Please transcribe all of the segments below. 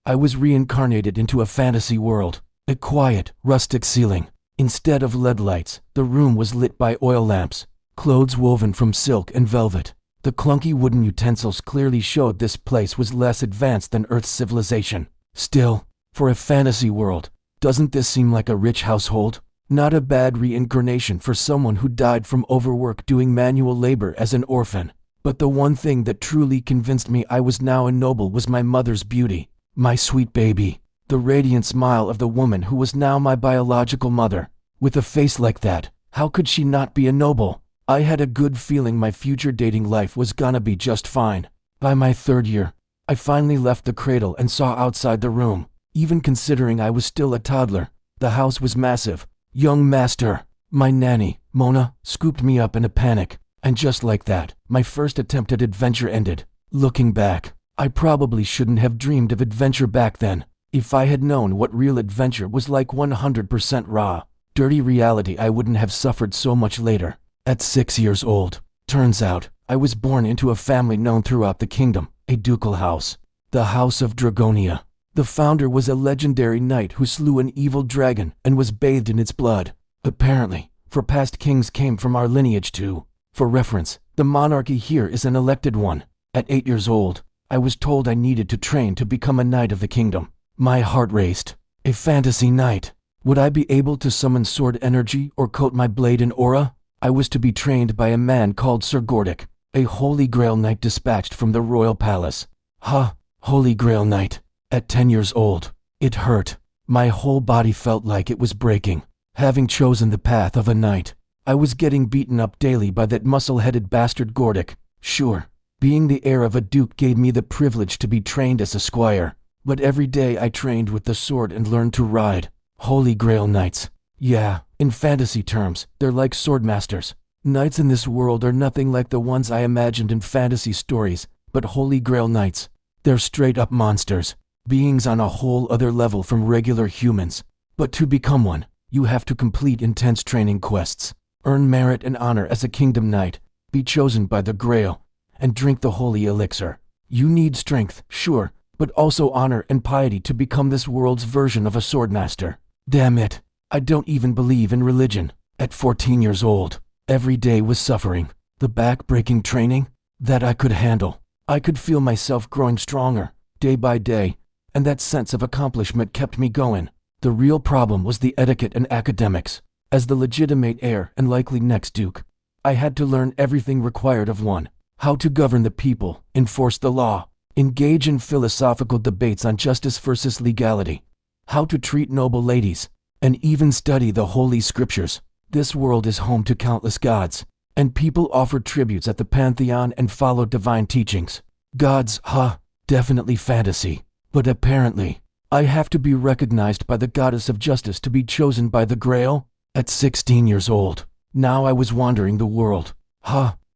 I was reincarnated into a fantasy world, a quiet, rustic ceiling. Instead of LED lights, the room was lit by oil lamps, clothes woven from silk and velvet. The clunky wooden utensils clearly showed this place was less advanced than Earth's civilization. Still, for a fantasy world, doesn't this seem like a rich household? Not a bad reincarnation for someone who died from overwork doing manual labor as an orphan. But the one thing that truly convinced me I was now a noble was my mother's beauty. My sweet baby. The radiant smile of the woman who was now my biological mother. With a face like that, how could she not be a noble? I had a good feeling my future dating life was gonna be just fine. By my 3rd year, I finally left the cradle and saw outside the room. Even considering I was still a toddler, the house was massive. Young master, my nanny, Mona, scooped me up in a panic. And just like that, my first attempt at adventure ended. Looking back, I probably shouldn't have dreamed of adventure back then. If I had known what real adventure was like 100% raw, dirty reality, I wouldn't have suffered so much later. At 6 years old, turns out, I was born into a family known throughout the kingdom, a ducal house. The House of Dragonia. The founder was a legendary knight who slew an evil dragon and was bathed in its blood. Apparently, for past kings came from our lineage too. For reference, the monarchy here is an elected one. At 8 years old, I was told I needed to train to become a knight of the kingdom. My heart raced. A fantasy knight. Would I be able to summon sword energy or coat my blade in aura? I was to be trained by a man called Sir Gordic, a Holy Grail knight dispatched from the royal palace. Holy Grail knight. At 10 years old, it hurt. My whole body felt like it was breaking. Having chosen the path of a knight, I was getting beaten up daily by that muscle-headed bastard Gordic. Sure, being the heir of a duke gave me the privilege to be trained as a squire, but every day I trained with the sword and learned to ride. Holy Grail knights. Yeah, in fantasy terms, they're like swordmasters. Knights in this world are nothing like the ones I imagined in fantasy stories, but Holy Grail knights, they're straight-up monsters. Beings on a whole other level from regular humans. But to become one, you have to complete intense training quests, earn merit and honor as a kingdom knight, be chosen by the Grail, and drink the holy elixir. You need strength, sure, but also honor and piety to become this world's version of a swordmaster. Damn it, I don't even believe in religion. At 14 years old, every day was suffering. The back-breaking training? That I could handle. I could feel myself growing stronger, day by day, and that sense of accomplishment kept me going. The real problem was the etiquette and academics. As the legitimate heir and likely next duke, I had to learn everything required of one. How to govern the people, enforce the law, engage in philosophical debates on justice versus legality, how to treat noble ladies, and even study the holy scriptures. This world is home to countless gods, and people offer tributes at the pantheon and follow divine teachings. Gods, definitely fantasy. But apparently, I have to be recognized by the goddess of justice to be chosen by the Grail. At 16 years old, now I was wandering the world.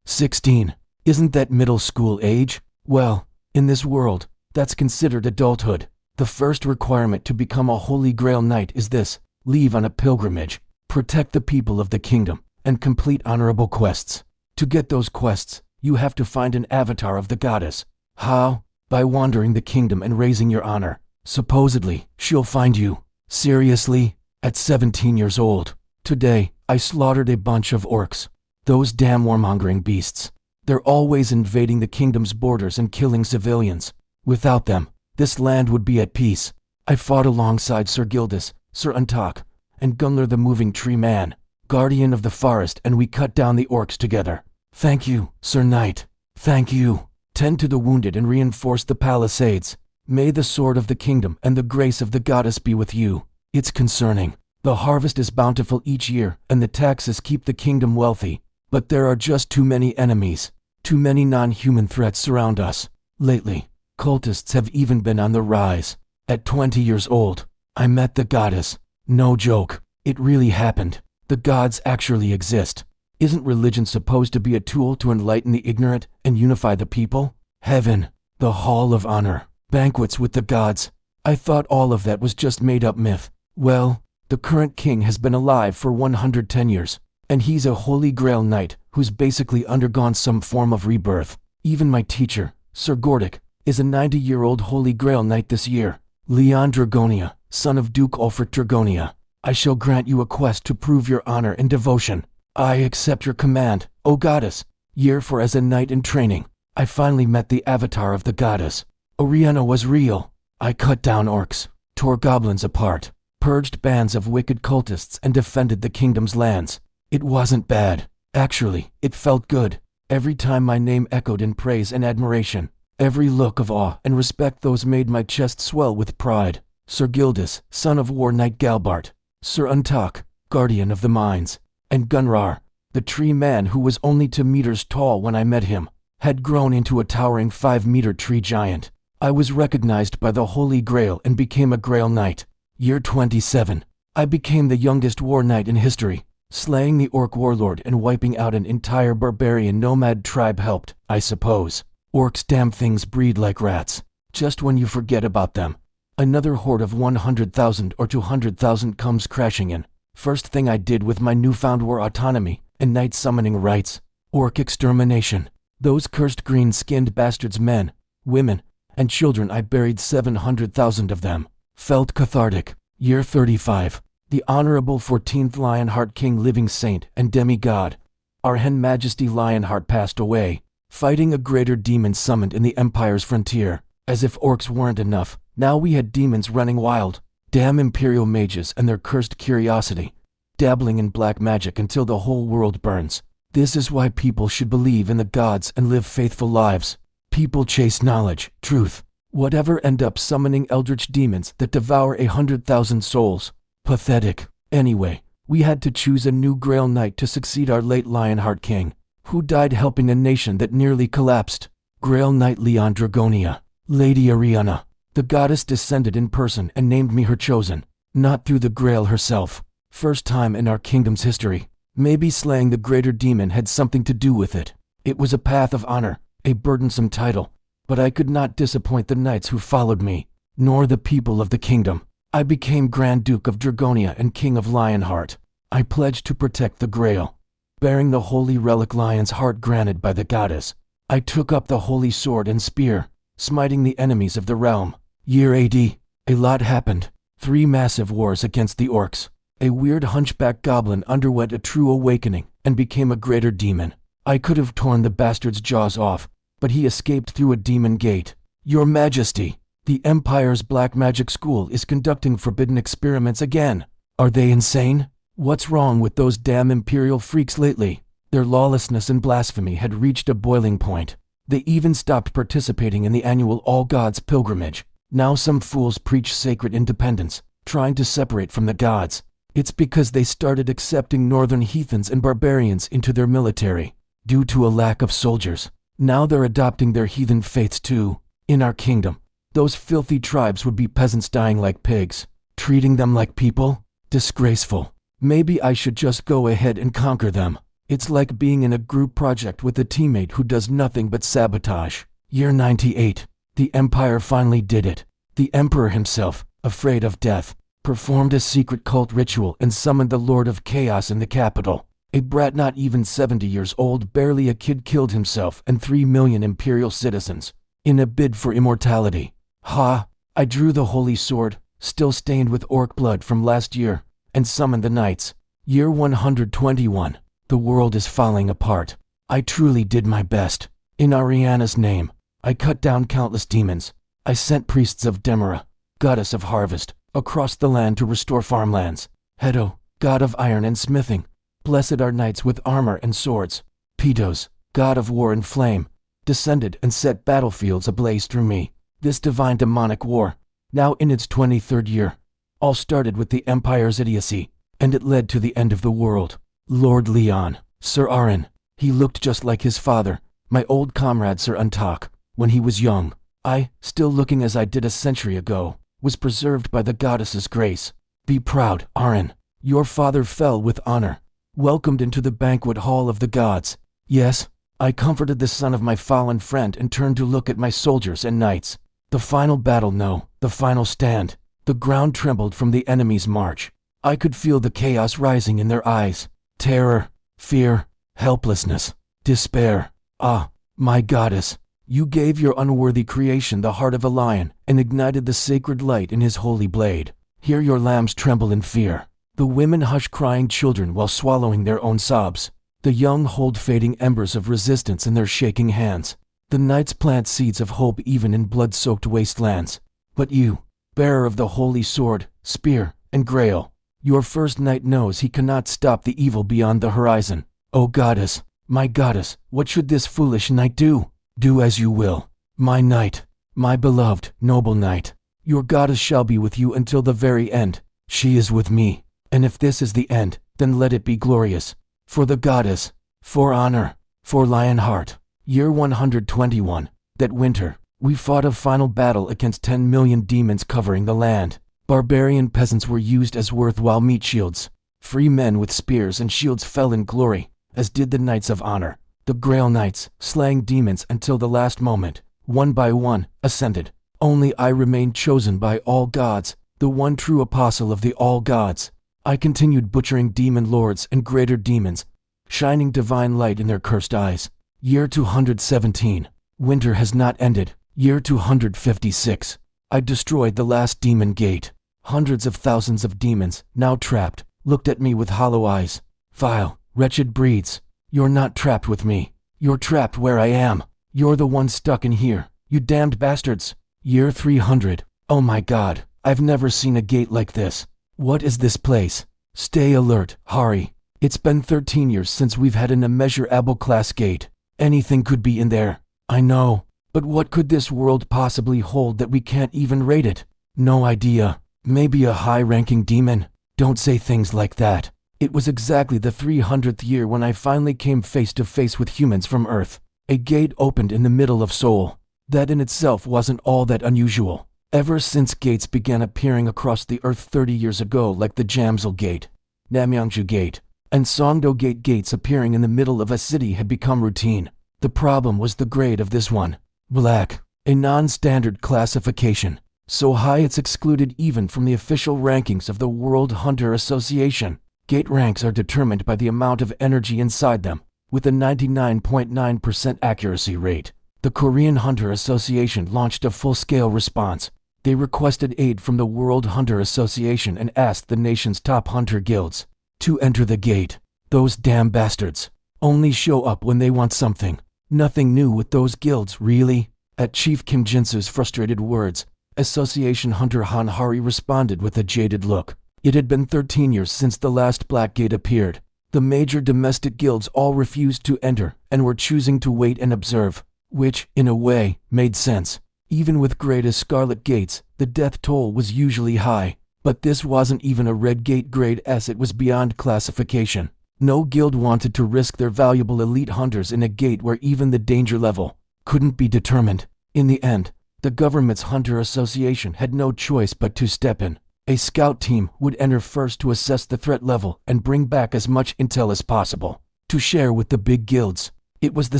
16. Isn't that middle school age? Well, in this world, that's considered adulthood. The first requirement to become a Holy Grail knight is this: leave on a pilgrimage, protect the people of the kingdom, and complete honorable quests. To get those quests, you have to find an avatar of the goddess. How? By wandering the kingdom and raising your honor. Supposedly, she'll find you. Seriously? At 17 years old, today, I slaughtered a bunch of orcs. Those damn warmongering beasts. They're always invading the kingdom's borders and killing civilians. Without them, this land would be at peace. I fought alongside Sir Gildas, Sir Untalk, and Gunler the Moving Tree Man, guardian of the forest, and we cut down the orcs together. Thank you, Sir Knight. Thank you. Tend to the wounded and reinforce the palisades. May the sword of the kingdom and the grace of the goddess be with you. It's concerning. The harvest is bountiful each year, and the taxes keep the kingdom wealthy. But there are just too many enemies. Too many non-human threats surround us. Lately, cultists have even been on the rise. At 20 years old, I met the goddess. No joke. It really happened. The gods actually exist. Isn't religion supposed to be a tool to enlighten the ignorant and unify the people? Heaven, the Hall of Honor, banquets with the gods. I thought all of that was just made-up myth. Well, the current king has been alive for 110 years, and he's a Holy Grail knight who's basically undergone some form of rebirth. Even my teacher, Sir Gordic, is a 90-year-old Holy Grail knight this year. Leon Dragonia, son of Duke Ulfric Dragonia, I shall grant you a quest to prove your honor and devotion. I accept your command, O goddess. Year 4 as a knight in training, I finally met the avatar of the goddess. Oriana was real. I cut down orcs, tore goblins apart, purged bands of wicked cultists and defended the kingdom's lands. It wasn't bad. Actually, it felt good. Every time my name echoed in praise and admiration, every look of awe and respect those made my chest swell with pride. Sir Gildas, son of War Knight Galbart, Sir Untak, guardian of the mines, and Gunrar, the tree man who was only 2 meters tall when I met him, had grown into a towering 5-meter tree giant. I was recognized by the Holy Grail and became a Grail Knight. Year 27. I became the youngest war knight in history. Slaying the orc warlord and wiping out an entire barbarian nomad tribe helped, I suppose. Orcs, damn things, breed like rats. Just when you forget about them, another horde of 100,000 or 200,000 comes crashing in. First thing I did with my newfound war autonomy and knight summoning rights, orc extermination. Those cursed green-skinned bastards, men, women, and children, I buried 700,000 of them. Felt cathartic. Year 35. The Honorable 14th Lionheart King, living saint and demigod, our Hen Majesty Lionheart, passed away, fighting a greater demon summoned in the Empire's frontier. As if orcs weren't enough, now we had demons running wild. Damn imperial mages and their cursed curiosity, dabbling in black magic until the whole world burns. This is why people should believe in the gods and live faithful lives. People chase knowledge, truth, whatever, end up summoning eldritch demons that devour 100,000 souls. Pathetic. Anyway, we had to choose a new Grail Knight to succeed our late Lionheart King, who died helping a nation that nearly collapsed. Grail Knight Leon Dragonia. Lady Oriana, the goddess, descended in person and named me her chosen, not through the Grail herself. First time in our kingdom's history. Maybe slaying the greater demon had something to do with it. It was a path of honor, a burdensome title, but I could not disappoint the knights who followed me, nor the people of the kingdom. I became Grand Duke of Dragonia and King of Lionheart. I pledged to protect the Grail, bearing the holy relic Lion's Heart granted by the goddess. I took up the holy sword and spear, smiting the enemies of the realm. Year 80. A lot happened. 3 massive wars against the orcs. A weird hunchback goblin underwent a true awakening and became a greater demon. I could have torn the bastard's jaws off, but he escaped through a demon gate. Your Majesty, the Empire's black magic school is conducting forbidden experiments again. Are they insane? What's wrong with those damn imperial freaks lately? Their lawlessness and blasphemy had reached a boiling point. They even stopped participating in the annual All Gods pilgrimage. Now some fools preach sacred independence, trying to separate from the gods. It's because they started accepting northern heathens and barbarians into their military, due to a lack of soldiers. Now they're adopting their heathen faiths too. In our kingdom, those filthy tribes would be peasants dying like pigs, treating them like people? Disgraceful. Maybe I should just go ahead and conquer them. It's like being in a group project with a teammate who does nothing but sabotage. Year 98. The Empire finally did it. The Emperor himself, afraid of death, performed a secret cult ritual and summoned the Lord of Chaos in the capital. A brat not even 70 years old, barely a kid, killed himself and 3 million imperial citizens, in a bid for immortality. Ha! I drew the holy sword, still stained with orc blood from last year, and summoned the knights. Year 121. The world is falling apart. I truly did my best. In Ariana's name, I cut down countless demons. I sent priests of Demira, goddess of harvest, across the land to restore farmlands. Hedo, god of iron and smithing, blessed are knights with armor and swords. Pedos, god of war and flame, descended and set battlefields ablaze through me. This divine demonic war, now in its 23rd year, all started with the Empire's idiocy, and it led to the end of the world. Lord Leon, Sir Arin, he looked just like his father, my old comrade Sir Untak, when he was young. I, still looking as I did a century ago, was preserved by the goddess's grace. Be proud, Arin. Your father fell with honor, welcomed into the banquet hall of the gods. Yes, I comforted the son of my fallen friend and turned to look at my soldiers and knights. The final battle, no, the final stand. The ground trembled from the enemy's march. I could feel the chaos rising in their eyes. Terror, fear, helplessness, despair. Ah, my goddess, You gave your unworthy creation the heart of a lion and ignited the sacred light in his holy blade. Hear your lambs tremble in fear. The women hush crying children while swallowing their own sobs. The young hold fading embers of resistance in their shaking hands. The knights plant seeds of hope even in blood-soaked wastelands. But you, bearer of the holy sword, spear, and grail, your first knight knows he cannot stop the evil beyond the horizon. O goddess, my goddess, what should this foolish knight do? Do as you will, my knight, my beloved, noble knight. Your goddess shall be with you until the very end. She is with me, and if this is the end, then let it be glorious. For the goddess, for honor, for Lionheart. Year 121. That winter, we fought a final battle against 10 million demons covering the land. Barbarian peasants were used as worthwhile meat shields. Free men with spears and shields fell in glory, as did the Knights of Honor. The Grail Knights, slaying demons until the last moment, one by one, ascended. Only I remained chosen by all gods, the one true apostle of the all gods. I continued butchering demon lords and greater demons, shining divine light in their cursed eyes. Year 217. Winter has not ended. Year 256. I destroyed the last demon gate. Hundreds of thousands of demons, now trapped, looked at me with hollow eyes. Vile, wretched breeds. You're not trapped with me. You're trapped where I am. You're the one stuck in here, you damned bastards. Year 300. Oh my God, I've never seen a gate like this. What is this place? Stay alert, Hari. It's been 13 years since we've had an immeasurable class gate. Anything could be in there. I know. But what could this world possibly hold that we can't even rate it? No idea. Maybe a high-ranking demon? Don't say things like that. It was exactly the 300th year when I finally came face to face with humans from Earth. A gate opened in the middle of Seoul. That in itself wasn't all that unusual. Ever since gates began appearing across the Earth 30 years ago, like the Jamsil Gate, Namyangju Gate, and Songdo Gate, gates appearing in the middle of a city had become routine. The problem was the grade of this one. Black, a non-standard classification, so high it's excluded even from the official rankings of the World Hunter Association. Gate ranks are determined by the amount of energy inside them, with a 99.9% accuracy rate. The Korean Hunter Association launched a full-scale response. They requested aid from the World Hunter Association and asked the nation's top hunter guilds to enter the gate. Those damn bastards only show up when they want something. Nothing new with those guilds, really? At Chief Kim Jinsu's frustrated words, Association Hunter Han Hari responded with a jaded look. It had been 13 years since the last Black Gate appeared. The major domestic guilds all refused to enter and were choosing to wait and observe, which, in a way, made sense. Even with grade as Scarlet Gates, the death toll was usually high, but this wasn't even a Red Gate grade S. It was beyond classification. No guild wanted to risk their valuable elite hunters in a gate where even the danger level couldn't be determined. In the end, the government's Hunter Association had no choice but to step in. A scout team would enter first to assess the threat level and bring back as much intel as possible to share with the big guilds. It was the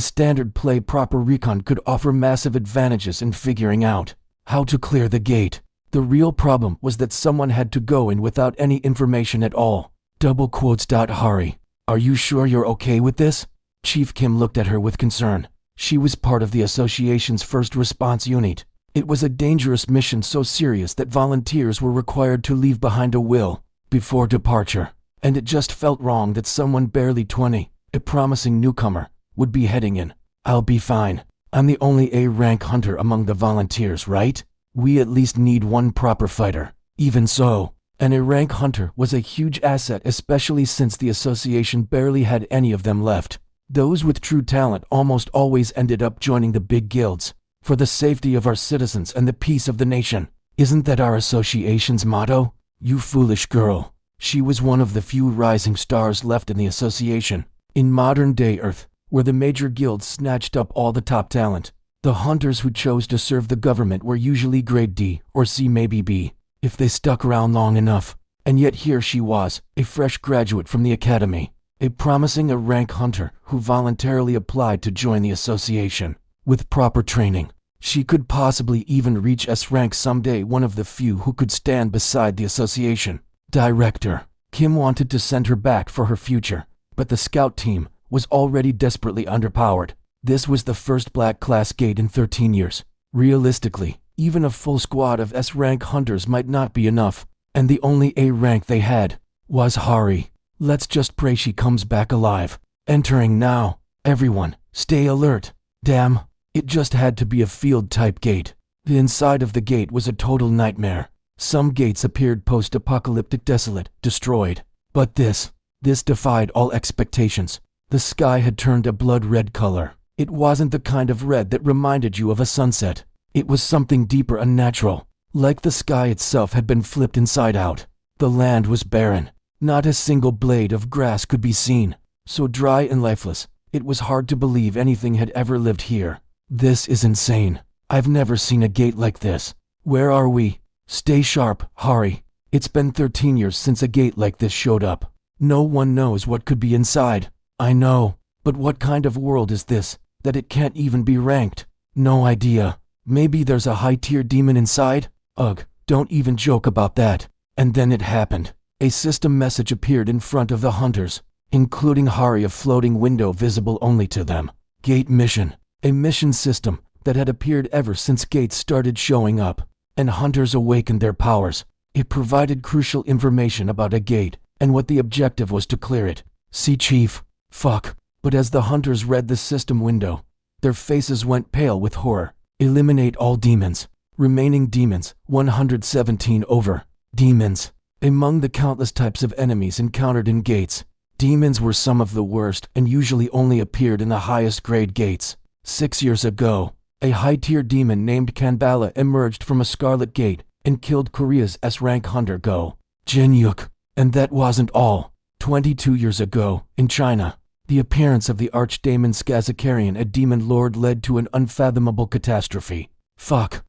standard play. Proper recon could offer massive advantages in figuring out how to clear the gate. The real problem was that someone had to go in without any information at all. Double quotes. Hari, are you sure you're okay with this? Chief Kim looked at her with concern. She was part of the association's first response unit. It was a dangerous mission, so serious that volunteers were required to leave behind a will before departure. And it just felt wrong that someone barely 20, a promising newcomer, would be heading in. I'll be fine. I'm the only A-rank hunter among the volunteers, right? We at least need one proper fighter. Even so, an A-rank hunter was a huge asset, especially since the association barely had any of them left. Those with true talent almost always ended up joining the big guilds. For the safety of our citizens and the peace of the nation. Isn't that our association's motto? You foolish girl. She was one of the few rising stars left in the association. In modern-day Earth, where the major guilds snatched up all the top talent, the hunters who chose to serve the government were usually grade D or C, maybe B, if they stuck around long enough. And yet here she was, a fresh graduate from the academy, a promising A-rank hunter who voluntarily applied to join the association. With proper training, she could possibly even reach S rank someday, one of the few who could stand beside the association. Director Kim wanted to send her back for her future, but the scout team was already desperately underpowered. This was the first black class gate in 13 years. Realistically, even a full squad of S-rank hunters might not be enough, and the only A rank they had was Hari. Let's just pray she comes back alive. Entering now. Everyone, stay alert. Damn, it just had to be a field-type gate. The inside of the gate was a total nightmare. Some gates appeared post-apocalyptic, desolate, destroyed. But this defied all expectations. The sky had turned a blood-red color. It wasn't the kind of red that reminded you of a sunset. It was something deeper, unnatural. Like the sky itself had been flipped inside out. The land was barren. Not a single blade of grass could be seen. So dry and lifeless, it was hard to believe anything had ever lived here. This is insane. I've never seen a gate like this. Where are we? Stay sharp, Hari. It's been 13 years since a gate like this showed up. No one knows what could be inside. I know, but what kind of world is this, that it can't even be ranked? No idea. Maybe there's a high-tier demon inside? Ugh, don't even joke about that. And then it happened. A system message appeared in front of the hunters, including Hari, a floating window visible only to them. Gate mission. A mission system that had appeared ever since gates started showing up, and hunters awakened their powers. It provided crucial information about a gate, and what the objective was to clear it. See, Chief? Fuck. But as the hunters read the system window, their faces went pale with horror. Eliminate all demons. Remaining demons, 117 over. Demons. Among the countless types of enemies encountered in gates, demons were some of the worst and usually only appeared in the highest grade gates. 6 years ago, a high-tier demon named Kanbala emerged from a scarlet gate and killed Korea's S-rank hunter Go Jinyuk. And that wasn't all. 22 years ago, in China, the appearance of the archdemon Skazakarian, a demon lord, led to an unfathomable catastrophe. Fuck.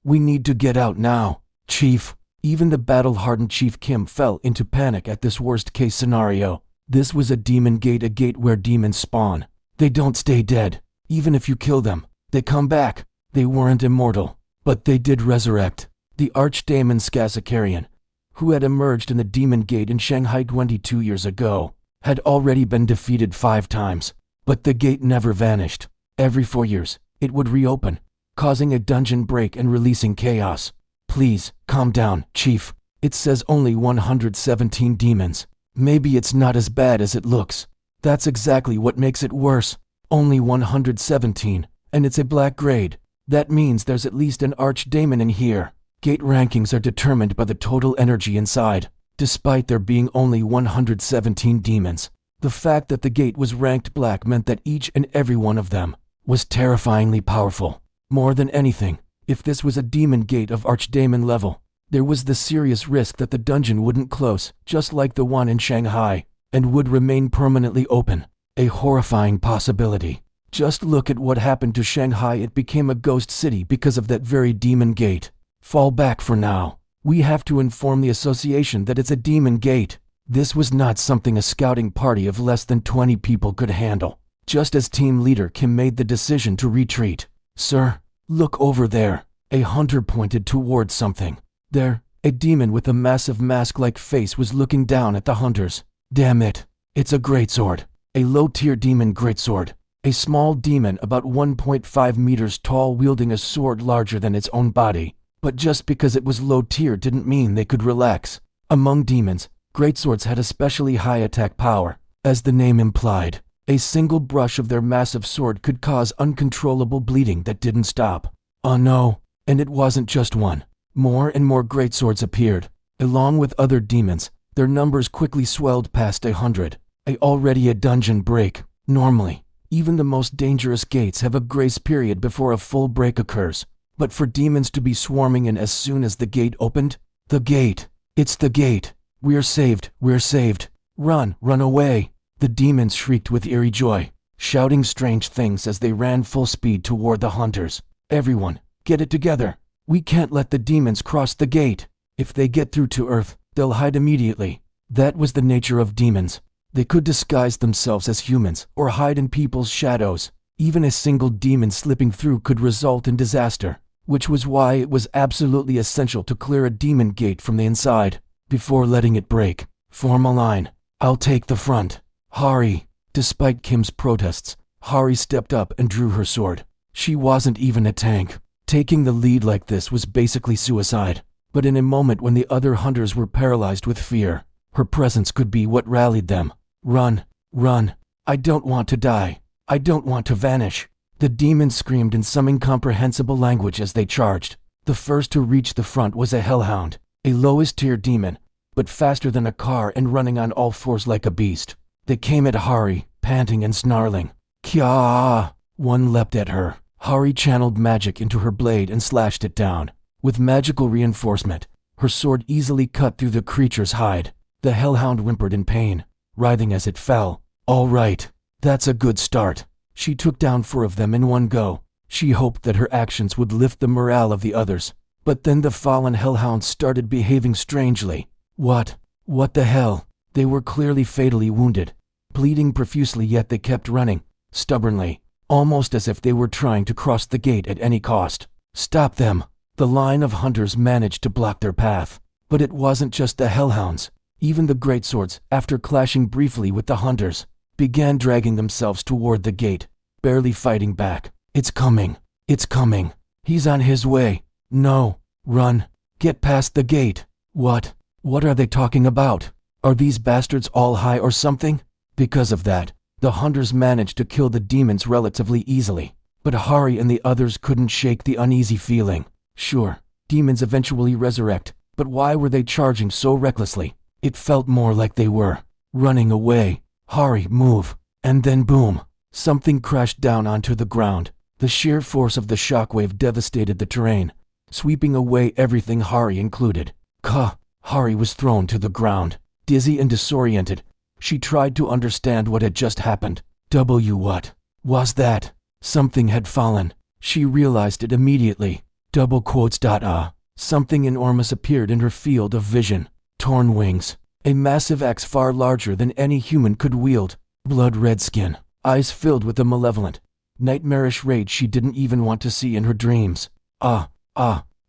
We need to get out now, Chief. Even the battle-hardened Chief Kim fell into panic at this worst-case scenario. This was a demon gate, a gate where demons spawn. They don't stay dead. Even if you kill them, they come back. They weren't immortal, but they did resurrect. The archdemon Skazakarian, who had emerged in the demon gate in Shanghai 22 years ago, had already been defeated 5 times. But the gate never vanished. Every 4 years, it would reopen, causing a dungeon break and releasing chaos. Please, calm down, Chief. It says only 117 demons. Maybe it's not as bad as it looks. That's exactly what makes it worse. Only 117, and it's a black grade. That means there's at least an archdemon in here. Gate rankings are determined by the total energy inside. Despite there being only 117 demons, the fact that the gate was ranked black meant that each and every one of them was terrifyingly powerful. More than anything, if this was a demon gate of archdemon level, there was the serious risk that the dungeon wouldn't close, just like the one in Shanghai, and would remain permanently open. A horrifying possibility. Just look at what happened to Shanghai. It became a ghost city because of that very demon gate. Fall back for now. We have to inform the association that it's a demon gate. This was not something a scouting party of less than 20 people could handle. Just as team leader Kim made the decision to retreat. Sir, look over there. A hunter pointed towards something. There, a demon with a massive mask-like face was looking down at the hunters. Damn it. It's a greatsword. A low-tier demon greatsword. A small demon about 1.5 meters tall wielding a sword larger than its own body. But just because it was low tier didn't mean they could relax. Among demons, greatswords had especially high attack power. As the name implied, a single brush of their massive sword could cause uncontrollable bleeding that didn't stop. Oh no, and it wasn't just one. More and more greatswords appeared. Along with other demons, their numbers quickly swelled past 100. Already a dungeon break. Normally, even the most dangerous gates have a grace period before a full break occurs. But for demons to be swarming in as soon as the gate opened? The gate! It's the gate! We're saved! We're saved! Run! Run away! The demons shrieked with eerie joy, shouting strange things as they ran full speed toward the hunters. Everyone, get it together! We can't let the demons cross the gate! If they get through to Earth, they'll hide immediately. That was the nature of demons. They could disguise themselves as humans or hide in people's shadows. Even a single demon slipping through could result in disaster, which was why it was absolutely essential to clear a demon gate from the inside. Before letting it break, form a line. I'll take the front. Hari. Despite Kim's protests, Hari stepped up and drew her sword. She wasn't even a tank. Taking the lead like this was basically suicide. But in a moment when the other hunters were paralyzed with fear, her presence could be what rallied them. Run, run. I don't want to die. I don't want to vanish. The demons screamed in some incomprehensible language as they charged. The first to reach the front was a hellhound, a lowest tier demon, but faster than a car and running on all fours like a beast. They came at Hari, panting and snarling. Kya! One leapt at her. Hari channeled magic into her blade and slashed it down. With magical reinforcement, her sword easily cut through the creature's hide. The hellhound whimpered in pain, writhing as it fell. All right, that's a good start. She took down 4 of them in one go. She hoped that her actions would lift the morale of the others. But then the fallen hellhounds started behaving strangely. What the hell? They were clearly fatally wounded, bleeding profusely, yet they kept running, stubbornly, almost as if they were trying to cross the gate at any cost. Stop them! The line of hunters managed to block their path. But it wasn't just the hellhounds. Even the greatswords, after clashing briefly with the hunters, began dragging themselves toward the gate, barely fighting back. It's coming! It's coming! He's on his way! No! Run! Get past the gate! What are they talking about? Are these bastards all high or something? Because of that, the hunters managed to kill the demons relatively easily. But Hari and the others couldn't shake the uneasy feeling. Sure, demons eventually resurrect, but why were they charging so recklessly? It felt more like they were running away. Hari, move! And then boom! Something crashed down onto the ground. The sheer force of the shockwave devastated the terrain, sweeping away everything, Hari included. Hari was thrown to the ground, dizzy and disoriented. She tried to understand what had just happened. What was that? Something had fallen. She realized it immediately. Something enormous appeared in her field of vision. Torn wings. A massive axe far larger than any human could wield. Blood-red skin. Eyes filled with a malevolent, nightmarish rage she didn't even want to see in her dreams. An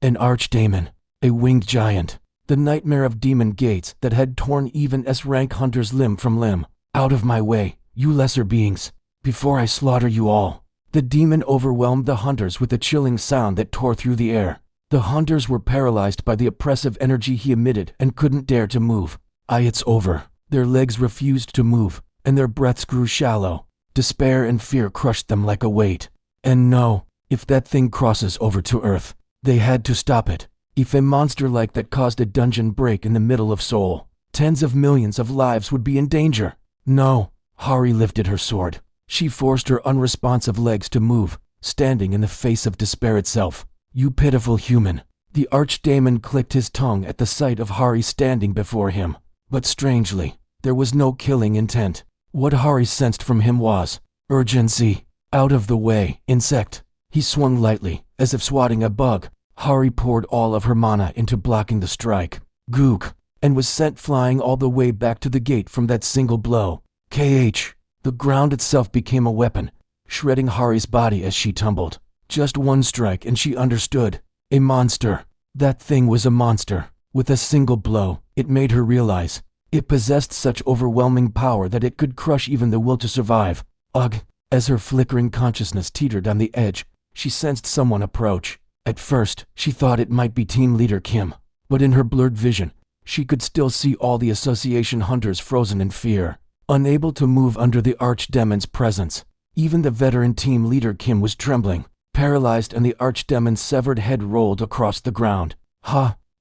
archdemon. A winged giant. The nightmare of demon gates that had torn even S-rank hunters limb from limb. Out of my way, you lesser beings, before I slaughter you all. The demon overwhelmed the hunters with a chilling sound that tore through the air. The hunters were paralyzed by the oppressive energy he emitted and couldn't dare to move. It's over. Their legs refused to move, and their breaths grew shallow. Despair and fear crushed them like a weight. And no, if that thing crosses over to Earth, they had to stop it. If a monster like that caused a dungeon break in the middle of Seoul, tens of millions of lives would be in danger. No, Hari lifted her sword. She forced her unresponsive legs to move, standing in the face of despair itself. You pitiful human. The archdemon clicked his tongue at the sight of Hari standing before him. But strangely, there was no killing intent. What Hari sensed from him was urgency. Out of the way, insect. He swung lightly, as if swatting a bug. Hari poured all of her mana into blocking the strike. Gook, and was sent flying all the way back to the gate from that single blow. The ground itself became a weapon, shredding Hari's body as she tumbled. Just one strike and she understood. A monster. That thing was a monster. With a single blow, it made her realize. It possessed such overwhelming power that it could crush even the will to survive. Ugh. As her flickering consciousness teetered on the edge, she sensed someone approach. At first, she thought it might be team leader Kim, but in her blurred vision, she could still see all the association hunters frozen in fear, unable to move under the archdemon's presence. Even the veteran team leader Kim was trembling, paralyzed, and the archdemon's severed head rolled across the ground.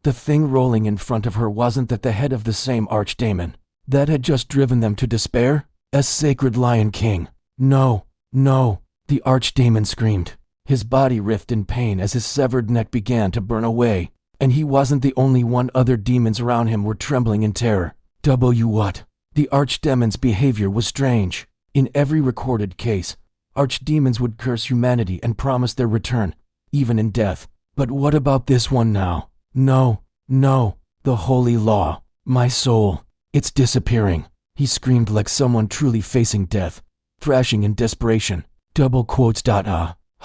The thing rolling in front of her wasn't that the head of the same archdemon that had just driven them to despair? As sacred Lion King. No, the archdemon screamed. His body writhed in pain as his severed neck began to burn away, and he wasn't the only one. Other demons around him were trembling in terror. The archdemon's behavior was strange. In every recorded case, archdemons would curse humanity and promise their return, even in death. But what about this one now? No, the holy law. My soul, it's disappearing. He screamed like someone truly facing death, thrashing in desperation.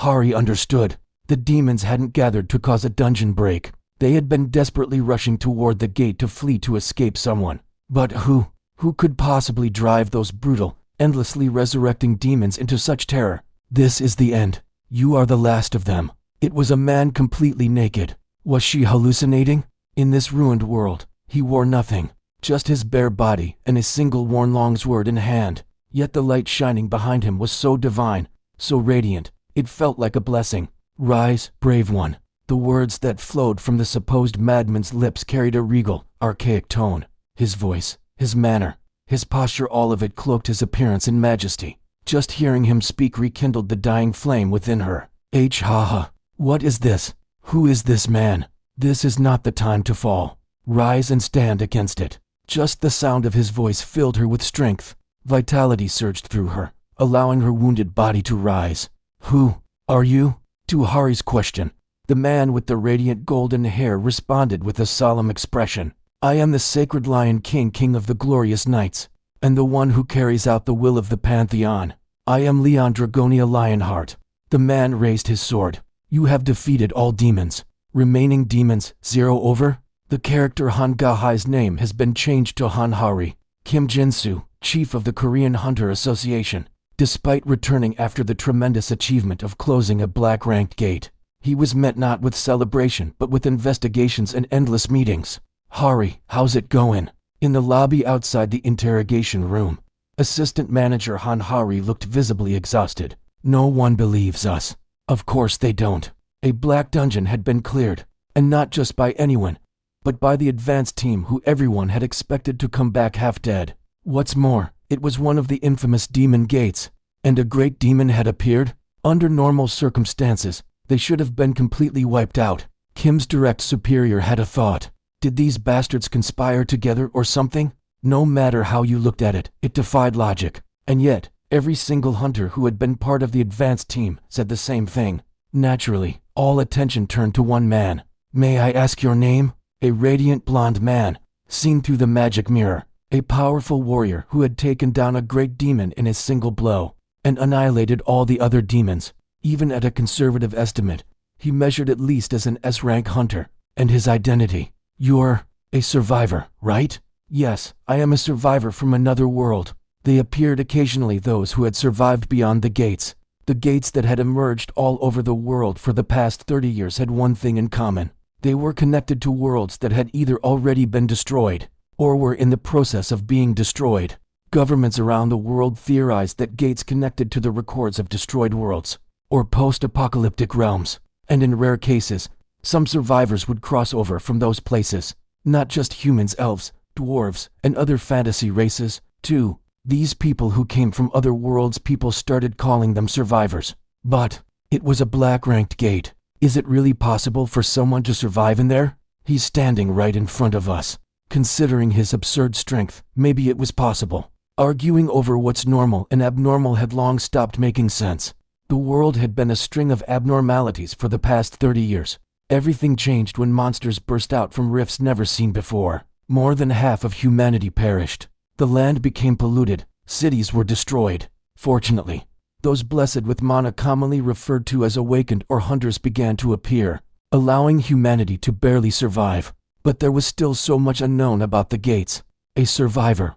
Hari understood. The demons hadn't gathered to cause a dungeon break. They had been desperately rushing toward the gate to flee to escape someone. But who could possibly drive those brutal, endlessly resurrecting demons into such terror. This is the end. You are the last of them. It was a man completely naked. Was she hallucinating? In this ruined world, he wore nothing, just his bare body and a single worn long sword in hand. Yet the light shining behind him was so divine, so radiant, it felt like a blessing. Rise, brave one. The words that flowed from the supposed madman's lips carried a regal, archaic tone. His voice, his manner, his posture, all of it cloaked his appearance in majesty. Just hearing him speak rekindled the dying flame within her. Ha. What is this? Who is this man? This is not the time to fall. Rise and stand against it. Just the sound of his voice filled her with strength. Vitality surged through her, allowing her wounded body to rise. Who are you? To Hari's question, the man with the radiant golden hair responded with a solemn expression. I am the sacred Lion King, king of the glorious knights, and the one who carries out the will of the Pantheon. I am Leon Dragonia Lionheart. The man raised his sword. You have defeated all demons. Remaining demons, 0 over? The character Han Gahai's name has been changed to Han Hari, Kim Jinsu, chief of the Korean Hunter Association. Despite returning after the tremendous achievement of closing a black-ranked gate, he was met not with celebration but with investigations and endless meetings. Hari, how's it going? In the lobby outside the interrogation room, Assistant Manager Han Hari looked visibly exhausted. No one believes us. Of course they don't. A black dungeon had been cleared, and not just by anyone, but by the advanced team who everyone had expected to come back half dead. What's more, it was one of the infamous demon gates, and a great demon had appeared. Under normal circumstances, they should have been completely wiped out. Kim's direct superior had a thought. Did these bastards conspire together or something? No matter how you looked at it, it defied logic. And yet, every single hunter who had been part of the advanced team said the same thing. Naturally, all attention turned to one man. May I ask your name? A radiant blonde man, seen through the magic mirror. A powerful warrior who had taken down a great demon in a single blow, and annihilated all the other demons. Even at a conservative estimate, he measured at least as an S-rank hunter. And his identity. You're a survivor, right? Yes, I am a survivor from another world. They appeared occasionally, those who had survived beyond the gates. The gates that had emerged all over the world for the past 30 years had one thing in common. They were connected to worlds that had either already been destroyed, or were in the process of being destroyed. Governments around the world theorized that gates connected to the records of destroyed worlds, or post-apocalyptic realms, and in rare cases, some survivors would cross over from those places. Not just humans, elves, dwarves, and other fantasy races, too. These people who came from other worlds, people started calling them survivors. But it was a black-ranked gate. Is it really possible for someone to survive in there? He's standing right in front of us. Considering his absurd strength, maybe it was possible. Arguing over what's normal and abnormal had long stopped making sense. The world had been a string of abnormalities for the past 30 years. Everything changed when monsters burst out from rifts never seen before. More than half of humanity perished. The land became polluted. Cities were destroyed. Fortunately, those blessed with mana, commonly referred to as awakened or hunters, began to appear, allowing humanity to barely survive. But there was still so much unknown about the gates. A survivor,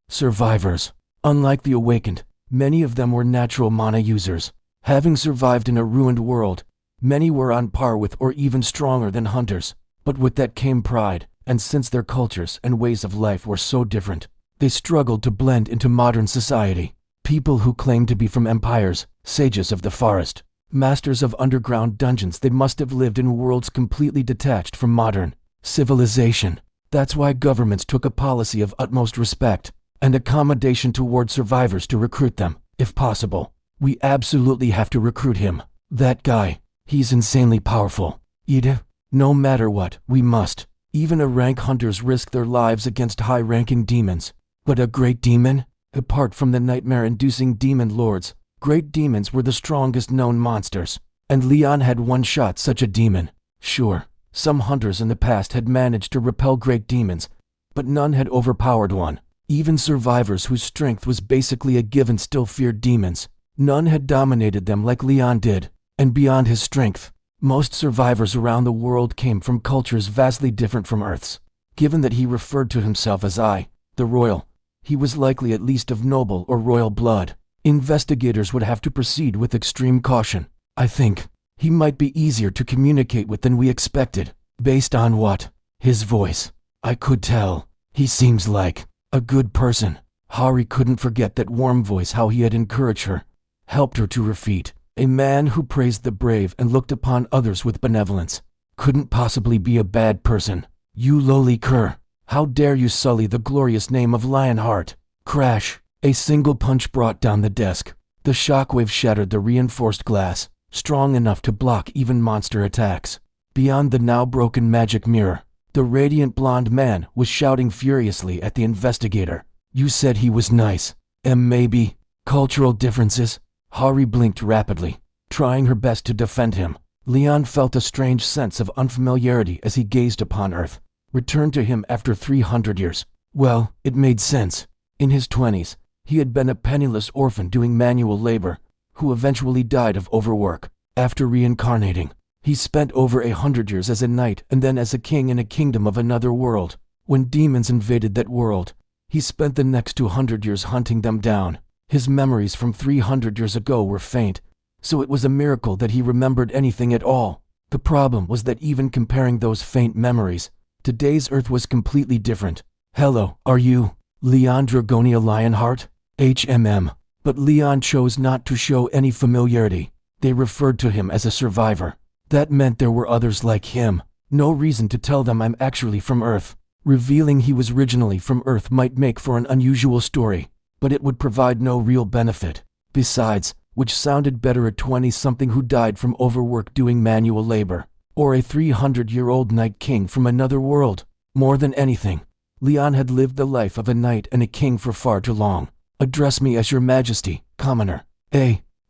survivors. Unlike the awakened, many of them were natural mana users. Having survived in a ruined world, many were on par with or even stronger than hunters. But with that came pride, and since their cultures and ways of life were so different, they struggled to blend into modern society. People who claimed to be from empires, sages of the forest, masters of underground dungeons, they must have lived in worlds completely detached from modern civilization. That's why governments took a policy of utmost respect and accommodation toward survivors to recruit them, if possible. We absolutely have to recruit him. That guy, he's insanely powerful. Ida, no matter what, we must. Even rank hunters risk their lives against high-ranking demons. But a great demon? Apart from the nightmare-inducing demon lords, great demons were the strongest known monsters. And Leon had one-shot such a demon. Sure, some hunters in the past had managed to repel great demons, but none had overpowered one. Even survivors whose strength was basically a given still feared demons. None had dominated them like Leon did, and beyond his strength, most survivors around the world came from cultures vastly different from Earth's. Given that he referred to himself as the Royal, He was likely at least of noble or royal blood. Investigators would have to proceed with extreme caution. I think he might be easier to communicate with than we expected. Based on what? His voice. I could tell. He seems like a good person. Hari couldn't forget that warm voice, how he had encouraged her, helped her to her feet. A man who praised the brave and looked upon others with benevolence. Couldn't possibly be a bad person. You lowly cur. How dare you sully the glorious name of Lionheart? Crash. A single punch brought down the desk. The shockwave shattered the reinforced glass, strong enough to block even monster attacks. Beyond the now broken magic mirror, the radiant blonde man was shouting furiously at the investigator. You said he was nice. Maybe. Cultural differences? Hari blinked rapidly, trying her best to defend him. Leon felt a strange sense of unfamiliarity as he gazed upon Earth, returned to him after 300 years. Well, it made sense. In his 20s, he had been a penniless orphan doing manual labor, who eventually died of overwork. After reincarnating, he spent over 100 years as a knight and then as a king in a kingdom of another world. When demons invaded that world, he spent the next 200 years hunting them down. His memories from 300 years ago were faint, so it was a miracle that he remembered anything at all. The problem was that even comparing those faint memories, today's Earth was completely different. Hello, are you Leon Dragonia Lionheart? HMM. But Leon chose not to show any familiarity. They referred to him as a survivor. That meant there were others like him. No reason to tell them I'm actually from Earth. Revealing he was originally from Earth might make for an unusual story, but it would provide no real benefit. Besides, which sounded better, a 20-something who died from overwork doing manual labor, or a 300-year-old night king from another world? More than anything, Leon had lived the life of a knight and a king for far too long. Address me as your majesty, commoner.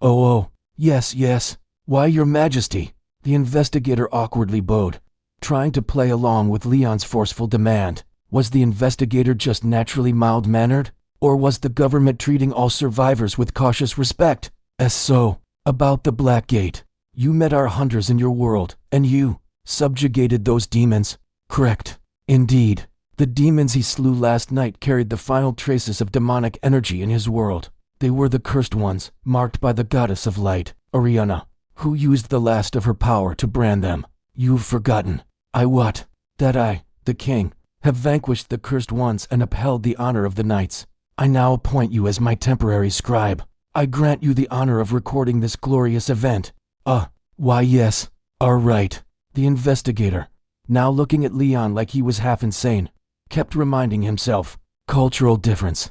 Oh, yes. Why, your majesty? The investigator awkwardly bowed, trying to play along with Leon's forceful demand. Was the investigator just naturally mild-mannered? Or was the government treating all survivors with cautious respect? So, about the Black Gate. You met our hunters in your world, and you subjugated those demons. Correct. Indeed. The demons he slew last night carried the final traces of demonic energy in his world. They were the cursed ones, marked by the goddess of light, Oriana, who used the last of her power to brand them. You've forgotten. That I, the king, have vanquished the cursed ones and upheld the honor of the knights. I now appoint you as my temporary scribe. I grant you the honor of recording this glorious event. Why yes. All right. The investigator, now looking at Leon like he was half insane, kept reminding himself, cultural difference,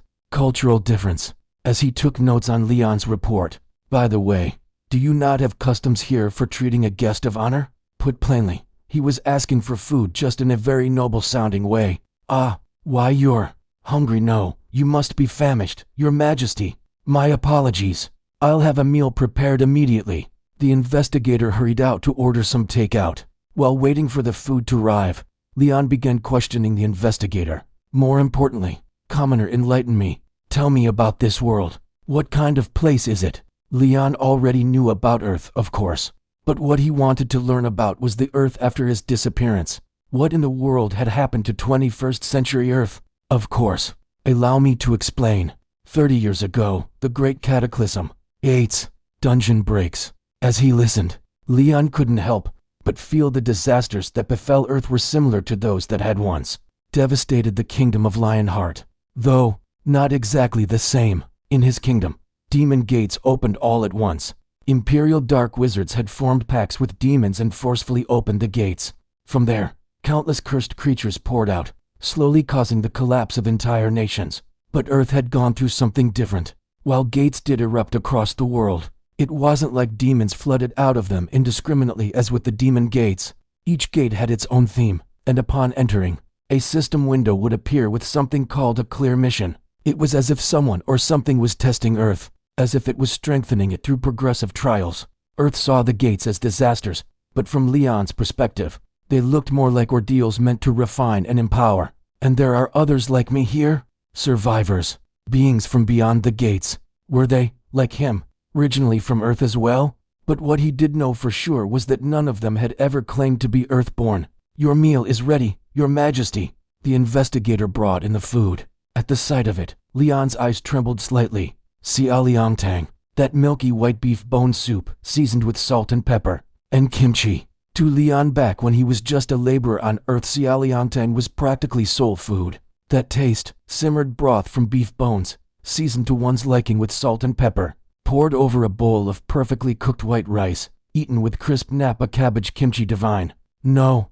as he took notes on Leon's report. By the way, do you not have customs here for treating a guest of honor? Put plainly, he was asking for food just in a very noble-sounding way. Why you're hungry? No, you must be famished, your majesty. My apologies. I'll have a meal prepared immediately. The investigator hurried out to order some takeout. While waiting for the food to arrive, Leon began questioning the investigator. More importantly, commoner, enlighten me. Tell me about this world. What kind of place is it? Leon already knew about Earth, of course. But what he wanted to learn about was the Earth after his disappearance. What in the world had happened to 21st century Earth? Of course. Allow me to explain. 30 years ago, the Great Cataclysm. Yates. Dungeon breaks. As he listened, Leon couldn't help but feel the disasters that befell Earth were similar to those that had once devastated the kingdom of Lionheart. Though, not exactly the same. In his kingdom, demon gates opened all at once. Imperial dark wizards had formed pacts with demons and forcefully opened the gates. From there, countless cursed creatures poured out, slowly causing the collapse of entire nations. But Earth had gone through something different. While gates did erupt across the world, it wasn't like demons flooded out of them indiscriminately as with the demon gates. Each gate had its own theme, and upon entering, a system window would appear with something called a clear mission. It was as if someone or something was testing Earth, as if it was strengthening it through progressive trials. Earth saw the gates as disasters, but from Leon's perspective, they looked more like ordeals meant to refine and empower. And there are others like me here? Survivors. Beings from beyond the gates. Were they, like him, originally from Earth as well? But what he did know for sure was that none of them had ever claimed to be Earthborn. Your meal is ready, your majesty. The investigator brought in the food. At the sight of it, Leon's eyes trembled slightly. Xia Liangtang, that milky white beef bone soup seasoned with salt and pepper, and kimchi. To Leon back when he was just a laborer on Earth, Xia Liangtang was practically soul food. That taste, simmered broth from beef bones, seasoned to one's liking with salt and pepper, poured over a bowl of perfectly cooked white rice, eaten with crisp Napa cabbage kimchi divine. No,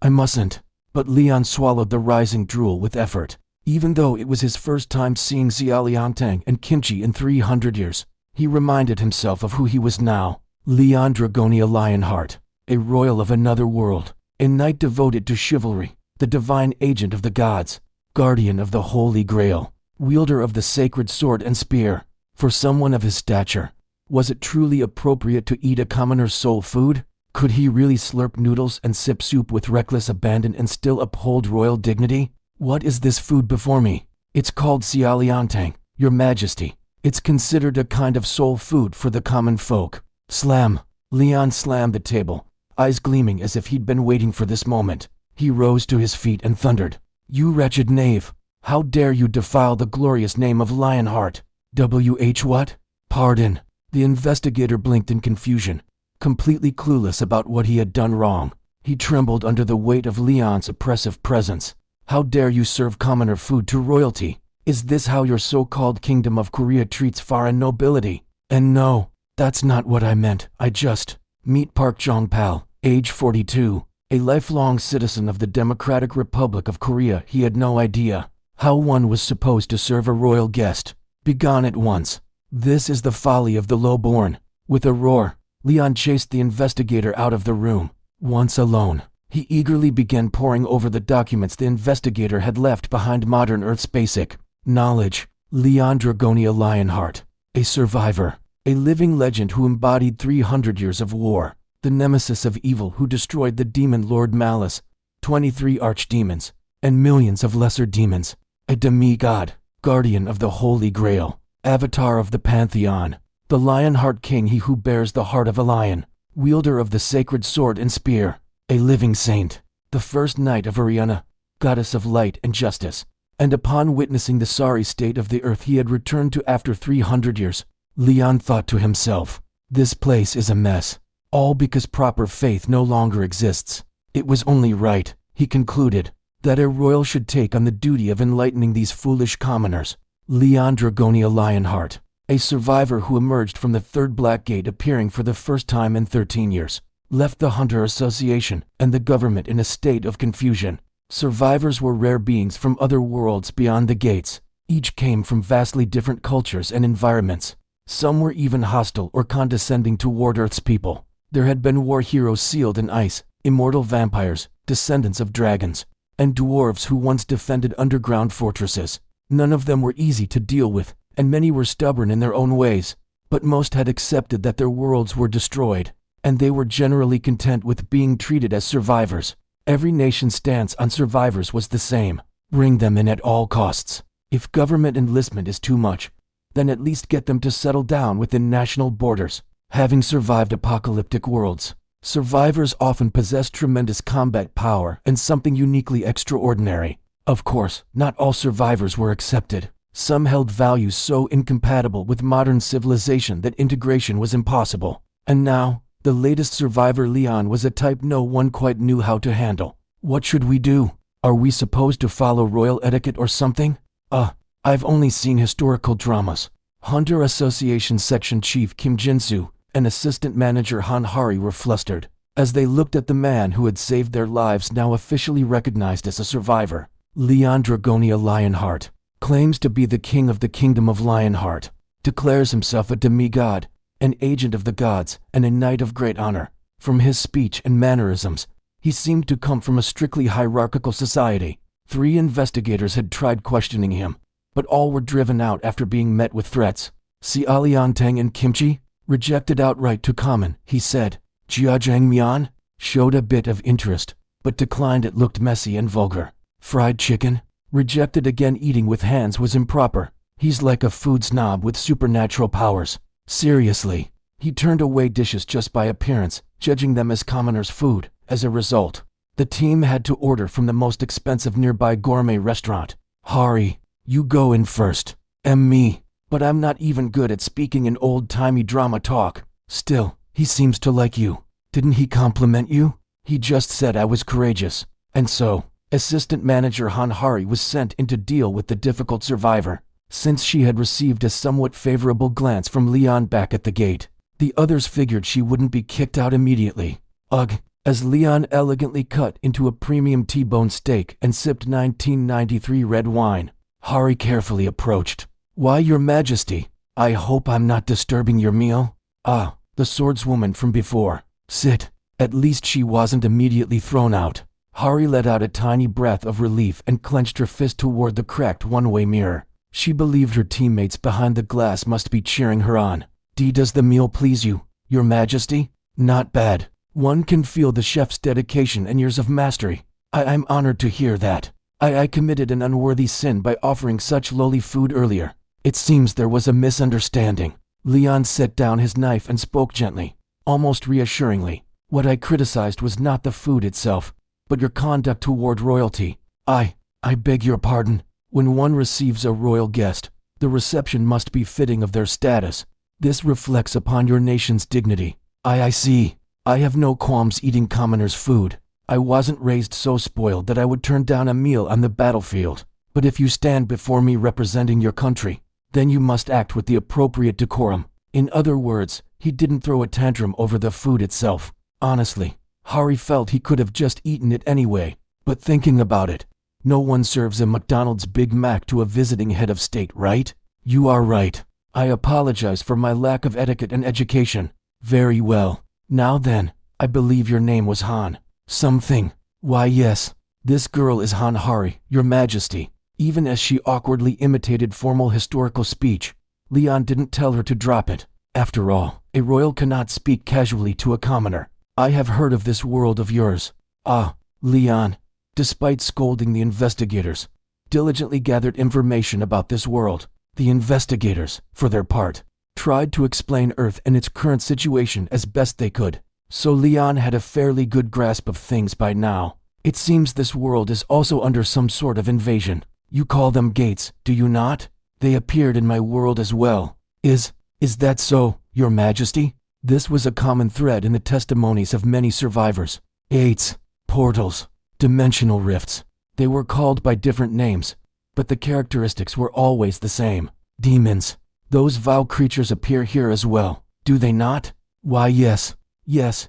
I mustn't. But Leon swallowed the rising drool with effort. Even though it was his first time seeing Xia Liangtang and kimchi in 300 years, he reminded himself of who he was now. Leon Dragonia Lionheart, a royal of another world, a knight devoted to chivalry, the divine agent of the gods, guardian of the Holy Grail, wielder of the sacred sword and spear. For someone of his stature, was it truly appropriate to eat a commoner's soul food? Could he really slurp noodles and sip soup with reckless abandon and still uphold royal dignity? What is this food before me? It's called Xia Liangtang, Your Majesty. It's considered a kind of soul food for the common folk. Slam! Leon slammed the table, eyes gleaming as if he'd been waiting for this moment. He rose to his feet and thundered, "You wretched knave! How dare you defile the glorious name of Lionheart? What? Pardon." The investigator blinked in confusion, completely clueless about what he had done wrong. He trembled under the weight of Leon's oppressive presence. "How dare you serve commoner food to royalty? Is this how your so-called Kingdom of Korea treats foreign nobility? And no, that's not what I meant. I just..." Meet Park Jong-pal, age 42, a lifelong citizen of the Democratic Republic of Korea. He had no idea how one was supposed to serve a royal guest. "Begone at once. This is the folly of the low-born." With a roar, Leon chased the investigator out of the room. Once alone, he eagerly began poring over the documents the investigator had left behind. Modern Earth's basic knowledge. Leon Dragonia Lionheart, a survivor, a living legend who embodied 300 years of war, the nemesis of evil who destroyed the demon Lord Malice, 23 archdemons, and millions of lesser demons, a demigod, guardian of the Holy Grail, avatar of the Pantheon, the Lionheart King, he who bears the heart of a lion, wielder of the sacred sword and spear, a living saint, the first knight of Ariana, goddess of light and justice. And upon witnessing the sorry state of the earth he had returned to after 300 years, Leon thought to himself, "This place is a mess, all because proper faith no longer exists." It was only right, he concluded, that a royal should take on the duty of enlightening these foolish commoners. Leon Dragonia Lionheart, a survivor who emerged from the Third Black Gate appearing for the first time in 13 years, left the Hunter Association and the government in a state of confusion. Survivors were rare beings from other worlds beyond the gates. Each came from vastly different cultures and environments. Some were even hostile or condescending toward Earth's people. There had been war heroes sealed in ice, immortal vampires, descendants of dragons, and dwarves who once defended underground fortresses. None of them were easy to deal with, and many were stubborn in their own ways, but most had accepted that their worlds were destroyed, and they were generally content with being treated as survivors. Every nation's stance on survivors was the same: bring them in at all costs. If government enlistment is too much, then at least get them to settle down within national borders. Having survived apocalyptic worlds, survivors often possess tremendous combat power and something uniquely extraordinary. Of course, not all survivors were accepted. Some held values so incompatible with modern civilization that integration was impossible. And now, the latest survivor, Leon, was a type no one quite knew how to handle. What should we do? Are we supposed to follow royal etiquette or something? I've only seen historical dramas. Hunter Association Section Chief Kim Jinsu and Assistant Manager Han Hari were flustered as they looked at the man who had saved their lives, now officially recognized as a survivor. Leon Dragonia Lionheart claims to be the king of the Kingdom of Lionheart, declares himself a demigod, an agent of the gods, and a knight of great honor. From his speech and mannerisms, he seemed to come from a strictly hierarchical society. 3 investigators had tried questioning him, but all were driven out after being met with threats. "Xia Liangtang and kimchi?" "Rejected outright to common," he said. "Jiajangmian?" Showed a bit of interest, but declined. It looked messy and vulgar. "Fried chicken?" Rejected again. Eating with hands was improper. He's like a food snob with supernatural powers. Seriously. He turned away dishes just by appearance, judging them as commoners' food. As a result, the team had to order from the most expensive nearby gourmet restaurant. Hari, You go in first. Me. But I'm not even good at speaking in old-timey drama talk. Still, he seems to like you. Didn't he compliment you? He just said I was courageous. And so, Assistant Manager Han Hari was sent in to deal with the difficult survivor. Since she had received a somewhat favorable glance from Leon back at the gate, the others figured she wouldn't be kicked out immediately. Ugh. As Leon elegantly cut into a premium T-bone steak and sipped 1993 red wine, Hari carefully approached. Why, Your Majesty, I hope I'm not disturbing your meal? Ah, the swordswoman from before. Sit. At least she wasn't immediately thrown out. Hari let out a tiny breath of relief and clenched her fist toward the cracked one-way mirror. She believed her teammates behind the glass must be cheering her on. Does the meal please you, Your Majesty? Not bad. One can feel the chef's dedication and years of mastery. I'm honored to hear that. I committed an unworthy sin by offering such lowly food earlier. It seems there was a misunderstanding. Leon set down his knife and spoke gently, almost reassuringly. What I criticized was not the food itself, but your conduct toward royalty. I beg your pardon. When one receives a royal guest, the reception must be fitting of their status. This reflects upon your nation's dignity. I see. I have no qualms eating commoners' food. I wasn't raised so spoiled that I would turn down a meal on the battlefield. But if you stand before me representing your country, then you must act with the appropriate decorum. In other words, he didn't throw a tantrum over the food itself. Honestly, Hari felt he could have just eaten it anyway. But thinking about it, no one serves a McDonald's Big Mac to a visiting head of state, right? You are right. I apologize for my lack of etiquette and education. Very well. Now then, I believe your name was Han. Something. Why yes, this girl is Han Hari, Your Majesty. Even as she awkwardly imitated formal historical speech, Leon didn't tell her to drop it. After all, a royal cannot speak casually to a commoner. I have heard of this world of yours. Ah, Leon, despite scolding the investigators, diligently gathered information about this world. The investigators, for their part, tried to explain Earth and its current situation as best they could. So Leon had a fairly good grasp of things by now. It seems this world is also under some sort of invasion. You call them gates, do you not? They appeared in my world as well. Is that so, Your Majesty? This was a common thread in the testimonies of many survivors. Gates, portals, dimensional rifts. They were called by different names, but the characteristics were always the same. Demons. Those vile creatures appear here as well, do they not? Why yes,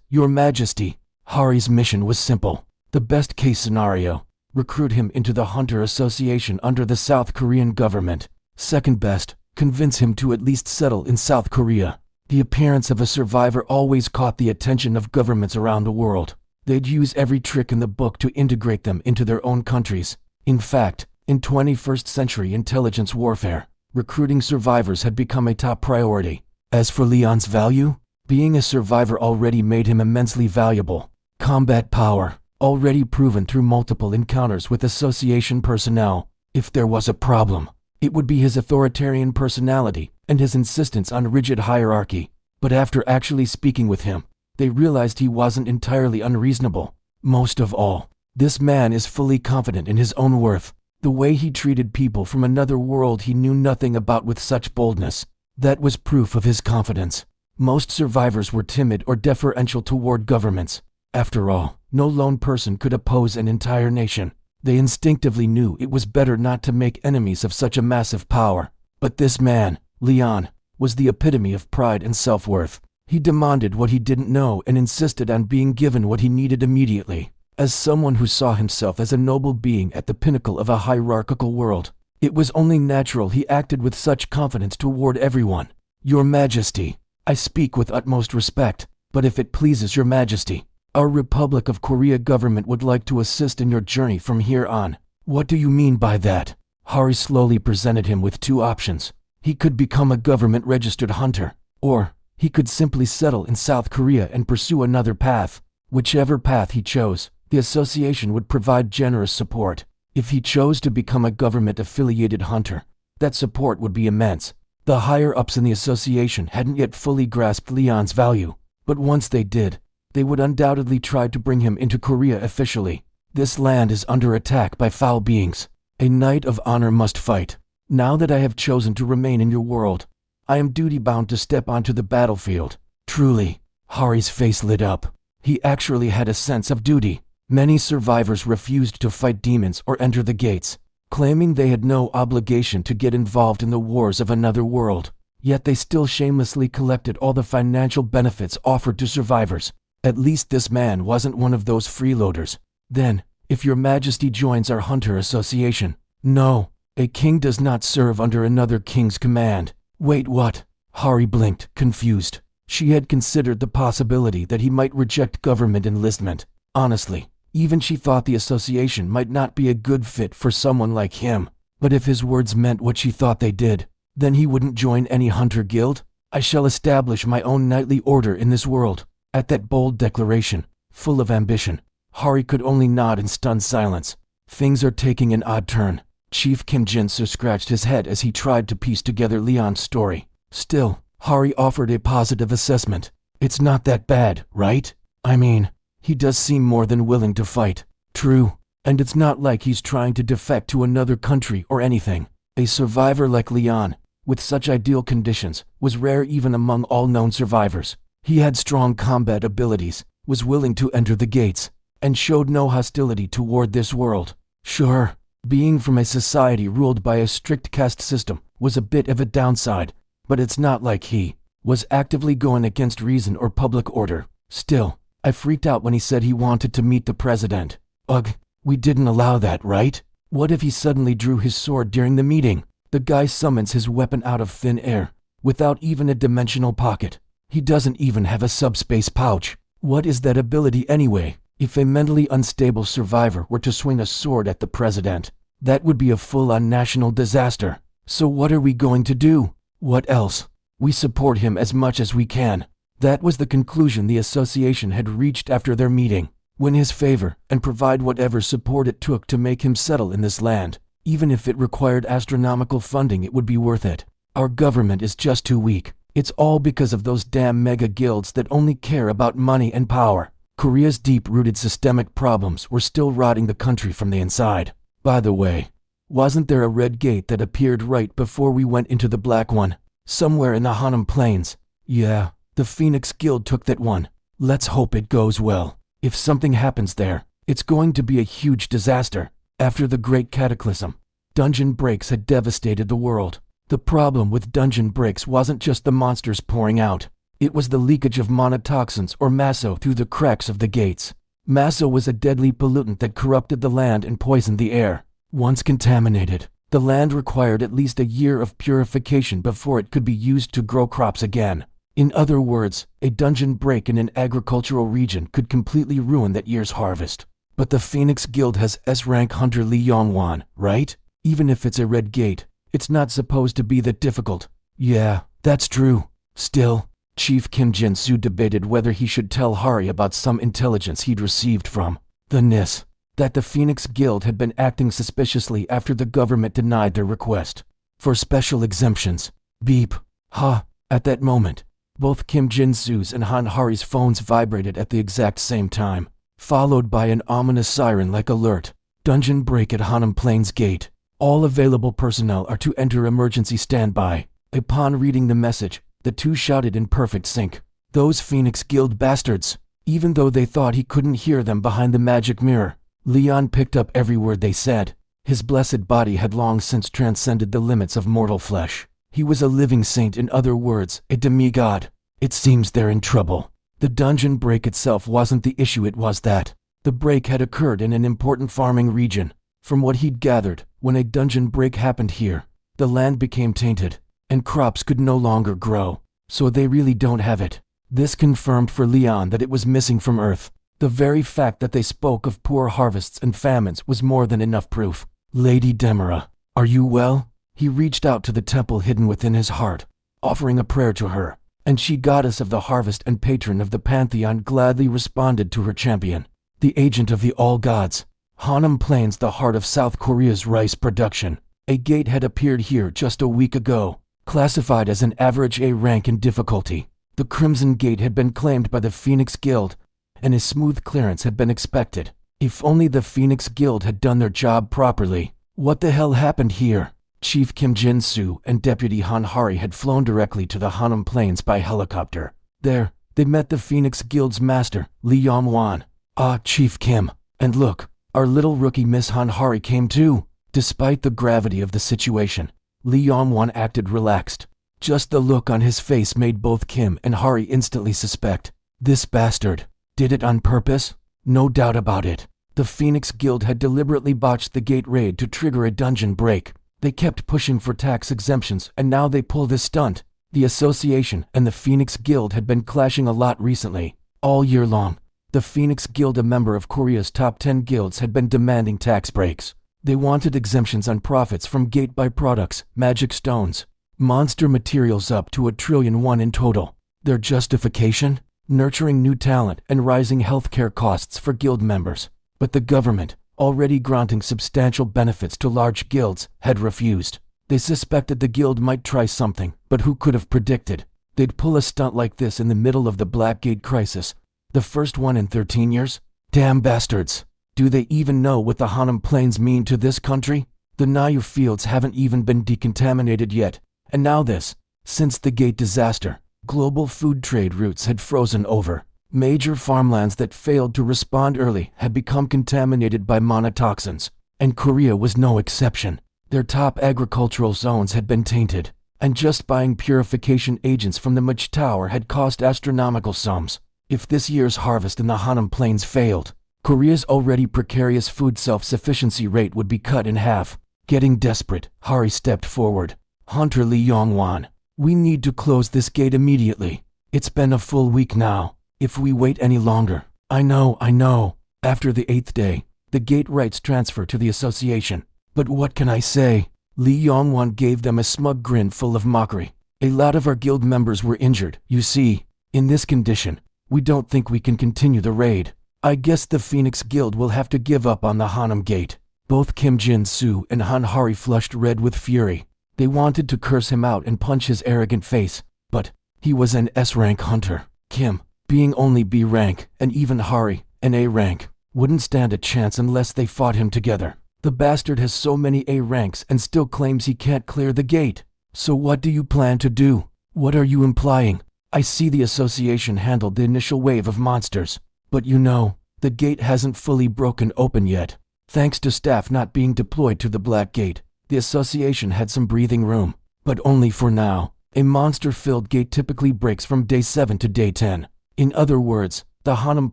Your Majesty. Hari's mission was simple. The best case scenario, recruit him into the Hunter Association under the South Korean government. Second best, convince him to at least settle in South Korea. The appearance of a survivor always caught the attention of governments around the world. They'd use every trick in the book to integrate them into their own countries. In fact, in 21st century intelligence warfare, recruiting survivors had become a top priority. As for Leon's value, being a survivor already made him immensely valuable. Combat power, already proven through multiple encounters with association personnel. If there was a problem, it would be his authoritarian personality and his insistence on rigid hierarchy. But after actually speaking with him, they realized he wasn't entirely unreasonable. Most of all, this man is fully confident in his own worth. The way he treated people from another world he knew nothing about with such boldness, that was proof of his confidence. Most survivors were timid or deferential toward governments. After all, no lone person could oppose an entire nation. They instinctively knew it was better not to make enemies of such a massive power. But this man, Leon, was the epitome of pride and self-worth. He demanded what he didn't know and insisted on being given what he needed immediately. As someone who saw himself as a noble being at the pinnacle of a hierarchical world, it was only natural he acted with such confidence toward everyone. Your Majesty, I speak with utmost respect, but if it pleases Your Majesty, our Republic of Korea government would like to assist in your journey from here on. What do you mean by that? Hari slowly presented him with two options. He could become a government-registered hunter, or he could simply settle in South Korea and pursue another path. Whichever path he chose, the association would provide generous support. If he chose to become a government-affiliated hunter, that support would be immense. The higher-ups in the association hadn't yet fully grasped Leon's value, but once they did, they would undoubtedly try to bring him into Korea officially. This land is under attack by foul beings. A knight of honor must fight. Now that I have chosen to remain in your world, I am duty-bound to step onto the battlefield. Truly, Hari's face lit up. He actually had a sense of duty. Many survivors refused to fight demons or enter the gates, claiming they had no obligation to get involved in the wars of another world. Yet they still shamelessly collected all the financial benefits offered to survivors. At least this man wasn't one of those freeloaders. Then, if your majesty joins our hunter association. No, a king does not serve under another king's command. Wait, what? Hari blinked, confused. She had considered the possibility that he might reject government enlistment. Honestly, even she thought the association might not be a good fit for someone like him. But if his words meant what she thought they did, then he wouldn't join any hunter guild. I shall establish my own knightly order in this world. At that bold declaration, full of ambition, Hari could only nod in stunned silence. Things are taking an odd turn. Chief Kim Jin-soo scratched his head as he tried to piece together Leon's story. Still, Hari offered a positive assessment. It's not that bad, right? I mean, he does seem more than willing to fight. True, and it's not like he's trying to defect to another country or anything. A survivor like Leon, with such ideal conditions, was rare even among all known survivors. He had strong combat abilities, was willing to enter the gates, and showed no hostility toward this world. Sure, being from a society ruled by a strict caste system was a bit of a downside, but it's not like he was actively going against reason or public order. Still, I freaked out when he said he wanted to meet the president. Ugh, we didn't allow that, right? What if he suddenly drew his sword during the meeting? The guy summons his weapon out of thin air, without even a dimensional pocket. He doesn't even have a subspace pouch. What is that ability anyway? If a mentally unstable survivor were to swing a sword at the president, that would be a full-on national disaster. So what are we going to do? What else? We support him as much as we can. That was the conclusion the association had reached after their meeting. Win his favor and provide whatever support it took to make him settle in this land. Even if it required astronomical funding, it would be worth it. Our government is just too weak. It's all because of those damn mega guilds that only care about money and power. Korea's deep-rooted systemic problems were still rotting the country from the inside. By the way, wasn't there a red gate that appeared right before we went into the black one? Somewhere in the Hanam Plains. Yeah, the Phoenix Guild took that one. Let's hope it goes well. If something happens there, it's going to be a huge disaster. After the Great Cataclysm, dungeon breaks had devastated the world. The problem with dungeon breaks wasn't just the monsters pouring out. It was the leakage of monotoxins or maso through the cracks of the gates. Maso was a deadly pollutant that corrupted the land and poisoned the air. Once contaminated, the land required at least a year of purification before it could be used to grow crops again. In other words, a dungeon break in an agricultural region could completely ruin that year's harvest. But the Phoenix Guild has S-rank hunter Lee Yongwan, right? Even if it's a red gate, it's not supposed to be that difficult. Yeah, that's true. Still, Chief Kim Jin-soo debated whether he should tell Hari about some intelligence he'd received from the NIS, that the Phoenix Guild had been acting suspiciously after the government denied their request for special exemptions. Beep. Ha. At that moment, both Kim Jin-soo's and Han Hari's phones vibrated at the exact same time, followed by an ominous siren-like alert. Dungeon break at Hanam Plains Gate. All available personnel are to enter emergency standby. Upon reading the message, the two shouted in perfect sync. Those Phoenix Guild bastards! Even though they thought he couldn't hear them behind the magic mirror, Leon picked up every word they said. His blessed body had long since transcended the limits of mortal flesh. He was a living saint, in other words, a demigod. It seems they're in trouble. The dungeon break itself wasn't the issue, it was that the break had occurred in an important farming region. From what he'd gathered, when a dungeon break happened here, the land became tainted, and crops could no longer grow. So they really don't have it. This confirmed for Leon that it was missing from Earth. The very fact that they spoke of poor harvests and famines was more than enough proof. Lady Demira, are you well? He reached out to the temple hidden within his heart, offering a prayer to her, and she, goddess of the harvest and patron of the pantheon, gladly responded to her champion, the agent of the all-gods. Hanam Plains, the heart of South Korea's rice production. A gate had appeared here just a week ago, classified as an average A rank in difficulty. The Crimson Gate had been claimed by the Phoenix Guild, and a smooth clearance had been expected. If only the Phoenix Guild had done their job properly. What the hell happened here? Chief Kim Jin-soo and Deputy Han Hari had flown directly to the Hanam Plains by helicopter. There, they met the Phoenix Guild's master, Lee Yong-wan. "Ah, Chief Kim. And look, our little rookie Miss Han Hari came too." Despite the gravity of the situation, Lee Yong-wan acted relaxed. Just the look on his face made both Kim and Hari instantly suspect. This bastard did it on purpose? No doubt about it. The Phoenix Guild had deliberately botched the gate raid to trigger a dungeon break. They kept pushing for tax exemptions, and now they pull this stunt. The association and the Phoenix Guild had been clashing a lot recently. All year long, the Phoenix Guild, a member of Korea's top 10 guilds, had been demanding tax breaks. They wanted exemptions on profits from gate byproducts, magic stones, monster materials up to $1 trillion in total. Their justification? Nurturing new talent and rising healthcare costs for guild members. But the government, already granting substantial benefits to large guilds, had refused. They suspected the guild might try something, but who could have predicted they'd pull a stunt like this in the middle of the Blackgate crisis, the first one in 13 years? Damn bastards! Do they even know what the Hanam Plains mean to this country? The Nayu fields haven't even been decontaminated yet, and now this. Since the gate disaster, global food trade routes had frozen over. Major farmlands that failed to respond early had become contaminated by monotoxins, and Korea was no exception. Their top agricultural zones had been tainted, and just buying purification agents from the Maj Tower had cost astronomical sums. If this year's harvest in the Hanam Plains failed, Korea's already precarious food self-sufficiency rate would be cut in half. Getting desperate, Hari stepped forward. "Hunter Lee Yong-wan, we need to close this gate immediately. It's been a full week now. If we wait any longer..." I know. After the 8th day, the gate rights transfer to the association. But what can I say? Lee Yong-wan gave them a smug grin full of mockery. "A lot of our guild members were injured, you see. In this condition, we don't think we can continue the raid. I guess the Phoenix Guild will have to give up on the Hanam Gate." Both Kim Jin-soo and Han Hari flushed red with fury. They wanted to curse him out and punch his arrogant face, but he was an S-rank hunter. Kim, being only B rank, and even Hari, an A rank, wouldn't stand a chance unless they fought him together. The bastard has so many A ranks and still claims he can't clear the gate. So what do you plan to do? What are you implying? I see the association handled the initial wave of monsters, but you know, the gate hasn't fully broken open yet. Thanks to staff not being deployed to the Black Gate, the association had some breathing room, but only for now. A monster-filled gate typically breaks from day 7 to day 10. In other words, the Hanam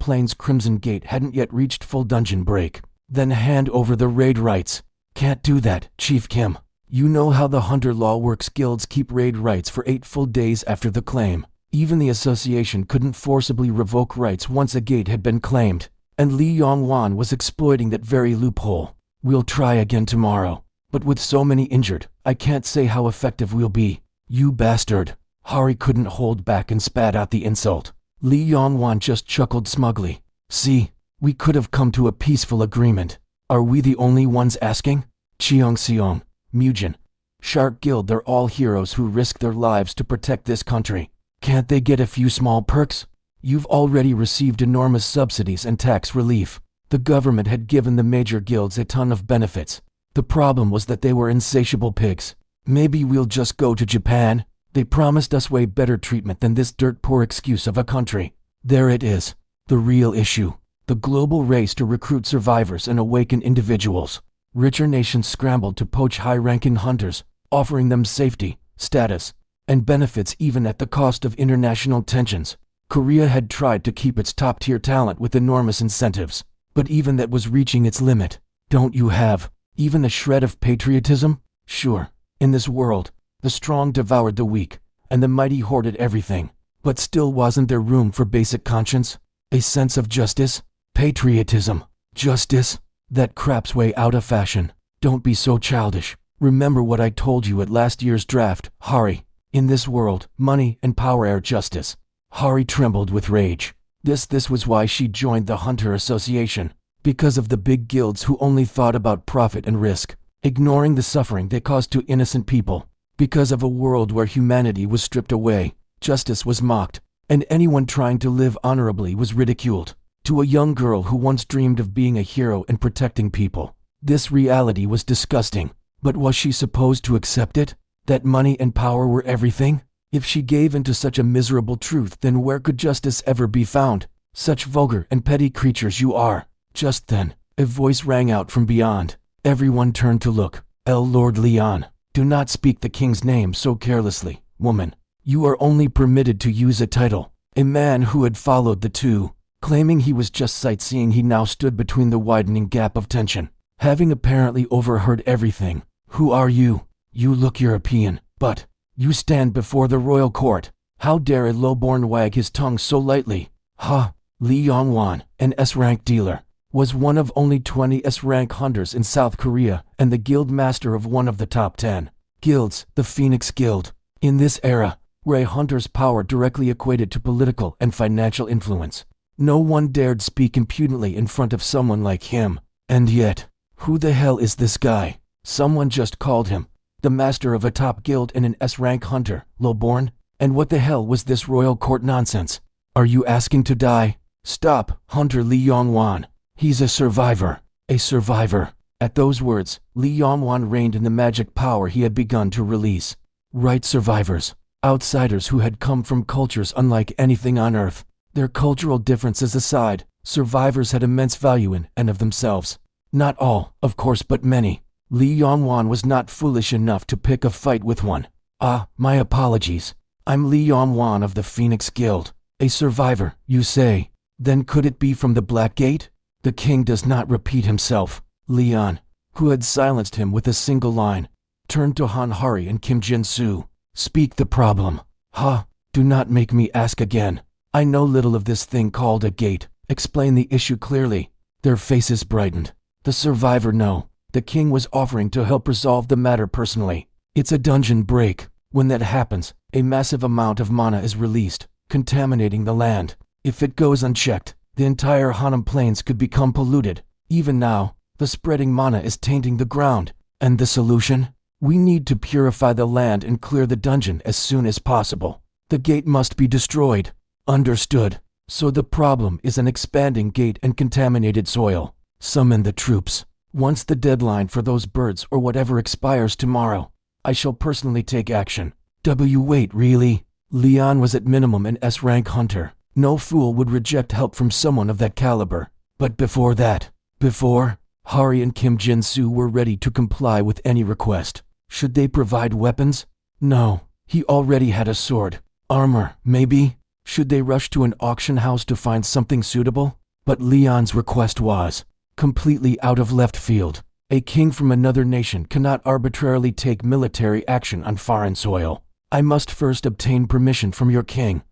Plains Crimson Gate hadn't yet reached full dungeon break. Then hand over the raid rights. Can't do that, Chief Kim. You know how the hunter law works. Guilds keep raid rights for 8 full days after the claim. Even the association couldn't forcibly revoke rights once a gate had been claimed, and Lee Yong-wan was exploiting that very loophole. We'll try again tomorrow, but with so many injured, I can't say how effective we'll be. You bastard. Hari couldn't hold back and spat out the insult. Lee Yong-wan just chuckled smugly. See, we could have come to a peaceful agreement. Are we the only ones asking? Cheongseong, Mujin, Shark Guild, they're all heroes who risk their lives to protect this country. Can't they get a few small perks? You've already received enormous subsidies and tax relief. The government had given the major guilds a ton of benefits. The problem was that they were insatiable pigs. Maybe we'll just go to Japan. They promised us way better treatment than this dirt-poor excuse of a country. There it is. The real issue. The global race to recruit survivors and awaken individuals. Richer nations scrambled to poach high-ranking hunters, offering them safety, status, and benefits even at the cost of international tensions. Korea had tried to keep its top-tier talent with enormous incentives, but even that was reaching its limit. Don't you have even a shred of patriotism? Sure, in this world, the strong devoured the weak, and the mighty hoarded everything. But still, wasn't there room for basic conscience? A sense of justice? Patriotism? Justice? That crap's way out of fashion. Don't be so childish. Remember what I told you at last year's draft, Hari. In this world, money and power are justice. Hari trembled with rage. This was why she joined the Hunter Association. Because of the big guilds who only thought about profit and risk, ignoring the suffering they caused to innocent people. Because of a world where humanity was stripped away, justice was mocked, and anyone trying to live honorably was ridiculed. To a young girl who once dreamed of being a hero and protecting people, this reality was disgusting. But was she supposed to accept it? That money and power were everything? If she gave in to such a miserable truth, then where could justice ever be found? Such vulgar and petty creatures you are. Just then, a voice rang out from beyond. Everyone turned to look. Lord Leon, do not speak the king's name so carelessly, woman. You are only permitted to use a title. A man who had followed the two, claiming he was just sightseeing, he now stood between the widening gap of tension, having apparently overheard everything. Who are you? You look European, but you stand before the royal court. How dare a lowborn wag his tongue so lightly? Ha! Lee Yongwan, an S-rank dealer, was one of only 20 S-rank hunters in South Korea and the guild master of one of the top 10 guilds, the Phoenix Guild. In this era, where a hunter's power directly equated to political and financial influence, no one dared speak impudently in front of someone like him. And yet, who the hell is this guy? Someone just called him the master of a top guild and an S-rank hunter, lowborn? And what the hell was this royal court nonsense? Are you asking to die? Stop, Hunter Lee Yongwan. He's a survivor. A survivor. At those words, Lee Yongwan reined in the magic power he had begun to release. Right, survivors. Outsiders who had come from cultures unlike anything on earth. Their cultural differences aside, survivors had immense value in and of themselves. Not all, of course, but many. Lee Yongwan was not foolish enough to pick a fight with one. My apologies. I'm Lee Yongwan of the Phoenix Guild. A survivor, you say? Then could it be from the Black Gate? The king does not repeat himself. Leon, who had silenced him with a single line, turned to Han Hari and Kim Jin-soo. Speak the problem. Do not make me ask again. I know little of this thing called a gate. Explain the issue clearly. Their faces brightened. The survivor, no. The king was offering to help resolve the matter personally. It's a dungeon break. When that happens, a massive amount of mana is released, contaminating the land. If it goes unchecked, the entire Hanam Plains could become polluted. Even now, the spreading mana is tainting the ground. And the solution? We need to purify the land and clear the dungeon as soon as possible. The gate must be destroyed. Understood. So the problem is an expanding gate and contaminated soil. Summon the troops. Once the deadline for those birds or whatever expires tomorrow, I shall personally take action. Wait, really? Leon was at minimum an S-rank hunter. No fool would reject help from someone of that caliber. But before that, Hari and Kim Jin-soo were ready to comply with any request. Should they provide weapons? No, he already had a sword. Armor, maybe? Should they rush to an auction house to find something suitable? But Leon's request was completely out of left field. A king from another nation cannot arbitrarily take military action on foreign soil. I must first obtain permission from your king.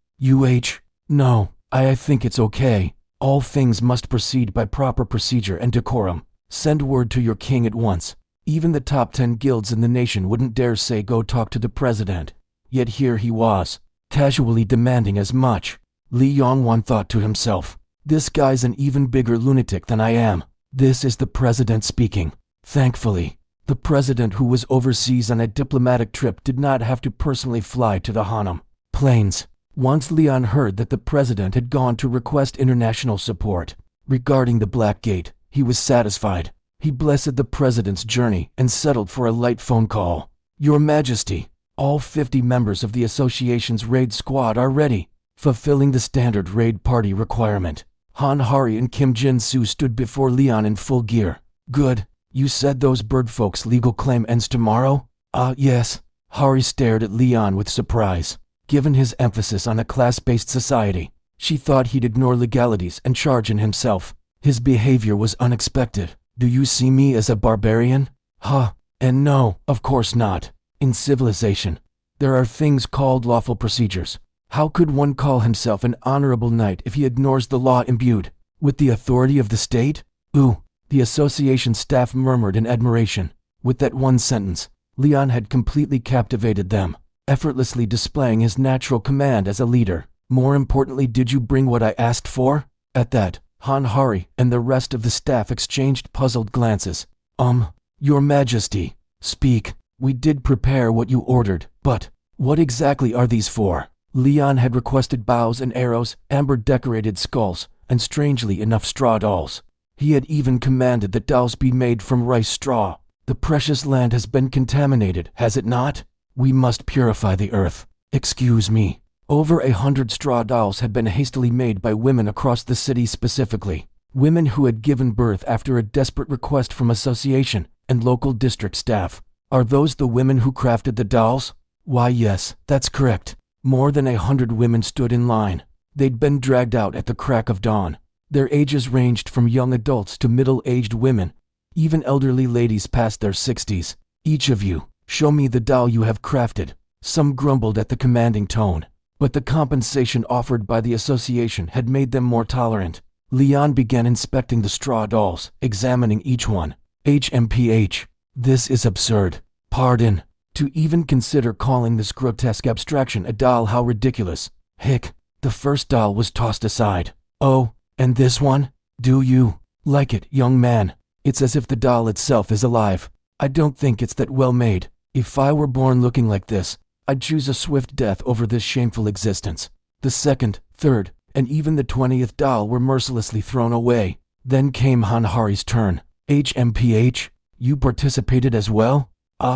No, I think it's okay. All things must proceed by proper procedure and decorum. Send word to your king at once. Even the top 10 guilds in the nation wouldn't dare say go talk to the president. Yet here he was, casually demanding as much. Lee Yongwan thought to himself, this guy's an even bigger lunatic than I am. This is the president speaking. Thankfully, the president who was overseas on a diplomatic trip did not have to personally fly to the Hanam Plains. Once Leon heard that the president had gone to request international support regarding the Black Gate, he was satisfied. He blessed the president's journey and settled for a light phone call. Your Majesty, all 50 members of the association's raid squad are ready, fulfilling the standard raid party requirement. Han Hari and Kim Jin-soo stood before Leon in full gear. Good. You said those bird folks' legal claim ends tomorrow? Yes. Hari stared at Leon with surprise. Given his emphasis on a class-based society, she thought he'd ignore legalities and charge in himself. His behavior was unexpected. Do you see me as a barbarian? And no, of course not. In civilization, there are things called lawful procedures. How could one call himself an honorable knight if he ignores the law imbued with the authority of the state? The association staff murmured in admiration. With that one sentence, Leon had completely captivated them, effortlessly displaying his natural command as a leader. More importantly, did you bring what I asked for? At that, Han Hari and the rest of the staff exchanged puzzled glances. Your Majesty, speak. We did prepare what you ordered, but what exactly are these for? Leon had requested bows and arrows, amber-decorated skulls, and strangely enough straw dolls. He had even commanded that dolls be made from rice straw. The precious land has been contaminated, has it not? We must purify the earth. Excuse me. Over 100 straw dolls had been hastily made by women across the city specifically. Women who had given birth after a desperate request from association and local district staff. Are those the women who crafted the dolls? Why yes, that's correct. More than 100 women stood in line. They'd been dragged out at the crack of dawn. Their ages ranged from young adults to middle-aged women, even elderly ladies past their 60s. Each of you, show me the doll you have crafted. Some grumbled at the commanding tone, but the compensation offered by the association had made them more tolerant. Leon began inspecting the straw dolls, examining each one. HMPH. This is absurd. Pardon. To even consider calling this grotesque abstraction a doll, how ridiculous. Hick. The first doll was tossed aside. Oh, and this one? Do you like it, young man? It's as if the doll itself is alive. I don't think it's that well made. If I were born looking like this, I'd choose a swift death over this shameful existence. The second, third, and even the 20th doll were mercilessly thrown away. Then came Hanhari's turn. HMPH, you participated as well?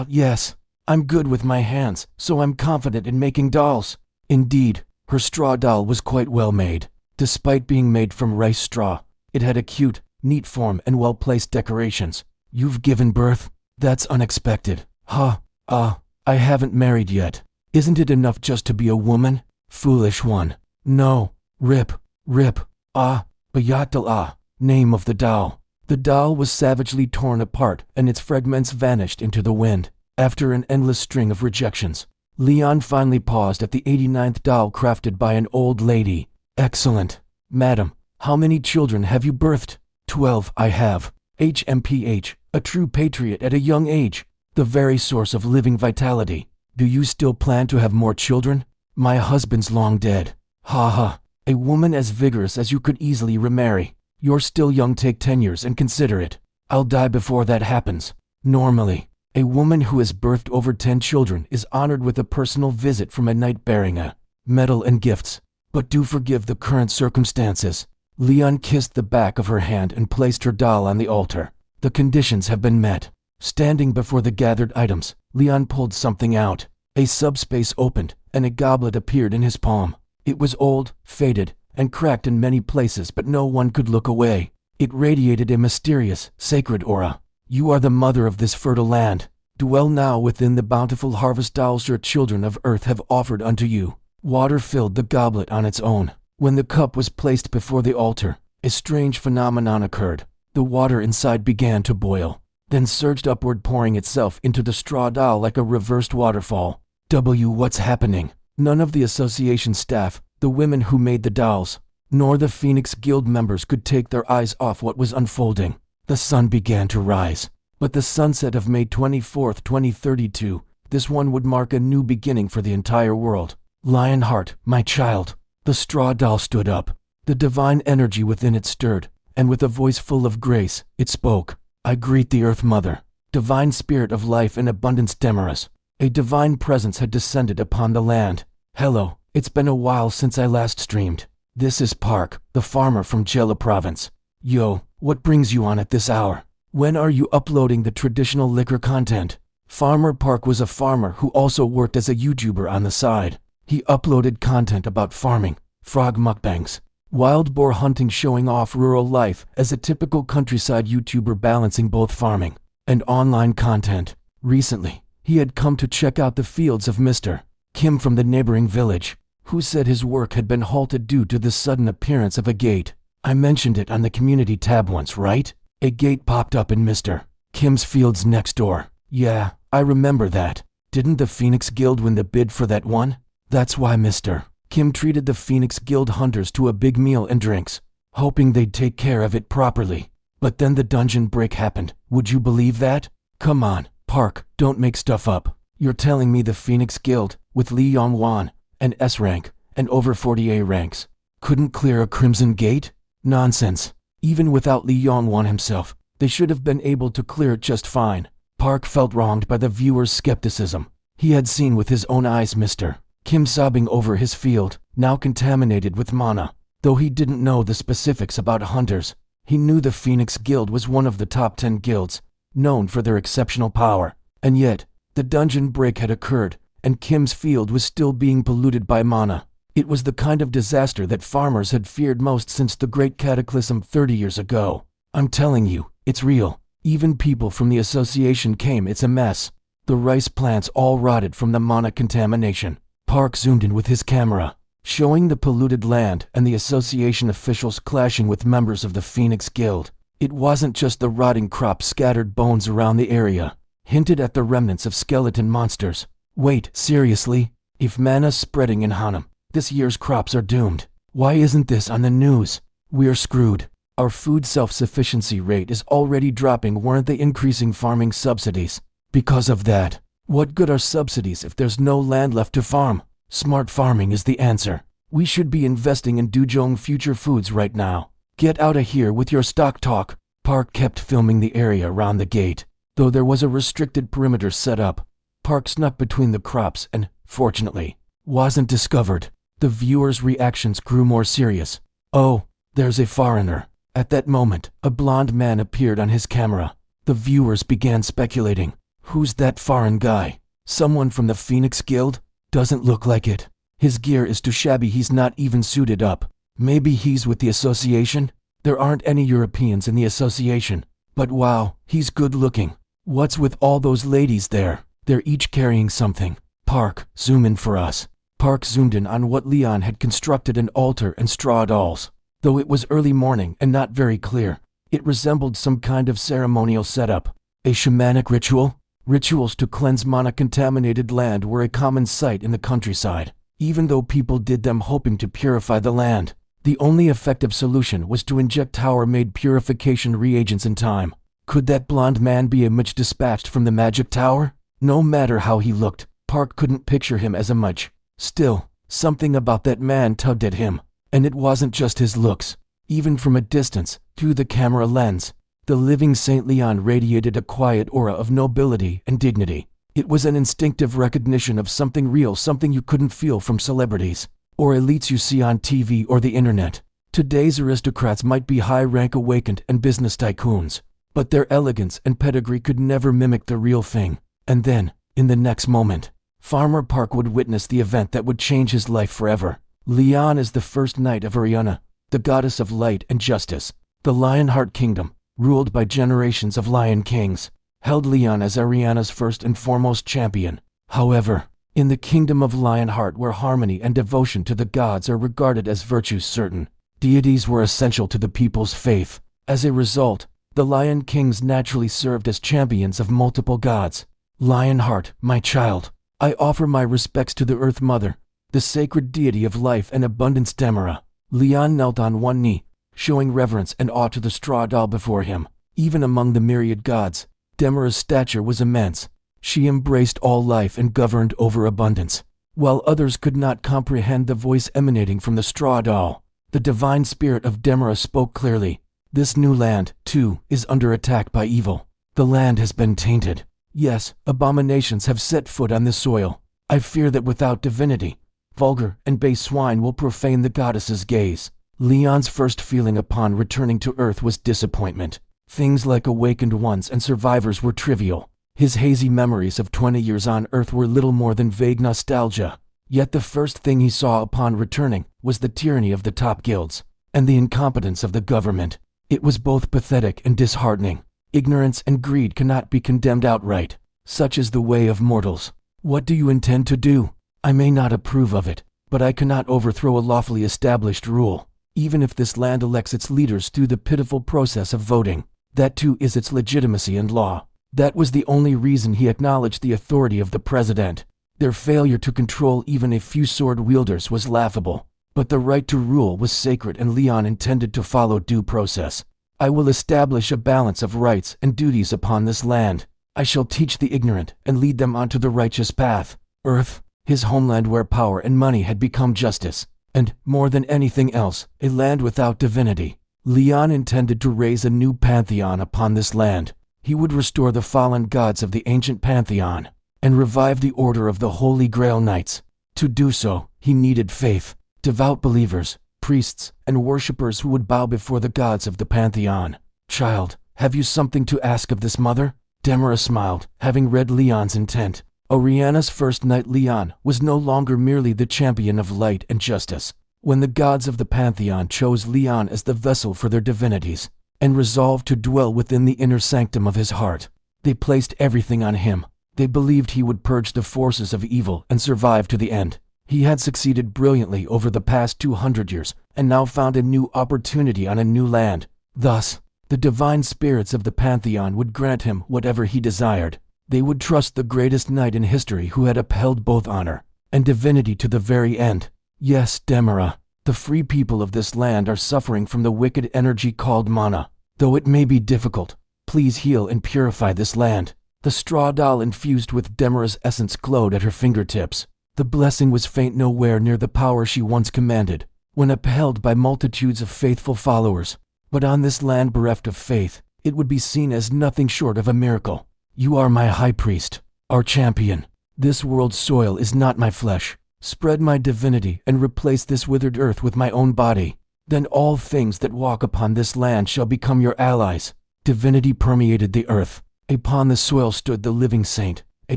Yes. I'm good with my hands, so I'm confident in making dolls. Indeed, her straw doll was quite well made. Despite being made from rice straw, it had a cute, neat form and well-placed decorations. You've given birth? That's unexpected. I haven't married yet. Isn't it enough just to be a woman? Foolish one. No. Rip. Bayatal. Name of the doll. The doll was savagely torn apart and its fragments vanished into the wind. After an endless string of rejections, Leon finally paused at the 89th doll crafted by an old lady. Excellent. Madam, how many children have you birthed? 12 I have. HMPH, a true patriot at a young age, the very source of living vitality. Do you still plan to have more children? My husband's long dead. A woman as vigorous as you could easily remarry. You're still young, take 10 years and consider it. I'll die before that happens. Normally, a woman who has birthed over 10 children is honored with a personal visit from a knight bearing a medal and gifts. But do forgive the current circumstances. Leon kissed the back of her hand and placed her doll on the altar. The conditions have been met. Standing before the gathered items, Leon pulled something out. A subspace opened, and a goblet appeared in his palm. It was old, faded, and cracked in many places, but no one could look away. It radiated a mysterious, sacred aura. You are the mother of this fertile land. Dwell now within the bountiful harvest dolls your children of earth have offered unto you. Water filled the goblet on its own. When the cup was placed before the altar, a strange phenomenon occurred. The water inside began to boil, then surged upward, pouring itself into the straw doll like a reversed waterfall. What's happening? None of the association staff, the women who made the dolls, nor the Phoenix Guild members could take their eyes off what was unfolding. The sun began to rise, but the sunset of May 24th, 2032, this one would mark a new beginning for the entire world. Lionheart, my child. The straw doll stood up. The divine energy within it stirred, and with a voice full of grace, it spoke. I greet the Earth Mother, divine spirit of life and abundance Demaris. A divine presence had descended upon the land. Hello, it's been a while since I last streamed. This is Park, the farmer from Jela province. Yo, what brings you on at this hour? When are you uploading the traditional liquor content? Farmer Park was a farmer who also worked as a YouTuber on the side. He uploaded content about farming, frog mukbangs, wild boar hunting, showing off rural life as a typical countryside YouTuber, balancing both farming and online content. Recently, he had come to check out the fields of Mr. Kim from the neighboring village, who said his work had been halted due to the sudden appearance of a gate. I mentioned it on the community tab once, right? A gate popped up in Mr. Kim's fields next door. Yeah, I remember that. Didn't the Phoenix Guild win the bid for that one? That's why Mr. Kim treated the Phoenix Guild hunters to a big meal and drinks, hoping they'd take care of it properly. But then the dungeon break happened. Would you believe that? Come on, Park, don't make stuff up. You're telling me the Phoenix Guild, with Li Yongwan, an S rank, and over 40A ranks, couldn't clear a Crimson Gate? Nonsense. Even without Li Yongwan himself, they should have been able to clear it just fine. Park felt wronged by the viewer's skepticism. He had seen with his own eyes Mr. Kim sobbing over his field, now contaminated with mana. Though he didn't know the specifics about hunters, he knew the Phoenix Guild was one of the top 10 guilds, known for their exceptional power. And yet, the dungeon break had occurred, and Kim's field was still being polluted by mana. It was the kind of disaster that farmers had feared most since the Great Cataclysm 30 years ago. I'm telling you, it's real. Even people from the association came. It's a mess. The rice plants all rotted from the mana contamination. Park zoomed in with his camera, showing the polluted land and the association officials clashing with members of the Phoenix Guild. It wasn't just the rotting crops, scattered bones around the area hinted at the remnants of skeleton monsters. Wait, seriously? If mana's spreading in Hanam, this year's crops are doomed. Why isn't this on the news? We're screwed. Our food self-sufficiency rate is already dropping. Weren't they increasing farming subsidies? Because of that, what good are subsidies if there's no land left to farm? Smart farming is the answer. We should be investing in Dujong Future Foods right now. Get out of here with your stock talk. Park kept filming the area around the gate. Though there was a restricted perimeter set up, Park snuck between the crops and, fortunately, wasn't discovered. The viewers' reactions grew more serious. Oh, there's a foreigner. At that moment, a blond man appeared on his camera. The viewers began speculating. Who's that foreign guy? Someone from the Phoenix Guild? Doesn't look like it. His gear is too shabby. He's not even suited up. Maybe he's with the association? There aren't any Europeans in the association. But wow, he's good looking. What's with all those ladies there? They're each carrying something. Park, zoom in for us. Park zoomed in on what Leon had constructed: an altar and straw dolls. Though it was early morning and not very clear, it resembled some kind of ceremonial setup. A shamanic ritual? Rituals to cleanse mana-contaminated land were a common sight in the countryside, even though people did them hoping to purify the land. The only effective solution was to inject tower-made purification reagents in time. Could that blonde man be a mage dispatched from the magic tower? No matter how he looked, Park couldn't picture him as a mage. Still, something about that man tugged at him. And it wasn't just his looks. Even from a distance, through the camera lens, the living Saint Leon radiated a quiet aura of nobility and dignity. It was an instinctive recognition of something real, something you couldn't feel from celebrities or elites you see on TV or the internet. Today's aristocrats might be high-rank awakened and business tycoons, but their elegance and pedigree could never mimic the real thing. And then, in the next moment, Farmer Park would witness the event that would change his life forever. Leon is the first knight of Ariana, the goddess of light and justice. The Lionheart Kingdom, ruled by generations of Lion Kings, held Leon as Ariana's first and foremost champion. However, in the kingdom of Lionheart, where harmony and devotion to the gods are regarded as virtues certain, deities were essential to the people's faith. As a result, the Lion Kings naturally served as champions of multiple gods. Lionheart, my child, I offer my respects to the Earth Mother, the sacred deity of life and abundance. Demara. Leon knelt on one knee, showing reverence and awe to the straw doll before him. Even among the myriad gods, Demara's stature was immense. She embraced all life and governed over abundance. While others could not comprehend the voice emanating from the straw doll, the divine spirit of Demara spoke clearly. This new land, too, is under attack by evil. The land has been tainted. Yes, abominations have set foot on this soil. I fear that without divinity, vulgar and base swine will profane the goddess's gaze. Leon's first feeling upon returning to Earth was disappointment. Things like awakened ones and survivors were trivial. His hazy memories of 20 years on Earth were little more than vague nostalgia. Yet the first thing he saw upon returning was the tyranny of the top guilds and the incompetence of the government. It was both pathetic and disheartening. Ignorance and greed cannot be condemned outright. Such is the way of mortals. What do you intend to do? I may not approve of it, but I cannot overthrow a lawfully established rule, even if this land elects its leaders through the pitiful process of voting. That too is its legitimacy and law. That was the only reason he acknowledged the authority of the president. Their failure to control even a few sword wielders was laughable, but the right to rule was sacred, and Leon intended to follow due process. I will establish a balance of rights and duties upon this land. I shall teach the ignorant and lead them onto the righteous path. Earth, his homeland where power and money had become justice, and, more than anything else, a land without divinity. Leon intended to raise a new pantheon upon this land. He would restore the fallen gods of the ancient pantheon and revive the order of the Holy Grail Knights. To do so, he needed faith, devout believers, priests, and worshippers who would bow before the gods of the pantheon. Child, have you something to ask of this mother? Demira smiled, having read Leon's intent. Oriana's first knight Leon was no longer merely the champion of light and justice. When the gods of the Pantheon chose Leon as the vessel for their divinities, and resolved to dwell within the inner sanctum of his heart, they placed everything on him. They believed he would purge the forces of evil and survive to the end. He had succeeded brilliantly over the past 200 years, and now found a new opportunity on a new land. Thus, the divine spirits of the Pantheon would grant him whatever he desired. They would trust the greatest knight in history who had upheld both honor and divinity to the very end. Yes, Demira, the free people of this land are suffering from the wicked energy called mana. Though it may be difficult, please heal and purify this land. The straw doll infused with Demira's essence glowed at her fingertips. The blessing was faint nowhere near the power she once commanded, when upheld by multitudes of faithful followers. But on this land bereft of faith, it would be seen as nothing short of a miracle. You are my high priest, our champion. This world's soil is not my flesh. Spread my divinity and replace this withered earth with my own body. Then all things that walk upon this land shall become your allies. Divinity permeated the earth. Upon the soil stood the living saint, a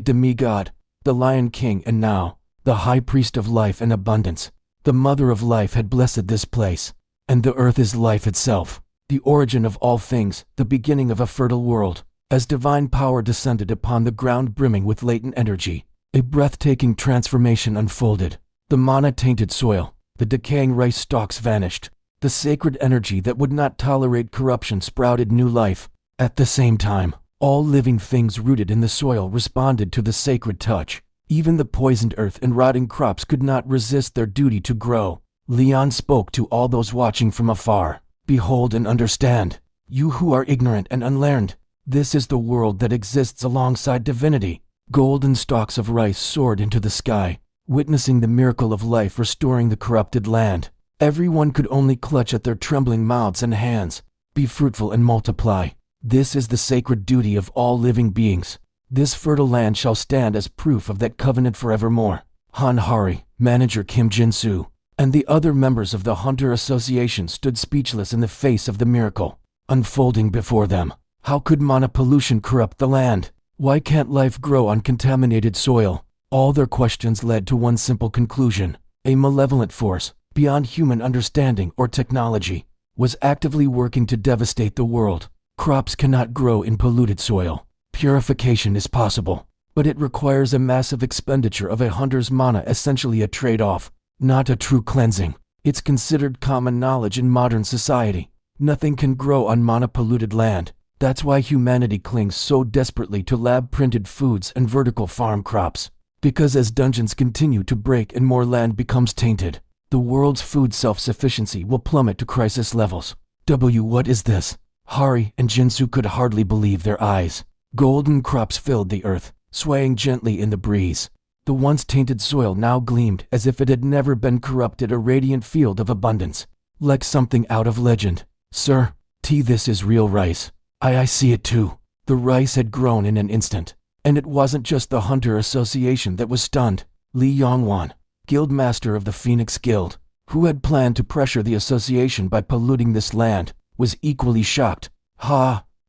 demigod, the Lion King, and now, the high priest of life and abundance. The mother of life had blessed this place, and the earth is life itself, the origin of all things, the beginning of a fertile world. As divine power descended upon the ground brimming with latent energy, a breathtaking transformation unfolded. The mana-tainted soil, the decaying rice stalks vanished. The sacred energy that would not tolerate corruption sprouted new life. At the same time, all living things rooted in the soil responded to the sacred touch. Even the poisoned earth and rotting crops could not resist their duty to grow. Leon spoke to all those watching from afar. Behold and understand, you who are ignorant and unlearned. This is the world that exists alongside divinity. Golden stalks of rice soared into the sky, witnessing the miracle of life restoring the corrupted land. Everyone could only clutch at their trembling mouths and hands. Be fruitful and multiply. This is the sacred duty of all living beings. This fertile land shall stand as proof of that covenant forevermore. Han Hari, manager Kim Jin-soo, and the other members of the Hunter Association stood speechless in the face of the miracle unfolding before them. How could mana pollution corrupt the land? Why can't life grow on contaminated soil? All their questions led to one simple conclusion. A malevolent force, beyond human understanding or technology, was actively working to devastate the world. Crops cannot grow in polluted soil. Purification is possible, but it requires a massive expenditure of a hunter's mana, essentially a trade-off, not a true cleansing. It's considered common knowledge in modern society. Nothing can grow on mana-polluted land. That's why humanity clings so desperately to lab-printed foods and vertical farm crops. Because as dungeons continue to break and more land becomes tainted, the world's food self-sufficiency will plummet to crisis levels. What is this? Hari and Jinsu could hardly believe their eyes. Golden crops filled the earth, swaying gently in the breeze. The once tainted soil now gleamed as if it had never been corrupted, a radiant field of abundance. Like something out of legend. Sir, this is real rice. I see it too. The rice had grown in an instant. And it wasn't just the Hunter Association that was stunned. Li Yongwan, guildmaster of the Phoenix Guild, who had planned to pressure the association by polluting this land, was equally shocked.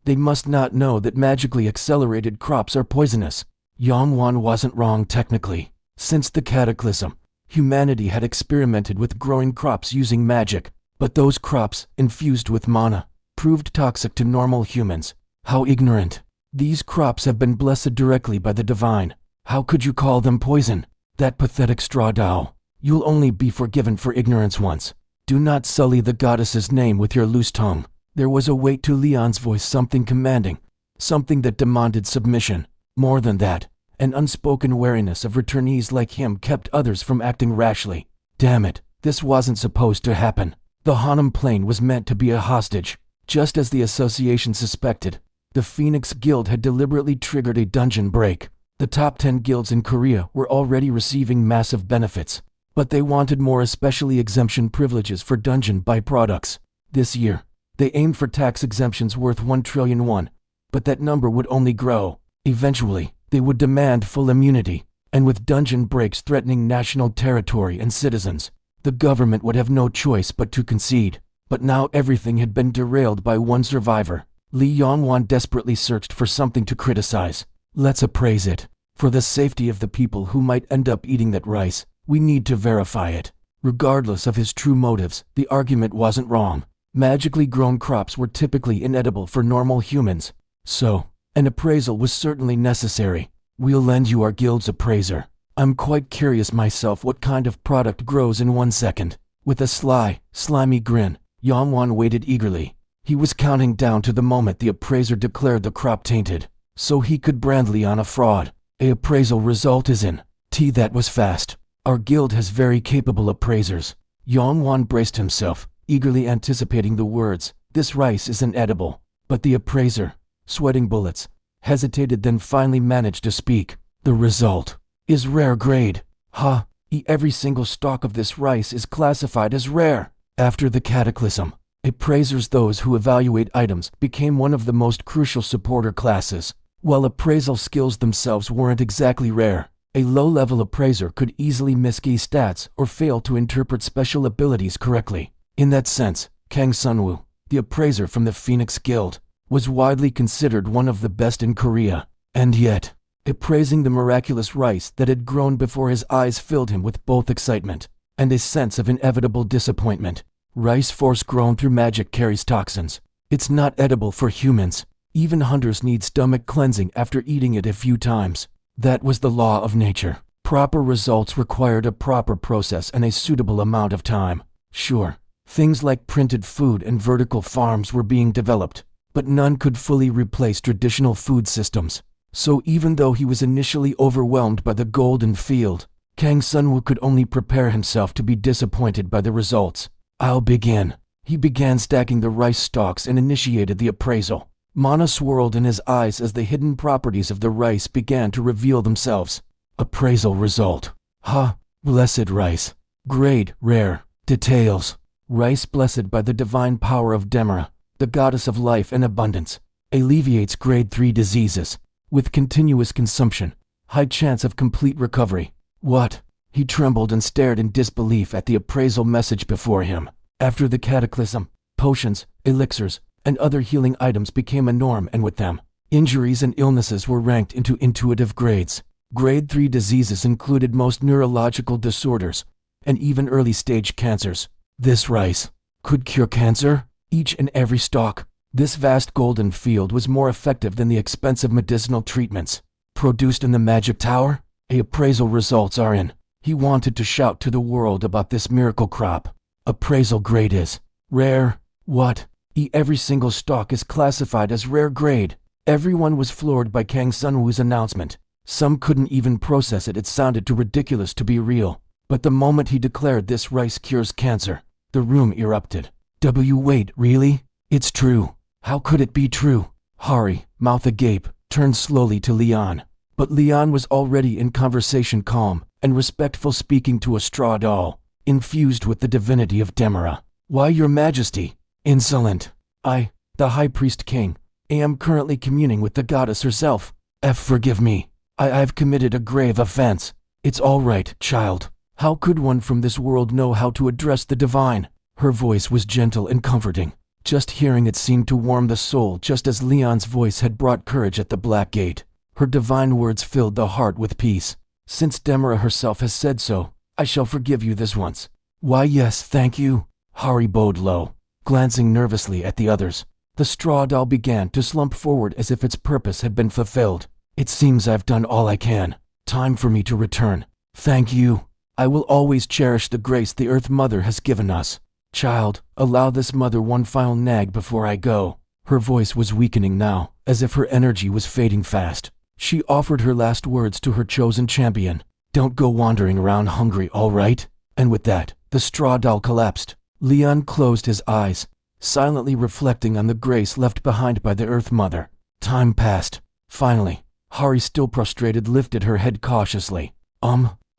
They must not know that magically accelerated crops are poisonous. Yongwan wasn't wrong technically. Since the cataclysm, humanity had experimented with growing crops using magic, but those crops, infused with mana, proved toxic to normal humans. How ignorant. These crops have been blessed directly by the divine. How could you call them poison? That pathetic straw doll. You'll only be forgiven for ignorance once. Do not sully the goddess's name with your loose tongue. There was a weight to Leon's voice, something commanding, something that demanded submission. More than that, an unspoken wariness of returnees like him kept others from acting rashly. Damn it, this wasn't supposed to happen. The Hanam Plain was meant to be a hostage. Just as the association suspected, the Phoenix Guild had deliberately triggered a dungeon break. The top 10 guilds in Korea were already receiving massive benefits, but they wanted more, especially exemption privileges for dungeon byproducts. This year, they aimed for tax exemptions worth 1 trillion won, but that number would only grow. Eventually, they would demand full immunity, and with dungeon breaks threatening national territory and citizens, the government would have no choice but to concede. But now everything had been derailed by one survivor. Li Yongwan desperately searched for something to criticize. Let's appraise it. For the safety of the people who might end up eating that rice, we need to verify it. Regardless of his true motives, the argument wasn't wrong. Magically grown crops were typically inedible for normal humans. So, an appraisal was certainly necessary. We'll lend you our guild's appraiser. I'm quite curious myself what kind of product grows in 1 second. With a sly, slimy grin, Yongwan waited eagerly. He was counting down to the moment the appraiser declared the crop tainted, so he could brand Leon a fraud. A appraisal result is in. That was fast. Our guild has very capable appraisers. Yongwan braced himself, eagerly anticipating the words, "This rice is inedible." But the appraiser, sweating bullets, hesitated, then finally managed to speak. "The result is rare grade. Every single stalk of this rice is classified as rare." After the cataclysm, appraisers, those who evaluate items, became one of the most crucial supporter classes. While appraisal skills themselves weren't exactly rare, a low-level appraiser could easily miss key stats or fail to interpret special abilities correctly. In that sense, Kang Sunwoo, the appraiser from the Phoenix Guild, was widely considered one of the best in Korea. And yet, appraising the miraculous rice that had grown before his eyes filled him with both excitement and a sense of inevitable disappointment. Rice force grown through magic carries toxins. It's not edible for humans. Even hunters need stomach cleansing after eating it a few times. That was the law of nature. Proper results required a proper process and a suitable amount of time. Sure, things like printed food and vertical farms were being developed, but none could fully replace traditional food systems. So even though he was initially overwhelmed by the golden field, Kang Sunwoo could only prepare himself to be disappointed by the results. "I'll begin." He began stacking the rice stalks and initiated the appraisal. Mana swirled in his eyes as the hidden properties of the rice began to reveal themselves. Appraisal result. Blessed rice. Grade, rare. Details. Rice blessed by the divine power of Demara, the goddess of life and abundance. Alleviates grade 3 diseases. With continuous consumption. High chance of complete recovery. What? He trembled and stared in disbelief at the appraisal message before him. After the cataclysm, potions, elixirs, and other healing items became a norm, and with them, injuries and illnesses were ranked into intuitive grades. Grade 3 diseases included most neurological disorders, and even early-stage cancers. This rice could cure cancer? Each and every stalk. This vast golden field was more effective than the expensive medicinal treatments produced in the magic tower. Appraisal results are in. He wanted to shout to the world about this miracle crop. Appraisal grade is rare. What? Every single stalk is classified as rare grade. Everyone was floored by Kang Sunwoo's announcement. Some couldn't even process it. It sounded too ridiculous to be real. But the moment he declared this rice cures cancer, the room erupted. Wait, really? It's true. How could it be true? Hari, mouth agape, turned slowly to Leon. But Leon was already in conversation, calm and respectful, speaking to a straw doll, infused with the divinity of Demara. "Why, your majesty? Insolent. I, the high priest king, am currently communing with the goddess herself. Forgive me. I've committed a grave offense." "It's all right, child. How could one from this world know how to address the divine?" Her voice was gentle and comforting. Just hearing it seemed to warm the soul, just as Leon's voice had brought courage at the Black Gate. Her divine words filled the heart with peace. "Since Demara herself has said so, I shall forgive you this once." "Why, yes, thank you." Hari bowed low, glancing nervously at the others. The straw doll began to slump forward as if its purpose had been fulfilled. "It seems I've done all I can. Time for me to return. Thank you. I will always cherish the grace the Earth Mother has given us. Child, allow this mother one final nag before I go." Her voice was weakening now, as if her energy was fading fast. She offered her last words to her chosen champion. "Don't go wandering around hungry, all right?" And with that, the straw doll collapsed. Leon closed his eyes, silently reflecting on the grace left behind by the Earth Mother. Time passed. Finally, Hari, still prostrated, lifted her head cautiously.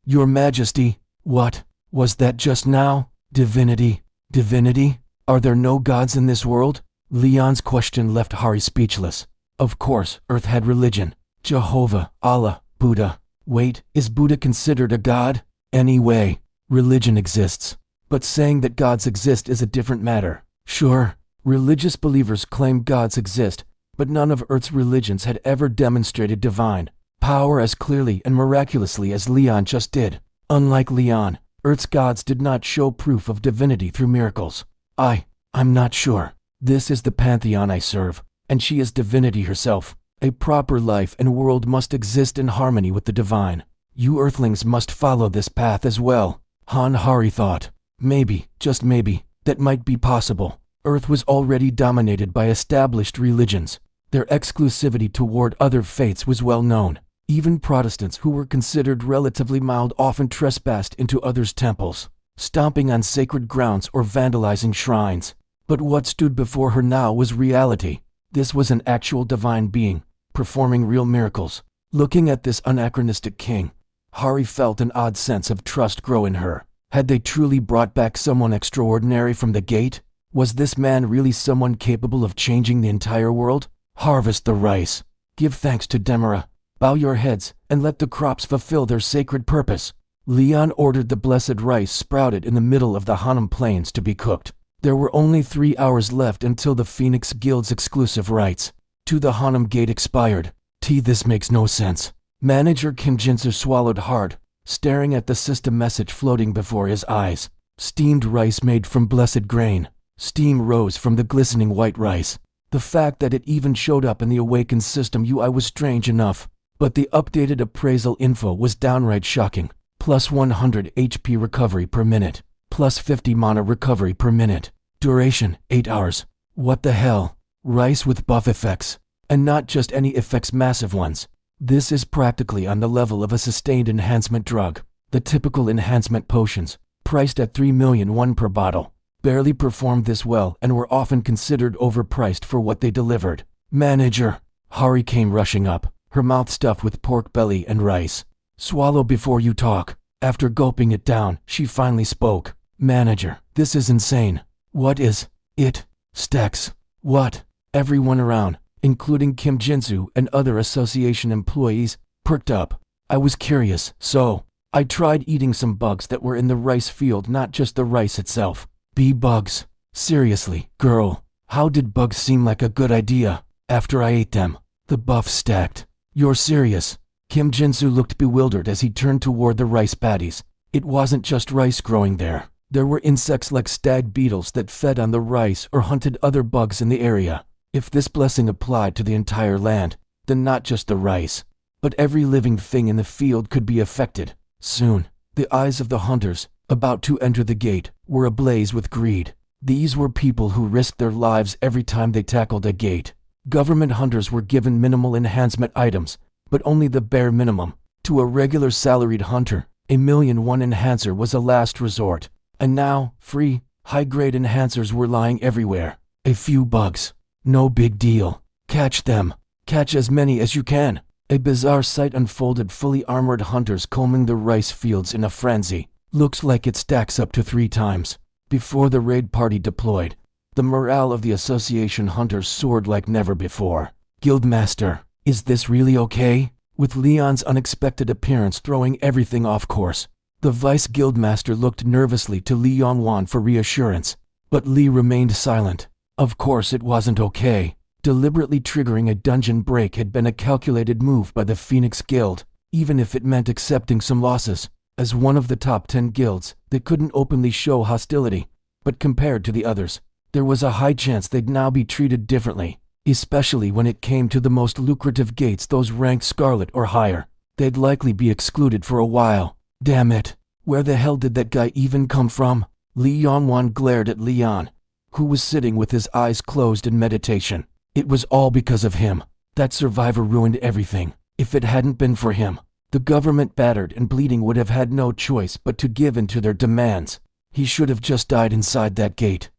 Your Majesty, what was that just now? Divinity? Divinity? Are there no gods in this world?" Leon's question left Hari speechless. Of course, Earth had religion. Jehovah, Allah, Buddha. Wait, is Buddha considered a god? Anyway, religion exists. But saying that gods exist is a different matter. Sure, Religious believers claim gods exist, but none of Earth's religions had ever demonstrated divine power as clearly and miraculously as Leon just did. Unlike Leon, Earth's gods did not show proof of divinity through miracles. I'm not sure. This is the pantheon I serve, and she is divinity herself. A proper life and world must exist in harmony with the divine. You Earthlings must follow this path as well. Han Hari thought. Maybe, just maybe, that might be possible. Earth was already dominated by established religions. Their exclusivity toward other faiths was well known. Even Protestants who were considered relatively mild often trespassed into others' temples, stomping on sacred grounds or vandalizing shrines. But what stood before her now was reality. This was an actual divine being, performing real miracles. Looking at this anachronistic king, Hari felt an odd sense of trust grow in her. Had they truly brought back someone extraordinary from the gate? Was this man really someone capable of changing the entire world? Harvest the rice. Give thanks to Demara. Bow your heads and let the crops fulfill their sacred purpose. Leon ordered the blessed rice sprouted in the middle of the Hanam Plains to be cooked. There were only 3 hours left until the Phoenix Guild's exclusive rights to the Hanam Gate expired. This makes no sense. Manager Kim Jinsu swallowed hard, staring at the system message floating before his eyes. Steamed rice made from blessed grain. Steam rose from the glistening white rice. The fact that it even showed up in the awakened system UI was strange enough, but the updated appraisal info was downright shocking. Plus 100 HP recovery per minute. Plus 50 mana recovery per minute. Duration, 8 hours. What the hell? Rice with buff effects. And not just any effects, massive ones. This is practically on the level of a sustained enhancement drug. The typical enhancement potions, priced at 3,000,001 per bottle, barely performed this well and were often considered overpriced for what they delivered. Manager. Hari came rushing up, her mouth stuffed with pork belly and rice. Swallow before you talk. After gulping it down, she finally spoke. Manager, this is insane. What is it? Stacks. What? Everyone around, including Kim Jinsu and other association employees, perked up. I was curious, so I tried eating some bugs that were in the rice field, not just the rice itself. Bee bugs. Seriously, girl, how did bugs seem like a good idea after I ate them? The buff stacked. You're serious? Kim Jinsu looked bewildered as he turned toward the rice paddies. It wasn't just rice growing there. There were insects like stag beetles that fed on the rice or hunted other bugs in the area. If this blessing applied to the entire land, then not just the rice, but every living thing in the field could be affected. Soon, the eyes of the hunters, about to enter the gate, were ablaze with greed. These were people who risked their lives every time they tackled a gate. Government hunters were given minimal enhancement items, but only the bare minimum. To a regular salaried hunter, a 1,000,001 enhancer was a last resort. And now, free, high-grade enhancers were lying everywhere. A few bugs. No big deal. Catch them. Catch as many as you can. A bizarre sight unfolded, fully armored hunters combing the rice fields in a frenzy. Looks like it stacks up to 3 times. Before the raid party deployed, the morale of the association hunters soared like never before. Guildmaster, is this really okay? With Leon's unexpected appearance throwing everything off course, the Vice Guildmaster looked nervously to Li Yongwan for reassurance, but Li remained silent. Of course it wasn't okay. Deliberately triggering a dungeon break had been a calculated move by the Phoenix Guild, even if it meant accepting some losses. As one of the top 10 guilds, they couldn't openly show hostility, but compared to the others, there was a high chance they'd now be treated differently, especially when it came to the most lucrative gates, those ranked Scarlet or higher. They'd likely be excluded for a while. Damn it, where the hell did that guy even come from? Li Yongwan glared at Leon, who was sitting with his eyes closed in meditation. It was all because of him. That survivor ruined everything. If it hadn't been for him, the government, battered and bleeding, would have had no choice but to give in to their demands. He should have just died inside that gate.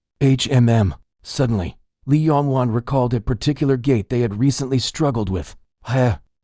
Suddenly, Li Yongwan recalled a particular gate they had recently struggled with.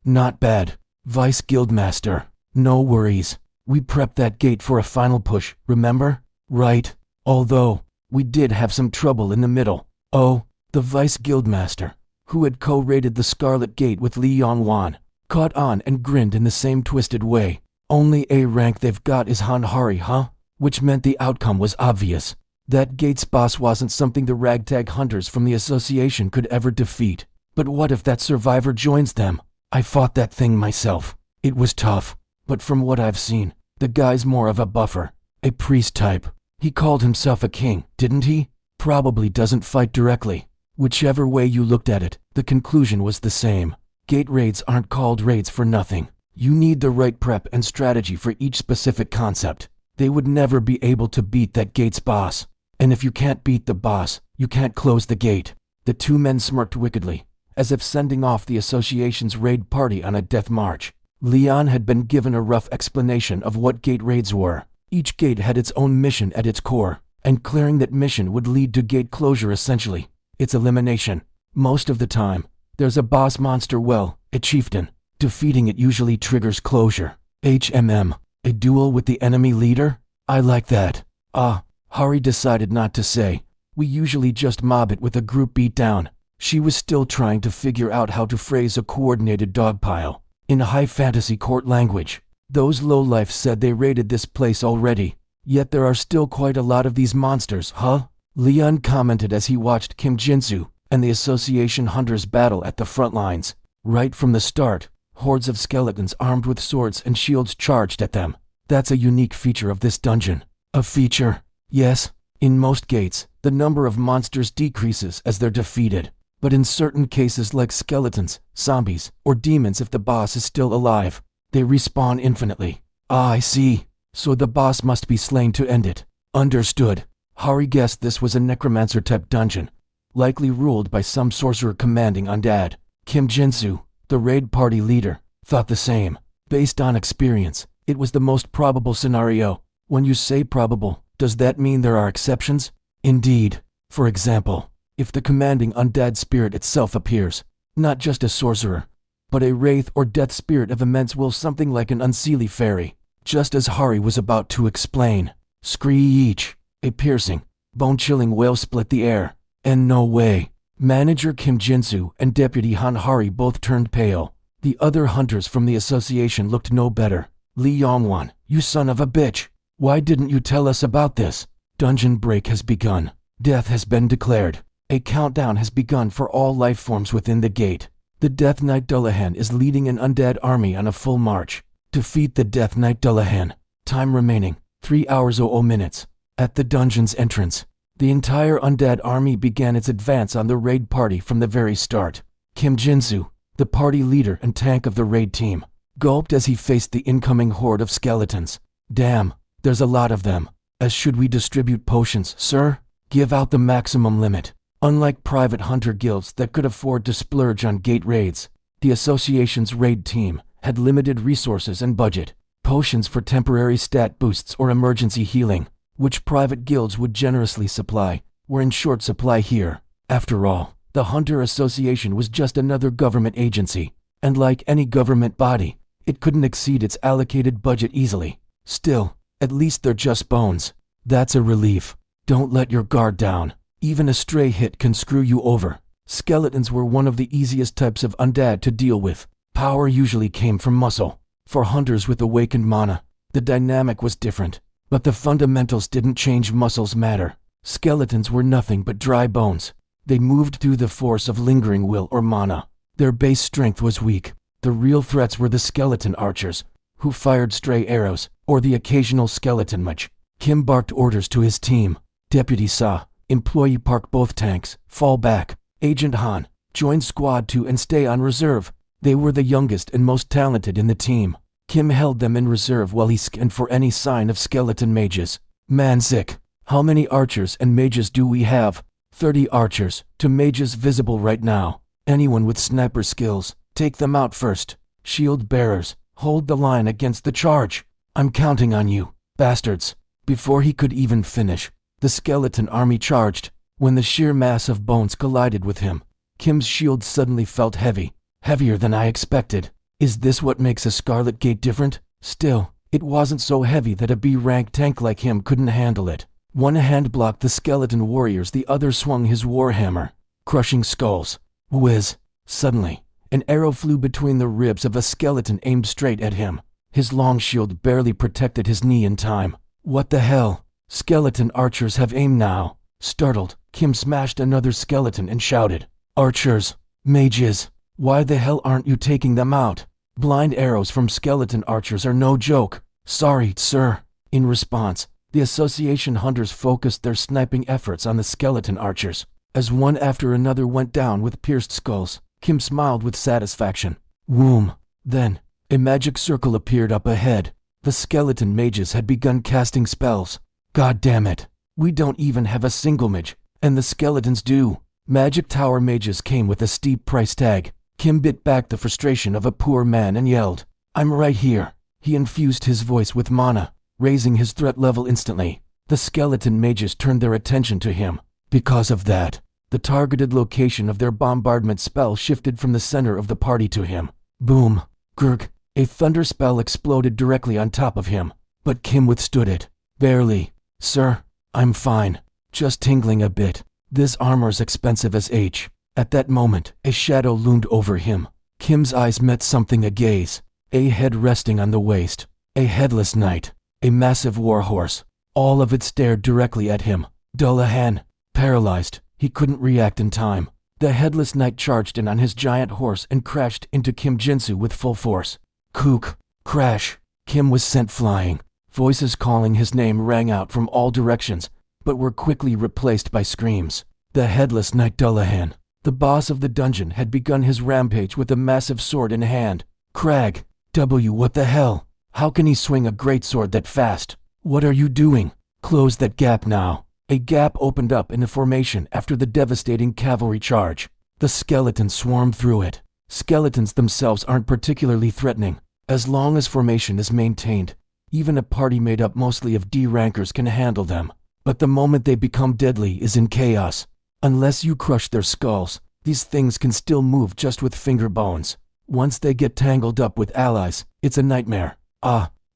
Not bad. Vice Guildmaster. No worries. We prepped that gate for a final push, remember? Right. Although, we did have some trouble in the middle. Oh, the Vice Guildmaster, who had co-raided the Scarlet Gate with Li Yongwan, caught on and grinned in the same twisted way. Only A rank they've got is Han Hari, huh? Which meant the outcome was obvious. That gate's boss wasn't something the ragtag hunters from the association could ever defeat. But what if that survivor joins them? I fought that thing myself. It was tough, but from what I've seen, the guy's more of a buffer, a priest type. He called himself a king, didn't he? Probably doesn't fight directly. Whichever way you looked at it, the conclusion was the same. Gate raids aren't called raids for nothing. You need the right prep and strategy for each specific concept. They would never be able to beat that gate's boss. And if you can't beat the boss, you can't close the gate. The two men smirked wickedly, as if sending off the association's raid party on a death march. Leon had been given a rough explanation of what gate raids were. Each gate had its own mission at its core, and clearing that mission would lead to gate closure essentially. Its elimination. Most of the time, there's a boss monster, a chieftain. Defeating it usually triggers closure. HMM. A duel with the enemy leader? I like that. Hari decided not to say. We usually just mob it with a group beatdown. She was still trying to figure out how to phrase a coordinated dogpile. In high fantasy court language, those lowlifes said they raided this place already. Yet there are still quite a lot of these monsters, huh? Leon commented as he watched Kim Jinsu and the association hunters battle at the front lines. Right from the start, hordes of skeletons armed with swords and shields charged at them. That's a unique feature of this dungeon. A feature? Yes. In most gates, the number of monsters decreases as they're defeated. But in certain cases like skeletons, zombies, or demons, if the boss is still alive, they respawn infinitely. I see. So the boss must be slain to end it. Understood. Hari guessed this was a necromancer-type dungeon, likely ruled by some sorcerer commanding undead. Kim Jinsu, the raid party leader, thought the same. Based on experience, it was the most probable scenario. When you say probable, does that mean there are exceptions? Indeed. For example, if the commanding undead spirit itself appears, not just a sorcerer, but a wraith or death spirit of immense will, something like an unseelie fairy. Just as Hari was about to explain, screech, a piercing, bone-chilling wail split the air. And no way. Manager Kim Jinsu and Deputy Han Hari both turned pale. The other hunters from the association looked no better. Li Yongwan, you son of a bitch. Why didn't you tell us about this? Dungeon break has begun. Death has been declared. A countdown has begun for all life forms within the gate. The Death Knight Dullahan is leading an undead army on a full march. Defeat the Death Knight Dullahan. Time remaining, 3 hours 00 minutes. At the dungeon's entrance, the entire undead army began its advance on the raid party from the very start. Kim Jinsu, the party leader and tank of the raid team, gulped as he faced the incoming horde of skeletons. Damn, there's a lot of them. As should we distribute potions, sir? Give out the maximum limit. Unlike private hunter guilds that could afford to splurge on gate raids, the association's raid team had limited resources and budget. Potions for temporary stat boosts or emergency healing, which private guilds would generously supply, were in short supply here. After all, the Hunter Association was just another government agency, and like any government body, it couldn't exceed its allocated budget easily. Still, at least they're just bones. That's a relief. Don't let your guard down. Even a stray hit can screw you over. Skeletons were one of the easiest types of undead to deal with. Power usually came from muscle. For hunters with awakened mana, the dynamic was different. But the fundamentals didn't change. Muscles matter. Skeletons were nothing but dry bones. They moved through the force of lingering will or mana. Their base strength was weak. The real threats were the skeleton archers, who fired stray arrows, or the occasional skeleton mage. Kim barked orders to his team. Deputy Sa, employee, park both tanks, fall back. Agent Han, join squad 2 and stay on reserve. They were the youngest and most talented in the team. Kim held them in reserve while he scanned for any sign of skeleton mages. Manzik, how many archers and mages do we have? 30 archers, to mages visible right now. Anyone with sniper skills, take them out first. Shield bearers, hold the line against the charge. I'm counting on you, bastards. Before he could even finish, the skeleton army charged. When the sheer mass of bones collided with him, Kim's shield suddenly felt heavy, heavier than I expected. Is this what makes a Scarlet Gate different? Still, it wasn't so heavy that a B-rank tank like him couldn't handle it. One hand blocked the skeleton warriors, the other swung his warhammer, crushing skulls. Whiz! Suddenly, an arrow flew between the ribs of a skeleton aimed straight at him. His long shield barely protected his knee in time. What the hell? Skeleton archers have aim now. Startled, Kim smashed another skeleton and shouted, "Archers! Mages! Why the hell aren't you taking them out? Blind arrows from skeleton archers are no joke." "Sorry, sir." In response, the association hunters focused their sniping efforts on the skeleton archers. As one after another went down with pierced skulls, Kim smiled with satisfaction. Whoom! Then, a magic circle appeared up ahead. The skeleton mages had begun casting spells. God damn it! We don't even have a single mage, and the skeletons do. Magic tower mages came with a steep price tag. Kim bit back the frustration of a poor man and yelled, "I'm right here." He infused his voice with mana, raising his threat level instantly. The skeleton mages turned their attention to him. Because of that, the targeted location of their bombardment spell shifted from the center of the party to him. Boom! Gurg! A thunder spell exploded directly on top of him, but Kim withstood it. Barely. "Sir, I'm fine. Just tingling a bit. This armor's expensive as H." At that moment, a shadow loomed over him. Kim's eyes met something agaze. A head resting on the waist. A headless knight. A massive warhorse. All of it stared directly at him. Dullahan. Paralyzed, he couldn't react in time. The headless knight charged in on his giant horse and crashed into Kim Jinsu with full force. Kook. Crash. Kim was sent flying. Voices calling his name rang out from all directions, but were quickly replaced by screams. The headless knight Dullahan, the boss of the dungeon, had begun his rampage with a massive sword in hand. Crag. What the hell? How can he swing a greatsword that fast? What are you doing? Close that gap now. A gap opened up in the formation after the devastating cavalry charge. The skeletons swarmed through it. Skeletons themselves aren't particularly threatening. As long as formation is maintained, even a party made up mostly of D-rankers can handle them. But the moment they become deadly is in chaos. Unless you crush their skulls, these things can still move just with finger bones. Once they get tangled up with allies, it's a nightmare.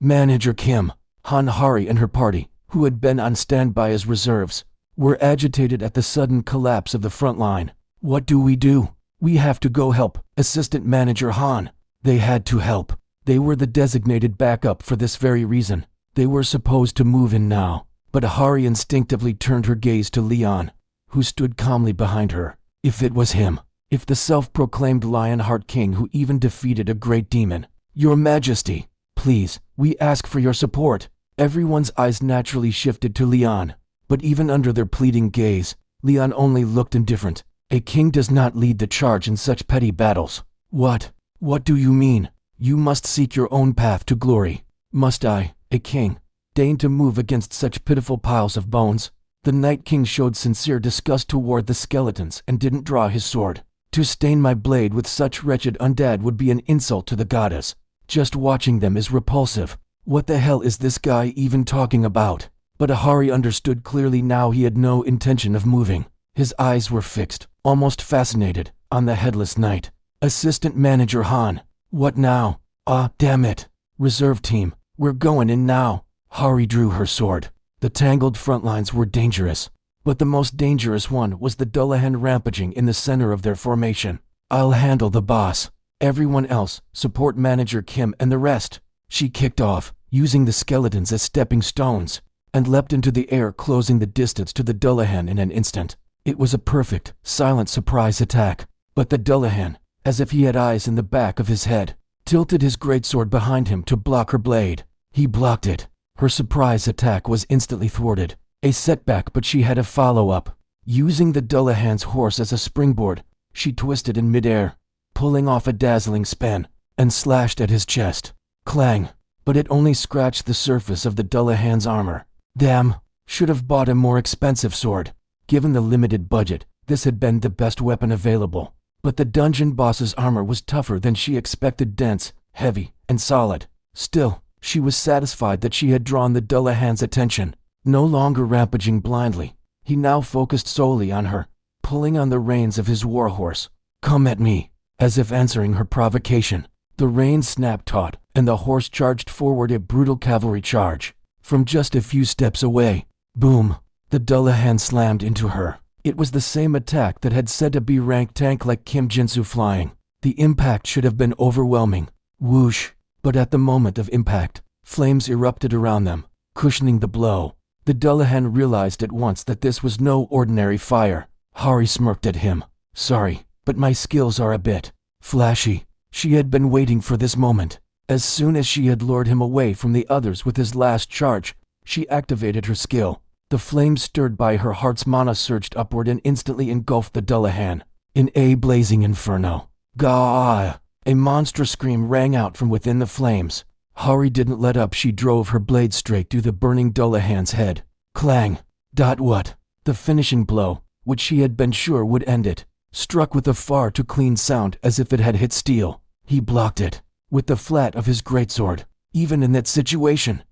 Manager Kim, Han Hari and her party, who had been on standby as reserves, were agitated at the sudden collapse of the front line. What do? We have to go help, Assistant Manager Han. They had to help. They were the designated backup for this very reason. They were supposed to move in now, but Hari instinctively turned her gaze to Leon, who stood calmly behind her. If it was him, if the self-proclaimed Lionheart King who even defeated a great demon. "Your Majesty, please, we ask for your support." Everyone's eyes naturally shifted to Leon, but even under their pleading gaze, Leon only looked indifferent. A king does not lead the charge in such petty battles. What do you mean? You must seek your own path to glory. Must I, a king, deign to move against such pitiful piles of bones? The Night King showed sincere disgust toward the skeletons and didn't draw his sword. To stain my blade with such wretched undead would be an insult to the goddess. Just watching them is repulsive. What the hell is this guy even talking about? But Ahari understood clearly now. He had no intention of moving. His eyes were fixed, almost fascinated, on the headless knight. Assistant Manager Han. What now? Damn it. Reserve team, we're going in now. Hari drew her sword. The tangled front lines were dangerous, but the most dangerous one was the Dullahan rampaging in the center of their formation. I'll handle the boss. Everyone else, support Manager Kim and the rest. She kicked off, using the skeletons as stepping stones, and leapt into the air, closing the distance to the Dullahan in an instant. It was a perfect, silent surprise attack, but the Dullahan, as if he had eyes in the back of his head, tilted his greatsword behind him to block her blade. He blocked it. Her surprise attack was instantly thwarted. A setback, but she had a follow-up. Using the Dullahan's horse as a springboard, she twisted in midair, pulling off a dazzling span, and slashed at his chest. Clang! But it only scratched the surface of the Dullahan's armor. Damn! Should have bought a more expensive sword. Given the limited budget, this had been the best weapon available. But the dungeon boss's armor was tougher than she expected, dense, heavy, and solid. Still, she was satisfied that she had drawn the Dullahan's attention. No longer rampaging blindly, he now focused solely on her, pulling on the reins of his warhorse. Come at me. As if answering her provocation, the reins snapped taut, and the horse charged forward, a brutal cavalry charge. From just a few steps away, boom, the Dullahan slammed into her. It was the same attack that had sent a B-rank tank like Kim Jinsu flying. The impact should have been overwhelming. Whoosh! But at the moment of impact, flames erupted around them, cushioning the blow. The Dullahan realized at once that this was no ordinary fire. Hari smirked at him. "Sorry, but my skills are a bit flashy." She had been waiting for this moment. As soon as she had lured him away from the others with his last charge, she activated her skill. The flames stirred by her heart's mana surged upward and instantly engulfed the Dullahan. In a blazing inferno. Gah! A monstrous scream rang out from within the flames. Hari didn't let up. She drove her blade straight through the burning Dullahan's head. Clang! What? The finishing blow, which she had been sure would end it, struck with a far too clean sound as if it had hit steel. He blocked it with the flat of his greatsword. Even in that situation,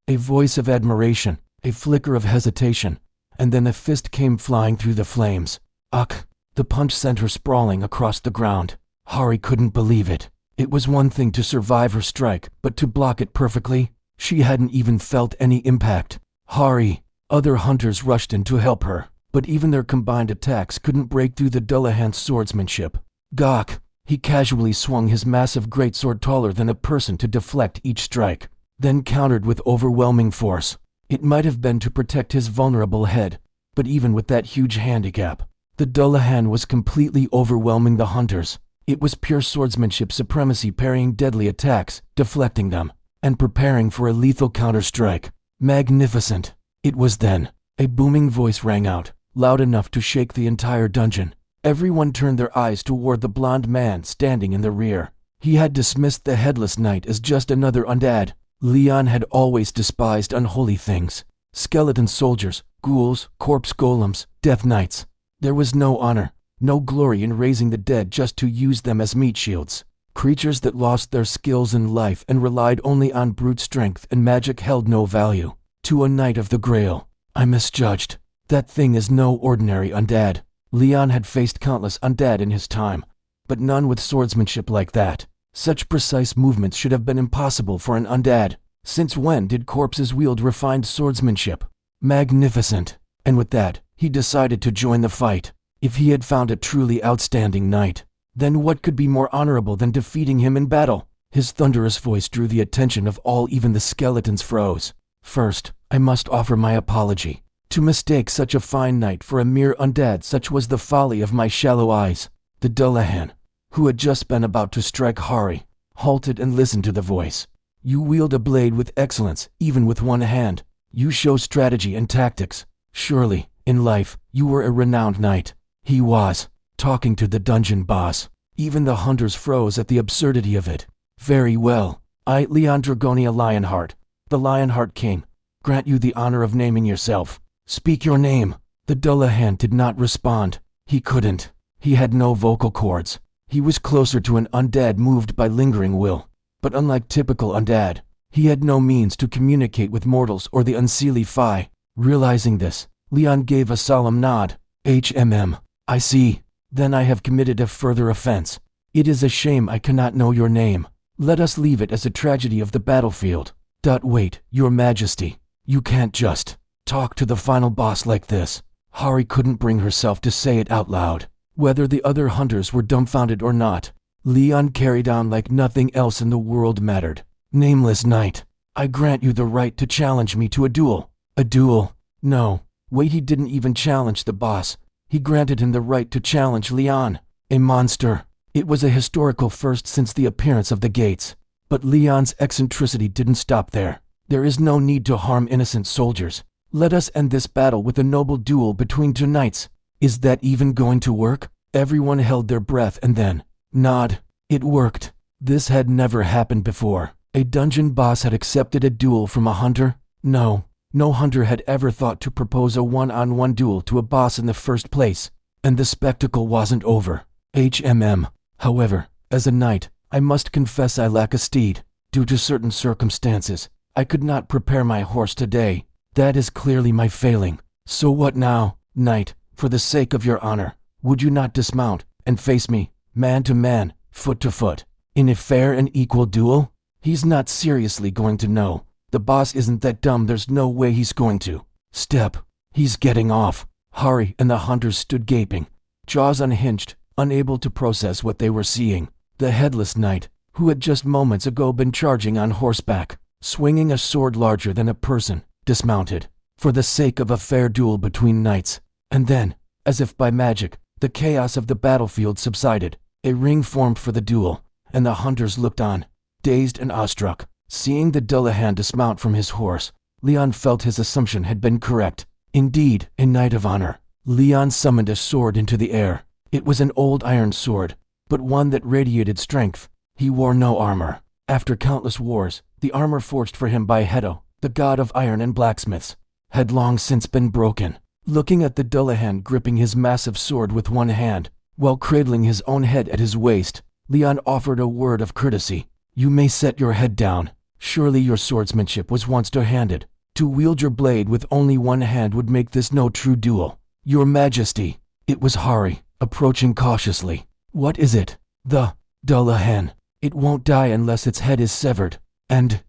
a voice of admiration, a flicker of hesitation, and then a fist came flying through the flames. Ugh! The punch sent her sprawling across the ground. Hari couldn't believe it. It was one thing to survive her strike, but to block it perfectly? She hadn't even felt any impact. Hari! Other hunters rushed in to help her, but even their combined attacks couldn't break through the Dullahan's swordsmanship. Gawk! He casually swung his massive greatsword taller than a person to deflect each strike, then countered with overwhelming force. It might have been to protect his vulnerable head, but even with that huge handicap, the Dullahan was completely overwhelming the hunters. It was pure swordsmanship supremacy, parrying deadly attacks, deflecting them, and preparing for a lethal counter-strike. Magnificent! It was then. A booming voice rang out, loud enough to shake the entire dungeon. Everyone turned their eyes toward the blond man standing in the rear. He had dismissed the headless knight as just another undead. Leon had always despised unholy things. Skeleton soldiers, ghouls, corpse golems, death knights. There was no honor, no glory in raising the dead just to use them as meat shields. Creatures that lost their skills in life and relied only on brute strength and magic held no value. To a knight of the Grail, I misjudged. That thing is no ordinary undead. Leon had faced countless undead in his time, but none with swordsmanship like that. Such precise movements should have been impossible for an undead. Since when did corpses wield refined swordsmanship? Magnificent. And with that, he decided to join the fight. If he had found a truly outstanding knight, then what could be more honorable than defeating him in battle? His thunderous voice drew the attention of all. Even the skeletons froze. First, I must offer my apology. To mistake such a fine knight for a mere undead, such was the folly of my shallow eyes. The Dullahan, who had just been about to strike Hari, halted and listened to the voice. You wield a blade with excellence, even with one hand. You show strategy and tactics. Surely, in life, you were a renowned knight. He was, talking to the dungeon boss. Even the hunters froze at the absurdity of it. Very well. I, Leon Dragonia Lionheart, the Lionheart King, grant you the honor of naming yourself. Speak your name. The Dullahan did not respond. He couldn't. He had no vocal cords. He was closer to an undead moved by lingering will. But unlike typical undead, he had no means to communicate with mortals or the unseelie Phi. Realizing this, Leon gave a solemn nod. I see. Then I have committed a further offense. It is a shame I cannot know your name. Let us leave it as a tragedy of the battlefield. Wait, your majesty. You can't just talk to the final boss like this. Hari couldn't bring herself to say it out loud. Whether the other hunters were dumbfounded or not, Leon carried on like nothing else in the world mattered. Nameless knight, I grant you the right to challenge me to a duel. A duel? No. Wait, he didn't even challenge the boss. He granted him the right to challenge Leon. A monster. It was a historical first since the appearance of the gates. But Leon's eccentricity didn't stop there. There is no need to harm innocent soldiers. Let us end this battle with a noble duel between two knights. Is that even going to work? Everyone held their breath and then, nod. It worked. This had never happened before. A dungeon boss had accepted a duel from a hunter? No hunter had ever thought to propose a one-on-one duel to a boss in the first place. And the spectacle wasn't over. However, as a knight, I must confess I lack a steed. Due to certain circumstances, I could not prepare my horse today. That is clearly my failing. So what now, knight? For the sake of your honor, would you not dismount and face me, man to man, foot to foot, in a fair and equal duel? He's not seriously going to know. The boss isn't that dumb. There's no way he's going to. Step. He's getting off. Hari and the hunters stood gaping, jaws unhinged, unable to process what they were seeing. The headless knight, who had just moments ago been charging on horseback, swinging a sword larger than a person, dismounted. for the sake of a fair duel between knights. And then, as if by magic, the chaos of the battlefield subsided. A ring formed for the duel, and the hunters looked on, dazed and awestruck. Seeing the Dullahan dismount from his horse, Leon felt his assumption had been correct. Indeed, a knight of honor. Leon summoned a sword into the air. It was an old iron sword, but one that radiated strength. He wore no armor. After countless wars, the armor forged for him by Hedo, the god of iron and blacksmiths, had long since been broken. Looking at the Dullahan gripping his massive sword with one hand, while cradling his own head at his waist, Leon offered a word of courtesy. "You may set your head down. Surely your swordsmanship was once two-handed. To wield your blade with only one hand would make this no true duel. Your Majesty." It was Hari, approaching cautiously. "What is it?" "The Dullahan. It won't die unless its head is severed." And,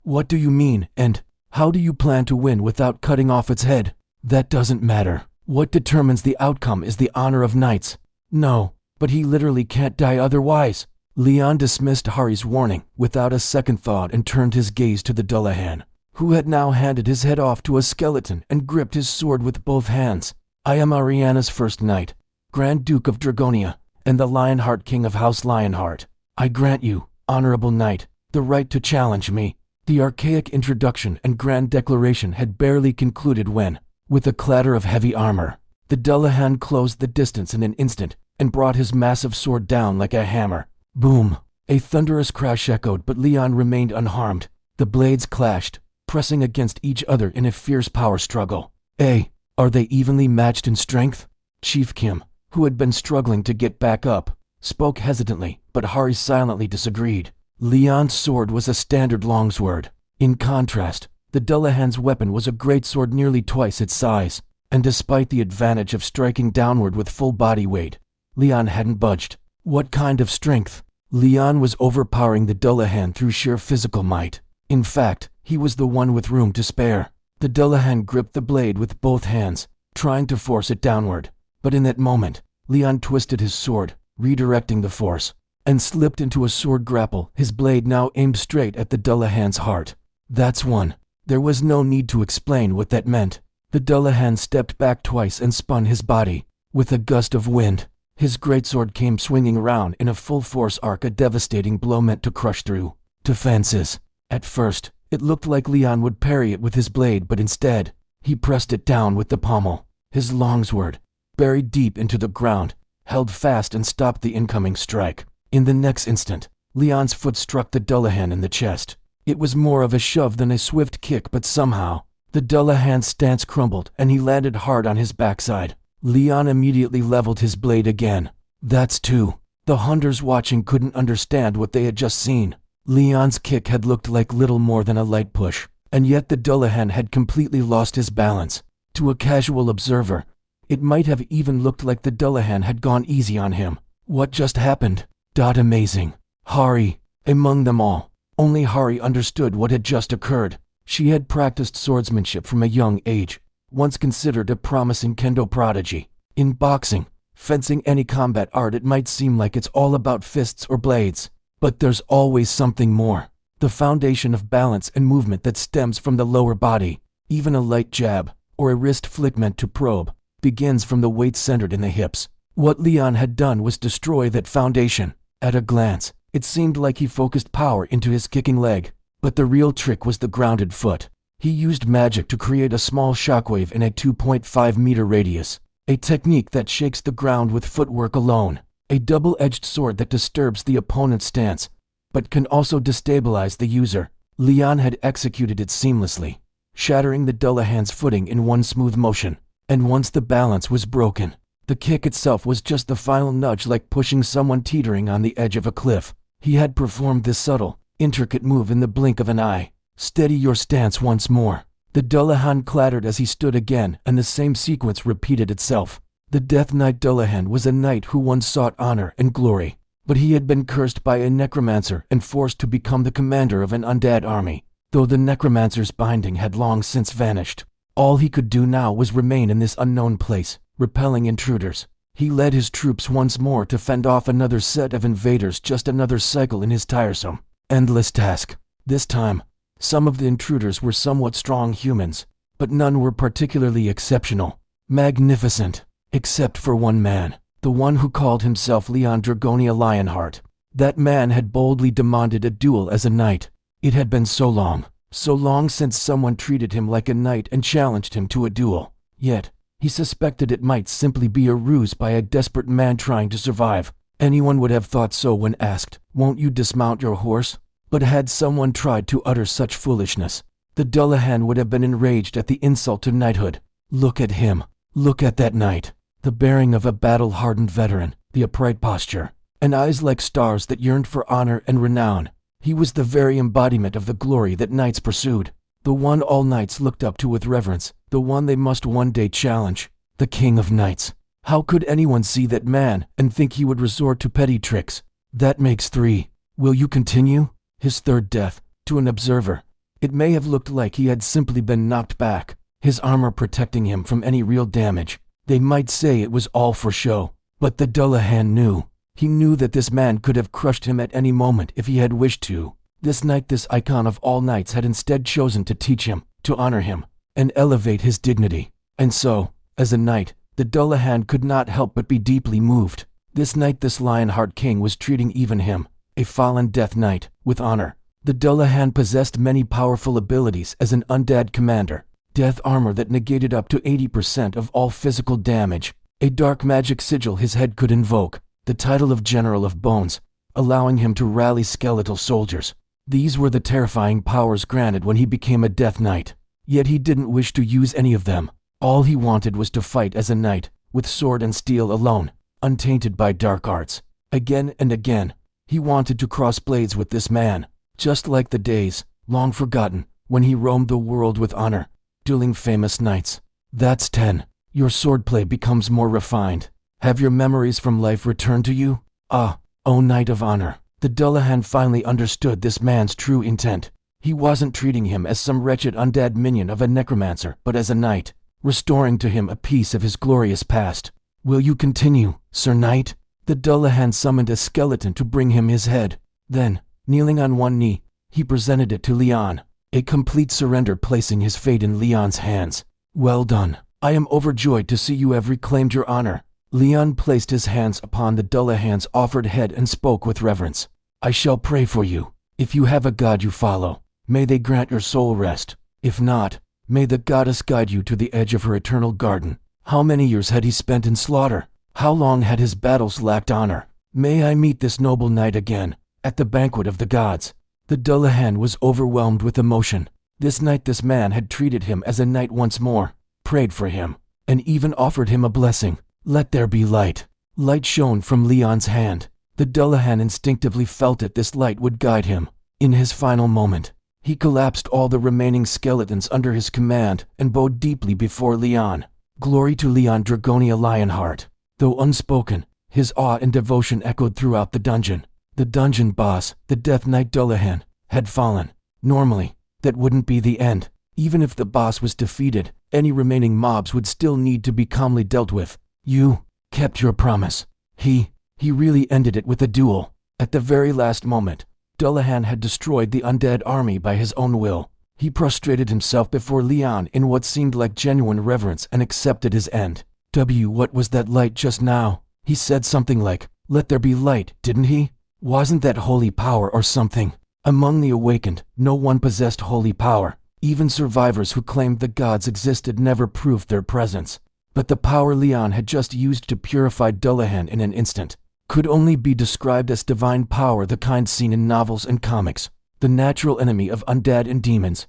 what do you mean, and how do you plan to win without cutting off its head?" "That doesn't matter. What determines the outcome is the honor of knights." "No, but he literally can't die otherwise." Leon dismissed Hari's warning without a second thought and turned his gaze to the Dullahan, who had now handed his head off to a skeleton and gripped his sword with both hands. "I am Ariana's first knight, Grand Duke of Dragonia, and the Lionheart King of House Lionheart. I grant you, honorable knight, the right to challenge me." The archaic introduction and grand declaration had barely concluded when, with a clatter of heavy armor, the Dullahan closed the distance in an instant and brought his massive sword down like a hammer. Boom! A thunderous crash echoed, but Leon remained unharmed. The blades clashed, pressing against each other in a fierce power struggle. Are they evenly matched in strength?" Chief Kim, who had been struggling to get back up, spoke hesitantly, but Hari silently disagreed. Leon's sword was a standard longsword. In contrast, the Dullahan's weapon was a greatsword nearly twice its size, and despite the advantage of striking downward with full body weight, Leon hadn't budged. What kind of strength? Leon was overpowering the Dullahan through sheer physical might. In fact, he was the one with room to spare. The Dullahan gripped the blade with both hands, trying to force it downward. But in that moment, Leon twisted his sword, redirecting the force, and slipped into a sword grapple, his blade now aimed straight at the Dullahan's heart. "That's one." There was no need to explain what that meant. The Dullahan stepped back twice and spun his body. With a gust of wind, his greatsword came swinging around in a full-force arc, a devastating blow meant to crush through defenses. At first, it looked like Leon would parry it with his blade, but instead, he pressed it down with the pommel. His longsword, buried deep into the ground, held fast and stopped the incoming strike. In the next instant, Leon's foot struck the Dullahan in the chest. It was more of a shove than a swift kick, but somehow, the Dullahan's stance crumbled and he landed hard on his backside. Leon immediately leveled his blade again. "That's two." The hunters watching couldn't understand what they had just seen. Leon's kick had looked like little more than a light push, and yet the Dullahan had completely lost his balance. To a casual observer, it might have even looked like the Dullahan had gone easy on him. What just happened? Amazing. Hari, among them all. Only Hari understood what had just occurred. She had practiced swordsmanship from a young age, once considered a promising kendo prodigy. In boxing, fencing, any combat art, it might seem like it's all about fists or blades. But there's always something more. The foundation of balance and movement that stems from the lower body. Even a light jab, or a wrist flick meant to probe, begins from the weight centered in the hips. What Leon had done was destroy that foundation. At a glance, it seemed like he focused power into his kicking leg. But the real trick was the grounded foot. He used magic to create a small shockwave in a 2.5-meter radius. A technique that shakes the ground with footwork alone. A double-edged sword that disturbs the opponent's stance, but can also destabilize the user. Leon had executed it seamlessly, shattering the Dullahan's footing in one smooth motion. And once the balance was broken, the kick itself was just the final nudge, like pushing someone teetering on the edge of a cliff. He had performed this subtle, intricate move in the blink of an eye. "Steady your stance once more." The Dullahan clattered as he stood again, and the same sequence repeated itself. The Death Knight Dullahan was a knight who once sought honor and glory, but he had been cursed by a necromancer and forced to become the commander of an undead army. Though the necromancer's binding had long since vanished, all he could do now was remain in this unknown place, repelling intruders. He led his troops once more to fend off another set of invaders, just another cycle in his tiresome, endless task. This time, some of the intruders were somewhat strong humans, but none were particularly exceptional, magnificent, except for one man, the one who called himself Leon Dragonia Lionheart. That man had boldly demanded a duel as a knight. It had been so long since someone treated him like a knight and challenged him to a duel. Yet, he suspected it might simply be a ruse by a desperate man trying to survive. Anyone would have thought so when asked, "Won't you dismount your horse?" But had someone tried to utter such foolishness, the Dullahan would have been enraged at the insult to knighthood. Look at him. Look at that knight. The bearing of a battle-hardened veteran, the upright posture, and eyes like stars that yearned for honor and renown. He was the very embodiment of the glory that knights pursued, the one all knights looked up to with reverence, the one they must one day challenge, the king of knights. How could anyone see that man and think he would resort to petty tricks? That makes 3. Will you continue? His third death, to an observer. It may have looked like he had simply been knocked back, his armor protecting him from any real damage. They might say it was all for show, but the Dullahan knew. He knew that this man could have crushed him at any moment if he had wished to. This knight, this icon of all knights, had instead chosen to teach him, to honor him, and elevate his dignity. And so, as a knight, the Dullahan could not help but be deeply moved. This knight, this Lionheart King, was treating even him, a fallen Death Knight, with honor. The Dullahan possessed many powerful abilities as an undead commander. Death armor that negated up to 80% of all physical damage. A dark magic sigil his head could invoke. The title of General of Bones, allowing him to rally skeletal soldiers. These were the terrifying powers granted when he became a Death Knight. Yet he didn't wish to use any of them. All he wanted was to fight as a knight, with sword and steel alone, untainted by dark arts. Again and again, he wanted to cross blades with this man, just like the days, long forgotten, when he roamed the world with honor, dueling famous knights. That's 10. Your swordplay becomes more refined. Have your memories from life returned to you? Ah, O Knight of Honor. The Dullahan finally understood this man's true intent. He wasn't treating him as some wretched undead minion of a necromancer, but as a knight, restoring to him a piece of his glorious past. Will you continue, Sir Knight? The Dullahan summoned a skeleton to bring him his head. Then, kneeling on one knee, he presented it to Leon, a complete surrender, placing his fate in Leon's hands. Well done. I am overjoyed to see you have reclaimed your honor. Leon placed his hands upon the Dullahan's offered head and spoke with reverence. I shall pray for you. If you have a god you follow, may they grant your soul rest. If not, may the goddess guide you to the edge of her eternal garden. How many years had he spent in slaughter? How long had his battles lacked honor? May I meet this noble knight again, at the banquet of the gods. The Dullahan was overwhelmed with emotion. This night this man had treated him as a knight once more, prayed for him, and even offered him a blessing. Let there be light. Light shone from Leon's hand. The Dullahan instinctively felt it. This light would guide him. In his final moment, he collapsed all the remaining skeletons under his command and bowed deeply before Leon. Glory to Leon Dragonia Lionheart. Though unspoken, his awe and devotion echoed throughout the dungeon. The dungeon boss, the Death Knight Dullahan, had fallen. Normally, that wouldn't be the end. Even if the boss was defeated, any remaining mobs would still need to be calmly dealt with. You kept your promise. He really ended it with a duel. At the very last moment, Dullahan had destroyed the undead army by his own will. He prostrated himself before Leon in what seemed like genuine reverence and accepted his end. What was that light just now? He said something like, "Let there be light," didn't he? Wasn't that holy power or something? Among the awakened, no one possessed holy power. Even survivors who claimed the gods existed never proved their presence. But the power Leon had just used to purify Dullahan in an instant could only be described as divine power, the kind seen in novels and comics, the natural enemy of undead and demons.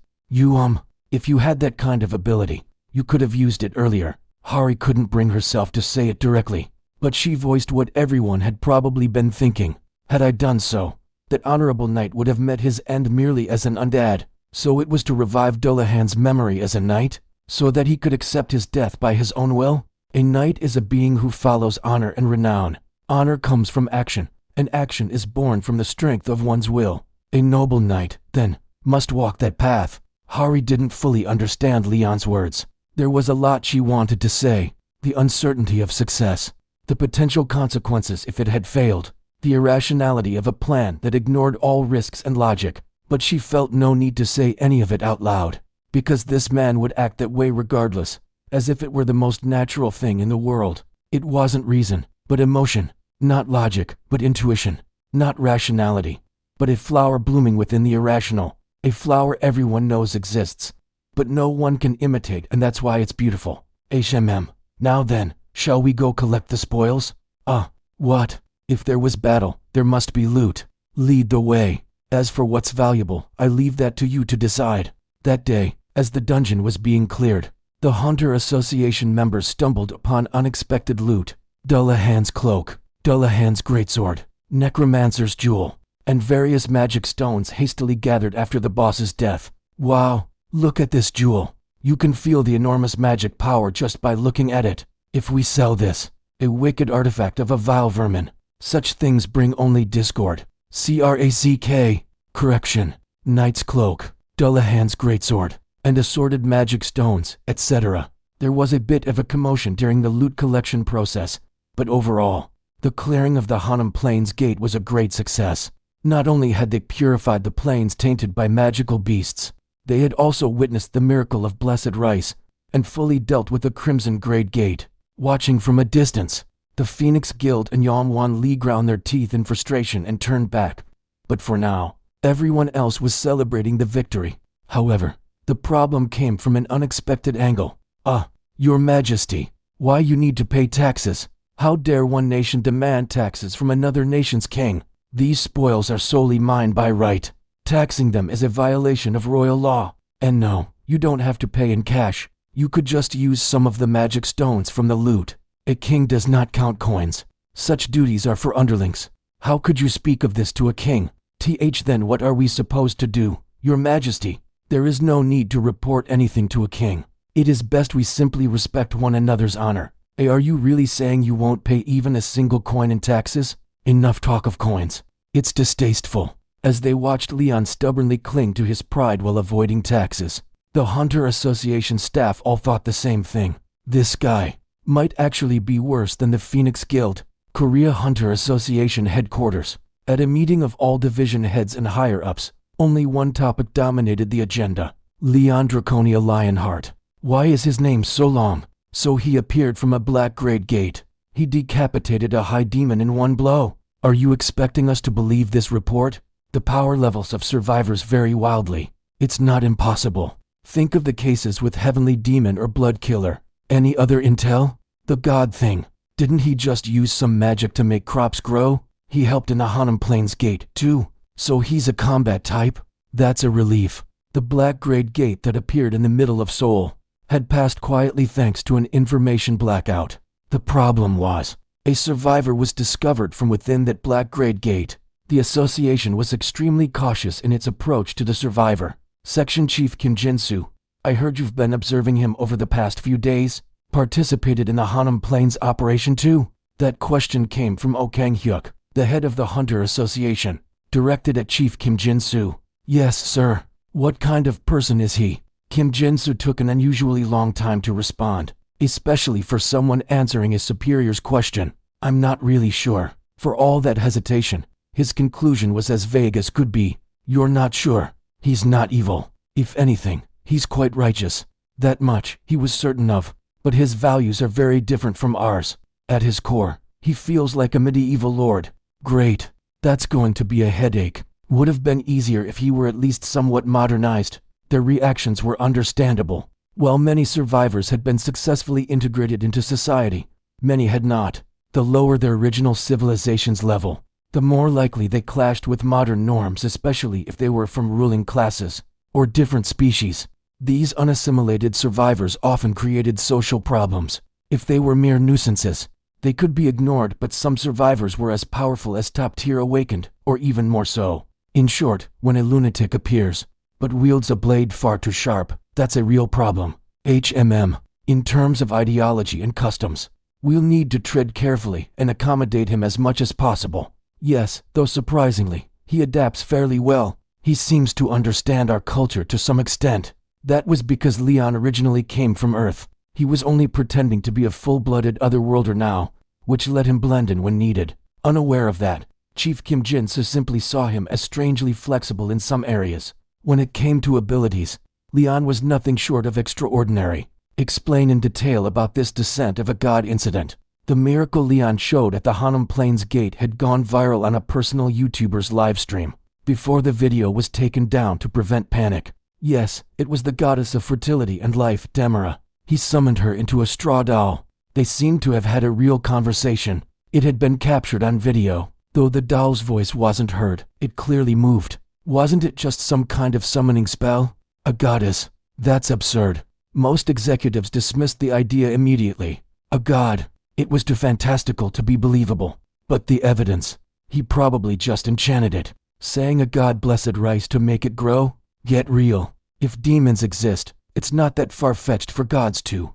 If you had that kind of ability, you could have used it earlier. Hari couldn't bring herself to say it directly, but she voiced what everyone had probably been thinking. Had I done so, that honorable knight would have met his end merely as an undead. So it was to revive Dullahan's memory as a knight, so that he could accept his death by his own will? A knight is a being who follows honor and renown. Honor comes from action, and action is born from the strength of one's will. A noble knight, then, must walk that path. Hari didn't fully understand Leon's words. There was a lot she wanted to say. The uncertainty of success, the potential consequences if it had failed, the irrationality of a plan that ignored all risks and logic, but she felt no need to say any of it out loud. because this man would act that way regardless, as if it were the most natural thing in the world. It wasn't reason, but emotion, not logic, but intuition, not rationality, but a flower blooming within the irrational, a flower everyone knows exists, but no one can imitate, and that's why it's beautiful. HMM. Now then, shall we go collect the spoils? What? If there was battle, there must be loot. Lead the way. As for what's valuable, I leave that to you to decide. That day, as the dungeon was being cleared, the Hunter Association members stumbled upon unexpected loot. Dullahan's cloak, Dullahan's greatsword, Necromancer's jewel, and various magic stones hastily gathered after the boss's death. Wow, look at this jewel. You can feel the enormous magic power just by looking at it. If we sell this, a wicked artifact of a vile vermin, such things bring only discord. CRACK. Correction. Knight's cloak, Dullahan's greatsword, and assorted magic stones, etc. There was a bit of a commotion during the loot collection process, but overall, the clearing of the Hanam Plains gate was a great success. Not only had they purified the plains tainted by magical beasts, they had also witnessed the miracle of blessed rice, and fully dealt with the Crimson Grade Gate. Watching from a distance, the Phoenix Guild and Yongwan Li ground their teeth in frustration and turned back. But for now, everyone else was celebrating the victory. However, the problem came from an unexpected angle. Your Majesty, why you need to pay taxes? How dare one nation demand taxes from another nation's king? These spoils are solely mine by right. Taxing them is a violation of royal law. And no, you don't have to pay in cash. You could just use some of the magic stones from the loot. A king does not count coins. Such duties are for underlings. How could you speak of this to a king? Then what are we supposed to do? Your Majesty, there is no need to report anything to a king. It is best we simply respect one another's honor. Are you really saying you won't pay even a single coin in taxes? Enough talk of coins. It's distasteful. As they watched Leon stubbornly cling to his pride while avoiding taxes, the Hunter Association staff all thought the same thing. This guy might actually be worse than the Phoenix Guild, Korea Hunter Association headquarters. At a meeting of all division heads and higher-ups, only one topic dominated the agenda. Leon Draconia Lionheart. Why is his name so long? So he appeared from a black grade gate. He decapitated a high demon in one blow. Are you expecting us to believe this report? The power levels of survivors vary wildly. It's not impossible. Think of the cases with Heavenly Demon or Blood Killer. Any other intel? The God thing. Didn't he just use some magic to make crops grow? He helped in the Hanam Plains gate, too. So he's a combat type? That's a relief. The black grade gate that appeared in the middle of Seoul had passed quietly thanks to an information blackout. The problem was, a survivor was discovered from within that black grade gate. The association was extremely cautious in its approach to the survivor. Section Chief Kim Jinsu, I heard you've been observing him over the past few days. Participated in the Hanam Plains operation too? That question came from Oh Kang-hyuk, the head of the Hunter Association, directed at Chief Kim Jinsu. Yes, sir. What kind of person is he? Kim Jinsu took an unusually long time to respond, especially for someone answering his superior's question. I'm not really sure. For all that hesitation, his conclusion was as vague as could be. You're not sure? He's not evil. If anything, he's quite righteous. That much he was certain of, but his values are very different from ours. At his core, he feels like a medieval lord. Great. That's going to be a headache. Would have been easier if he were at least somewhat modernized. Their reactions were understandable. While many survivors had been successfully integrated into society, many had not. The lower their original civilization's level, the more likely they clashed with modern norms, especially if they were from ruling classes or different species. These unassimilated survivors often created social problems. If they were mere nuisances, they could be ignored, but some survivors were as powerful as top-tier awakened, or even more so. In short, when a lunatic appears, but wields a blade far too sharp, that's a real problem. In terms of ideology and customs, we'll need to tread carefully and accommodate him as much as possible. Yes, though surprisingly, he adapts fairly well. He seems to understand our culture to some extent. That was because Leon originally came from Earth. He was only pretending to be a full-blooded otherworlder now, which let him blend in when needed. Unaware of that, Chief Kim Jinsu simply saw him as strangely flexible in some areas. When it came to abilities, Leon was nothing short of extraordinary. Explain in detail about this descent of a god incident. The miracle Leon showed at the Hanam Plains Gate had gone viral on a personal YouTuber's livestream before the video was taken down to prevent panic. Yes, it was the goddess of fertility and life, Demara. He summoned her into a straw doll. They seemed to have had a real conversation. It had been captured on video. Though the doll's voice wasn't heard, it clearly moved. Wasn't it just some kind of summoning spell? A goddess. That's absurd. Most executives dismissed the idea immediately. A god. It was too fantastical to be believable. But the evidence. He probably just enchanted it, saying a god-blessed rice to make it grow? Get real. If demons exist, it's not that far-fetched for gods to.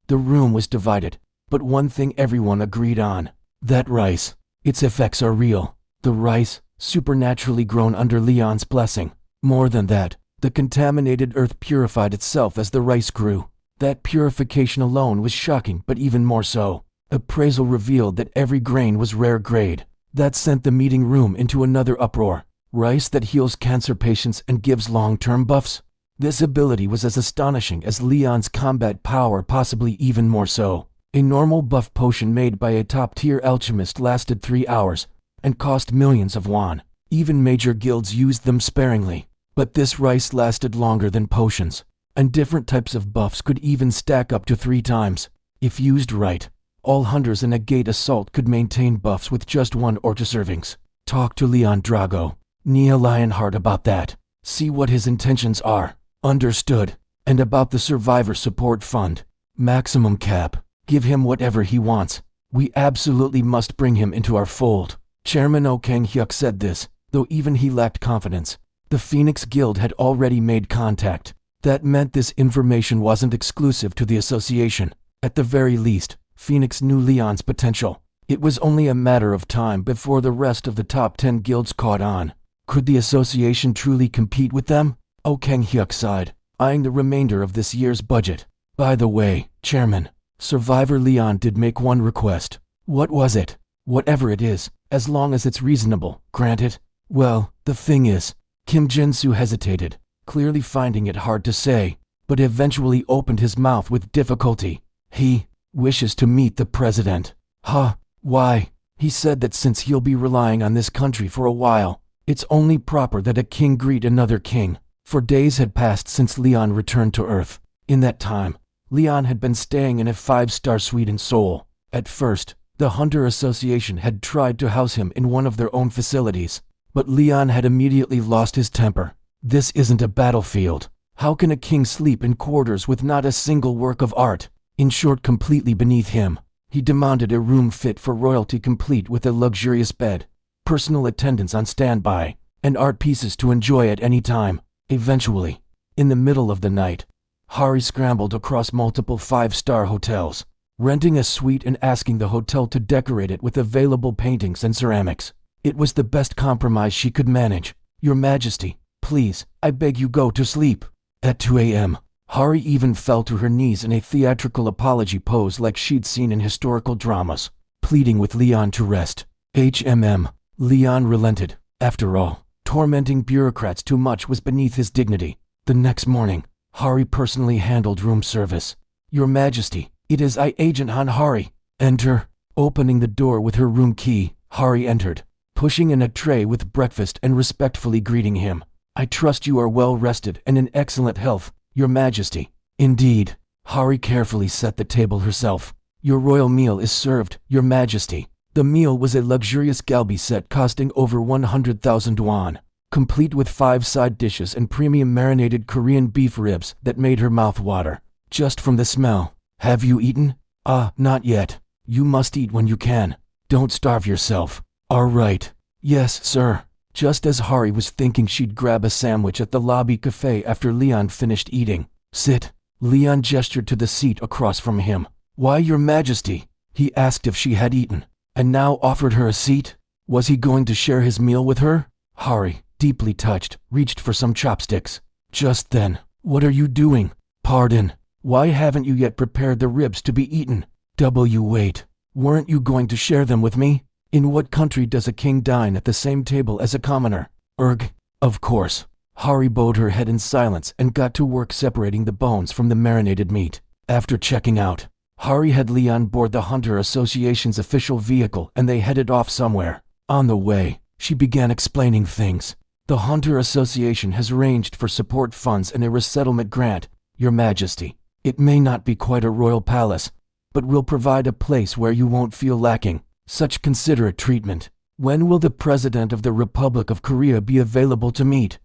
The room was divided, but one thing everyone agreed on. That rice. Its effects are real. The rice, supernaturally grown under Leon's blessing. More than that, the contaminated earth purified itself as the rice grew. That purification alone was shocking, but even more so. Appraisal revealed that every grain was rare grade. That sent the meeting room into another uproar. Rice that heals cancer patients and gives long-term buffs? This ability was as astonishing as Leon's combat power, possibly even more so. A normal buff potion made by a top-tier alchemist lasted 3 hours and cost millions of won. Even major guilds used them sparingly. But this rice lasted longer than potions, and different types of buffs could even stack up to 3 times. If used right, all hunters in a gate assault could maintain buffs with just 1 or 2 servings. Talk to Leon Drago, Nia Lionheart about that. See what his intentions are. Understood. And about the Survivor Support Fund. Maximum cap. Give him whatever he wants. We absolutely must bring him into our fold. Chairman Oh Kang-hyuk said this, though even he lacked confidence. The Phoenix Guild had already made contact. That meant this information wasn't exclusive to the association. At the very least, Phoenix knew Leon's potential. It was only a matter of time before the rest of the top 10 guilds caught on. Could the association truly compete with them? Oh Kang-hyuk sighed, eyeing the remainder of this year's budget. By the way, Chairman, Survivor Leon did make one request. What was it? Whatever it is, as long as it's reasonable, grant it. Well, the thing is, Kim Jin-soo hesitated, clearly finding it hard to say, but eventually opened his mouth with difficulty. He wishes to meet the president. Huh? Why? He said that since he'll be relying on this country for a while, it's only proper that a king greet another king. For days had passed since Leon returned to Earth. In that time, Leon had been staying in a 5-star suite in Seoul. At first, the Hunter Association had tried to house him in one of their own facilities, but Leon had immediately lost his temper. This isn't a battlefield. How can a king sleep in quarters with not a single work of art? In short, completely beneath him. He demanded a room fit for royalty, complete with a luxurious bed, personal attendants on standby, and art pieces to enjoy at any time. Eventually, in the middle of the night, Hari scrambled across multiple 5-star hotels, renting a suite and asking the hotel to decorate it with available paintings and ceramics. It was the best compromise she could manage. Your Majesty, please, I beg you, go to sleep. At 2 a.m., Hari even fell to her knees in a theatrical apology pose like she'd seen in historical dramas, pleading with Leon to rest. Leon relented. After all, tormenting bureaucrats too much was beneath his dignity. The next morning, Hari personally handled room service. Your Majesty, it is I, Agent Han Hari. Enter. Opening the door with her room key, Hari entered, pushing in a tray with breakfast and respectfully greeting him. I trust you are well rested and in excellent health, Your Majesty. Indeed. Hari carefully set the table herself. Your royal meal is served, Your Majesty. The meal was a luxurious galbi set costing over 100,000 won, complete with 5 side dishes and premium marinated Korean beef ribs that made her mouth water, just from the smell. Have you eaten? Not yet. You must eat when you can. Don't starve yourself. All right. Yes, sir. Just as Hari was thinking she'd grab a sandwich at the lobby cafe after Leon finished eating. Sit. Leon gestured to the seat across from him. Why, Your Majesty? He asked if she had eaten, and now offered her a seat. Was he going to share his meal with her? Hari, deeply touched, reached for some chopsticks. Just then, what are you doing? Pardon. Why haven't you yet prepared the ribs to be eaten? Wait. Weren't you going to share them with me? In what country does a king dine at the same table as a commoner? Of course. Hari bowed her head in silence and got to work separating the bones from the marinated meat. After checking out, Hari had Leon board the Hunter Association's official vehicle and they headed off somewhere. On the way, she began explaining things. The Hunter Association has arranged for support funds and a resettlement grant, Your Majesty. It may not be quite a royal palace, but will provide a place where you won't feel lacking such considerate treatment. When will the President of the Republic of Korea be available to meet?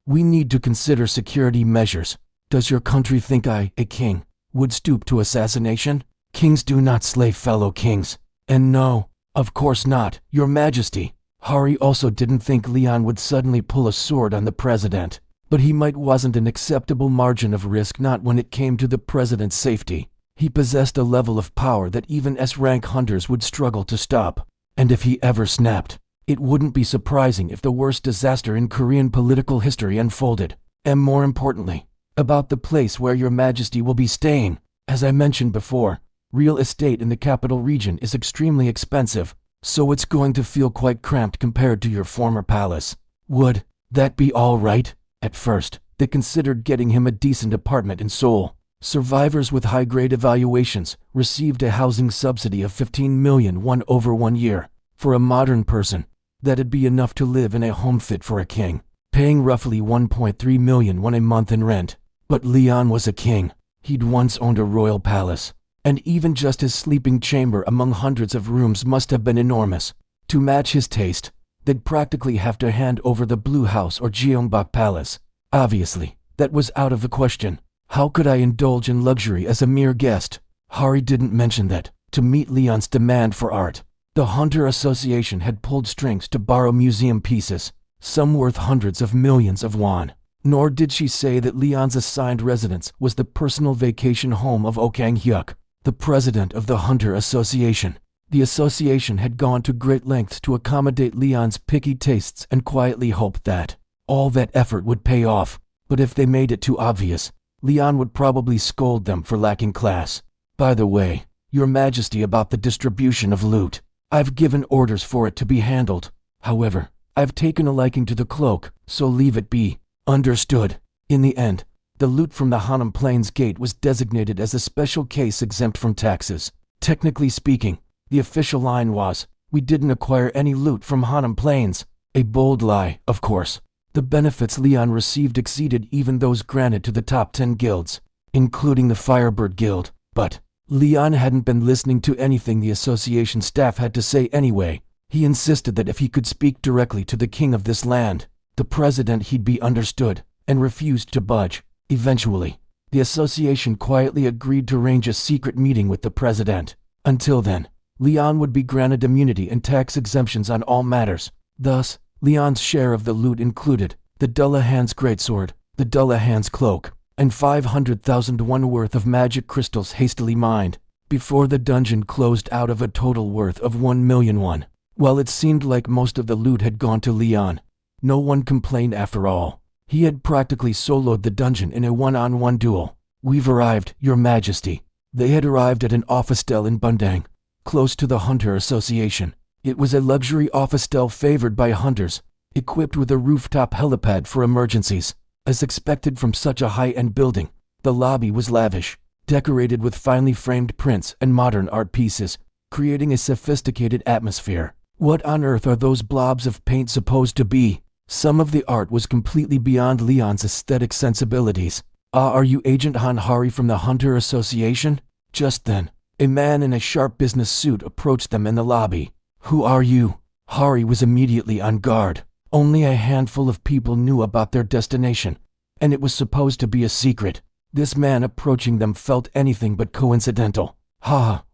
We need to consider security measures. Does your country think a king, would stoop to assassination? Kings do not slay fellow kings. And no, of course not, Your Majesty. Hari also didn't think Leon would suddenly pull a sword on the president, but he might wasn't an acceptable margin of risk, not when it came to the president's safety. He possessed a level of power that even S-rank hunters would struggle to stop. And if he ever snapped, it wouldn't be surprising if the worst disaster in Korean political history unfolded. And more importantly, about the place where Your Majesty will be staying. As I mentioned before, real estate in the capital region is extremely expensive, so it's going to feel quite cramped compared to your former palace. Would that be all right? At first, they considered getting him a decent apartment in Seoul. Survivors with high-grade evaluations received a housing subsidy of 15 million won over 1 year. For a modern person, that'd be enough to live in a home fit for a king, paying roughly 1.3 million won a month in rent. But Leon was a king. He'd once owned a royal palace, and even just his sleeping chamber among hundreds of rooms must have been enormous. To match his taste, they'd practically have to hand over the Blue House or Gyeongbok Palace. Obviously, that was out of the question. How could I indulge in luxury as a mere guest? Hari didn't mention that, to meet Leon's demand for art, the Hunter Association had pulled strings to borrow museum pieces, some worth hundreds of millions of won. Nor did she say that Leon's assigned residence was the personal vacation home of Oh Kang-hyuk, the president of the Hunter Association. The association had gone to great lengths to accommodate Leon's picky tastes and quietly hoped that all that effort would pay off. But if they made it too obvious, Leon would probably scold them for lacking class. By the way, Your Majesty, about the distribution of loot. I've given orders for it to be handled. However, I've taken a liking to the cloak, so leave it be. Understood. In the end, the loot from the Hanam Plains Gate was designated as a special case exempt from taxes. Technically speaking, the official line was, we didn't acquire any loot from Hanam Plains. A bold lie, of course. The benefits Leon received exceeded even those granted to the top 10 guilds, including the Firebird Guild. But Leon hadn't been listening to anything the association staff had to say anyway. He insisted that if he could speak directly to the king of this land, the president, he'd be understood, and refused to budge. Eventually, the association quietly agreed to arrange a secret meeting with the president. Until then, Leon would be granted immunity and tax exemptions on all matters. Thus, Leon's share of the loot included the Dullahan's greatsword, the Dullahan's cloak, and 500,000 won worth of magic crystals hastily mined before the dungeon closed out of a total worth of 1 million won. While it seemed like most of the loot had gone to Leon, no one complained after all. He had practically soloed the dungeon in a one-on-one duel. We've arrived, Your Majesty. They had arrived at an officedel in Bundang, close to the Hunter Association. It was a luxury officedel favored by hunters, equipped with a rooftop helipad for emergencies. As expected from such a high-end building, the lobby was lavish, decorated with finely framed prints and modern art pieces, creating a sophisticated atmosphere. What on earth are those blobs of paint supposed to be? Some of the art was completely beyond Leon's aesthetic sensibilities. Are you Agent Han Hari from the Hunter Association? Just then, a man in a sharp business suit approached them in the lobby. Who are you? Hari was immediately on guard. Only a handful of people knew about their destination, and it was supposed to be a secret. This man approaching them felt anything but coincidental.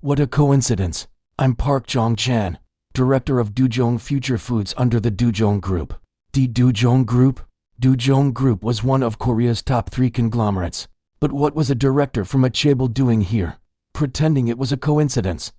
What a coincidence. I'm Park Jong-chan, director of Dujong Future Foods under the Dujong Group. The Dujong Group? Dujong Group was one of Korea's top 3 conglomerates. But what was a director from a chaebol doing here? Pretending it was a coincidence.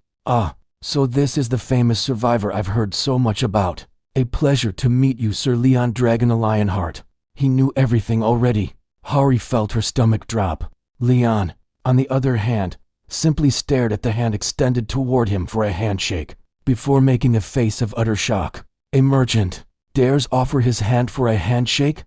So this is the famous survivor I've heard so much about. A pleasure to meet you, Sir Leon Dragon Lionheart. He knew everything already. Hari felt her stomach drop. Leon, on the other hand, simply stared at the hand extended toward him for a handshake, before making a face of utter shock. A merchant. Dares offer his hand for a handshake?